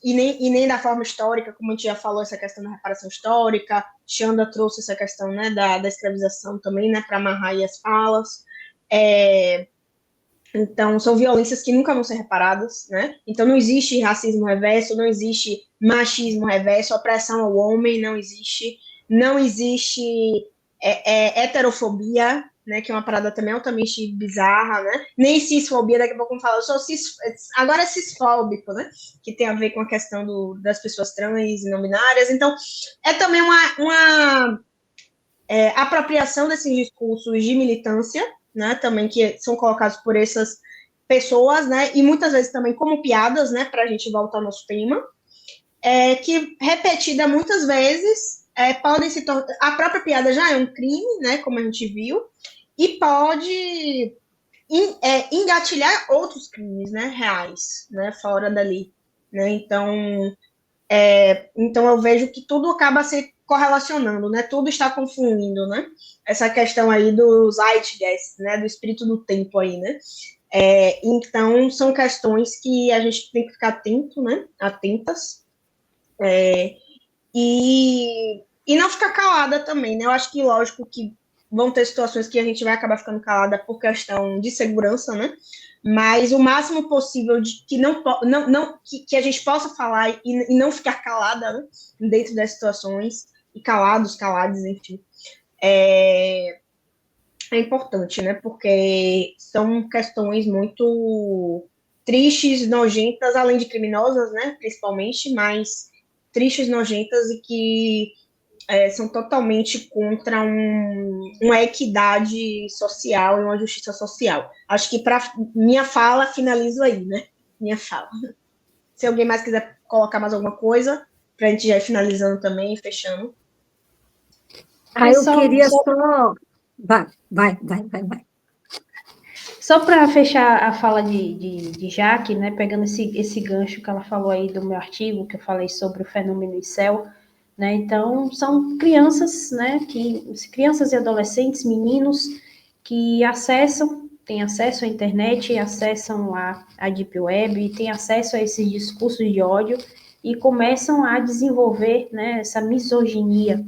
e nem da forma histórica, como a gente já falou, essa questão da reparação histórica, Xanda trouxe essa questão, né, da escravização também, né, para amarrar aí as falas, então, são violências que nunca vão ser reparadas, né? Então, não existe racismo reverso, não existe machismo reverso, opressão ao homem, não existe heterofobia, né? Que é uma parada também altamente bizarra, né? Nem cisfobia, daqui a pouco vamos falar, eu sou agora é cisfóbico, né? Que tem a ver com a questão das pessoas trans e não binárias. Então, é também uma apropriação desses discursos de militância, né, também que são colocados por essas pessoas, né, e muitas vezes também como piadas, né, para a gente voltar ao nosso tema, que repetida muitas vezes podem se tornar, a própria piada já é um crime, né, como a gente viu, e pode engatilhar outros crimes, né, reais, né, fora dali, né, então eu vejo que tudo acaba se correlacionando, né, tudo está confluindo, né, essa questão aí do Zeitgeist, né, do espírito do tempo aí, né, então são questões que a gente tem que ficar atento, né, atentas, e não ficar calada também, né, eu acho que lógico que vão ter situações que a gente vai acabar ficando calada por questão de segurança, né, mas o máximo possível de que que a gente possa falar e não ficar calada, né, dentro das situações, e calados, enfim, é importante, né, porque são questões muito tristes, nojentas, além de criminosas, né, principalmente, mas tristes, nojentas e que são totalmente contra uma equidade social e uma justiça social. Acho que para minha fala, finalizo aí, né? Minha fala. Se alguém mais quiser colocar mais alguma coisa, para a gente já ir finalizando também, fechando. Eu queria só... Vai. Só para fechar a fala de Jaque, né, pegando esse gancho que ela falou aí do meu artigo, que eu falei sobre o fenômeno incel, né, então são crianças, né, crianças e adolescentes, meninos, que têm acesso à internet, acessam a Deep Web, têm acesso a esses discursos de ódio e começam a desenvolver, né, essa misoginia,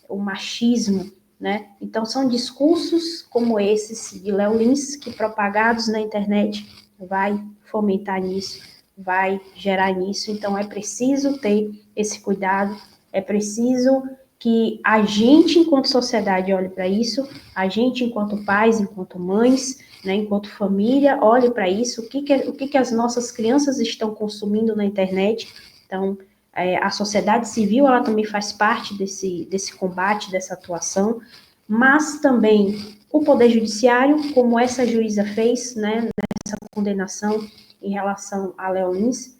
o machismo, né? Então, são discursos como esses de Léo Lins, que propagados na internet, vai fomentar nisso, vai gerar nisso. Então, é preciso ter esse cuidado, é preciso que a gente, enquanto sociedade, olhe para isso, a gente, enquanto pais, enquanto mães, né, enquanto família, olhe para isso, o que as nossas crianças estão consumindo na internet. Então, a sociedade civil, ela também faz parte desse combate, dessa atuação, mas também o Poder Judiciário, como essa juíza fez, né, nessa condenação em relação a Léo Lins,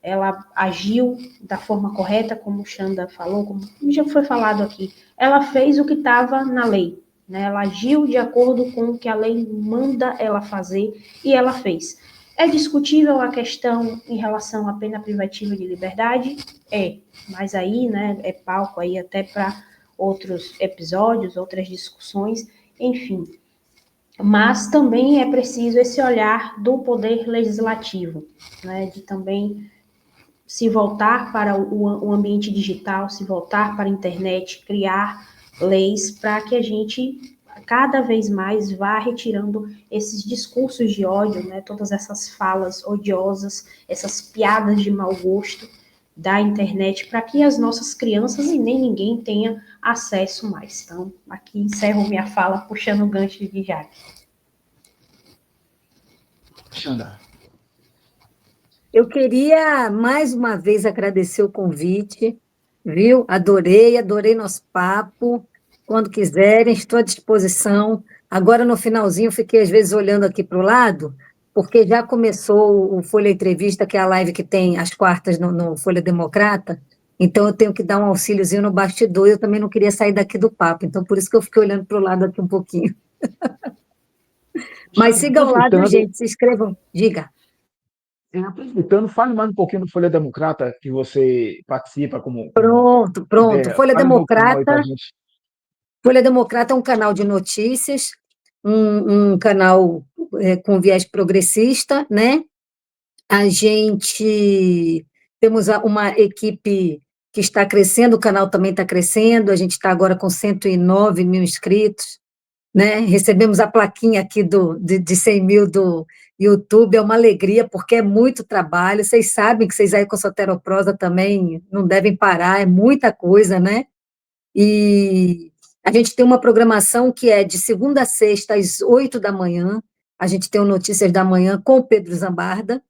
ela agiu da forma correta, como o Xanda falou, como já foi falado aqui, ela fez o que estava na lei, né, ela agiu de acordo com o que a lei manda ela fazer, e ela fez. É discutível a questão em relação à pena privativa de liberdade? Mas aí, né, é palco aí até para outros episódios, outras discussões, enfim. Mas também é preciso esse olhar do poder legislativo, né, de também se voltar para o ambiente digital, se voltar para a internet, criar leis para que a gente cada vez mais vá retirando esses discursos de ódio, né, todas essas falas odiosas, essas piadas de mau gosto da internet, para que as nossas crianças e nem ninguém tenha acesso mais. Então, aqui encerro minha fala puxando o gancho de Jaque. Xanda. Eu queria, mais uma vez, agradecer o convite, viu? Adorei nosso papo. Quando quiserem, estou à disposição. Agora, no finalzinho, fiquei, às vezes, olhando aqui para o lado, porque já começou o Folha Entrevista, que é a live que tem às quartas no Folha Democrata, então eu tenho que dar um auxíliozinho no bastidor, eu também não queria sair daqui do papo, então por isso que eu fiquei olhando para o lado aqui um pouquinho. Mas sigam lá, viu, gente? Se inscrevam. Diga. Aproveitando, fale mais um pouquinho do Folha Democrata, que você participa como Pronto. ideia. Folha Fale um pouquinho aí para a Democrata. gente. Folha Democrata é um canal de notícias, um canal com viés progressista, né? A gente temos uma equipe que está crescendo, o canal também está crescendo, a gente está agora com 109 mil inscritos, né? Recebemos a plaquinha aqui de 100 mil do YouTube, é uma alegria, porque é muito trabalho, vocês sabem que vocês aí com a Soteroprosa também não devem parar, é muita coisa, né? E a gente tem uma programação que é de segunda a sexta, às 8 da manhã, a gente tem o Notícias da Manhã com o Pedro Zambarda,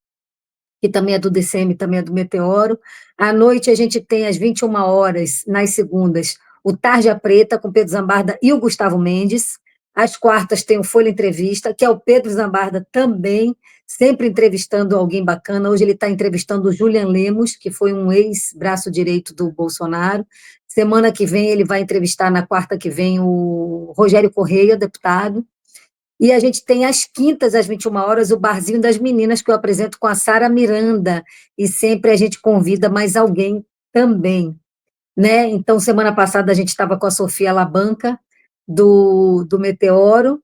que também é do DCM, também é do Meteoro. À noite a gente tem às 21 horas, nas segundas, o Tarja Preta, com Pedro Zambarda e o Gustavo Mendes. Às quartas tem o Folha Entrevista, que é o Pedro Zambarda também, sempre entrevistando alguém bacana. Hoje ele está entrevistando o Julian Lemos, que foi um ex-braço direito do Bolsonaro. Semana que vem ele vai entrevistar, na quarta que vem, o Rogério Correia, deputado. E a gente tem às quintas, às 21 horas, o Barzinho das Meninas, que eu apresento com a Sara Miranda, e sempre a gente convida mais alguém também, né? Então, semana passada a gente estava com a Sofia Labanca, do Meteoro,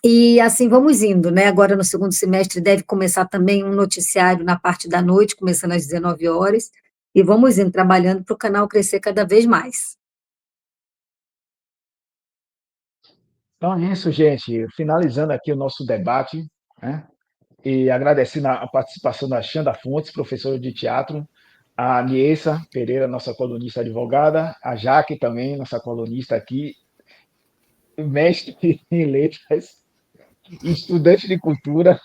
e assim vamos indo, né? Agora, no segundo semestre, deve começar também um noticiário na parte da noite, começando às 19 horas, e vamos indo, trabalhando para o canal crescer cada vez mais. Então é isso, gente. Finalizando aqui o nosso debate, né? E agradecendo a participação da Xanda Fontes, professora de teatro, a Niessa Pereira, nossa colunista advogada, a Jaque também, nossa colunista aqui, mestre em letras, estudante de cultura.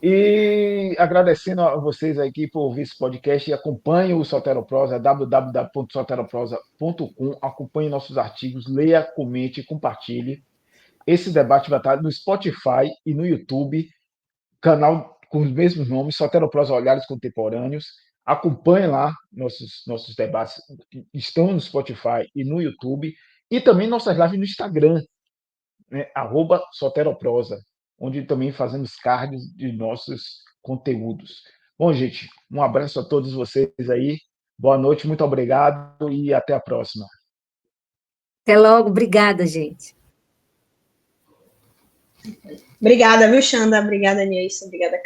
E agradecendo a vocês aqui por ouvir esse podcast e acompanhe o Soteroprosa, www.soteroprosa.com, acompanhe nossos artigos, leia, comente, compartilhe. Esse debate vai estar no Spotify e no YouTube, canal com os mesmos nomes, Soteroprosa Olhares Contemporâneos. Acompanhe lá nossos debates, estão no Spotify e no YouTube, e também nossas lives no Instagram, né, @Soteroprosa, onde também fazemos cards de nossos conteúdos. Bom, gente, um abraço a todos vocês aí. Boa noite, muito obrigado e até a próxima. Até logo, obrigada, gente. Obrigada, viu, Xanda? Obrigada, Niessa. Obrigada,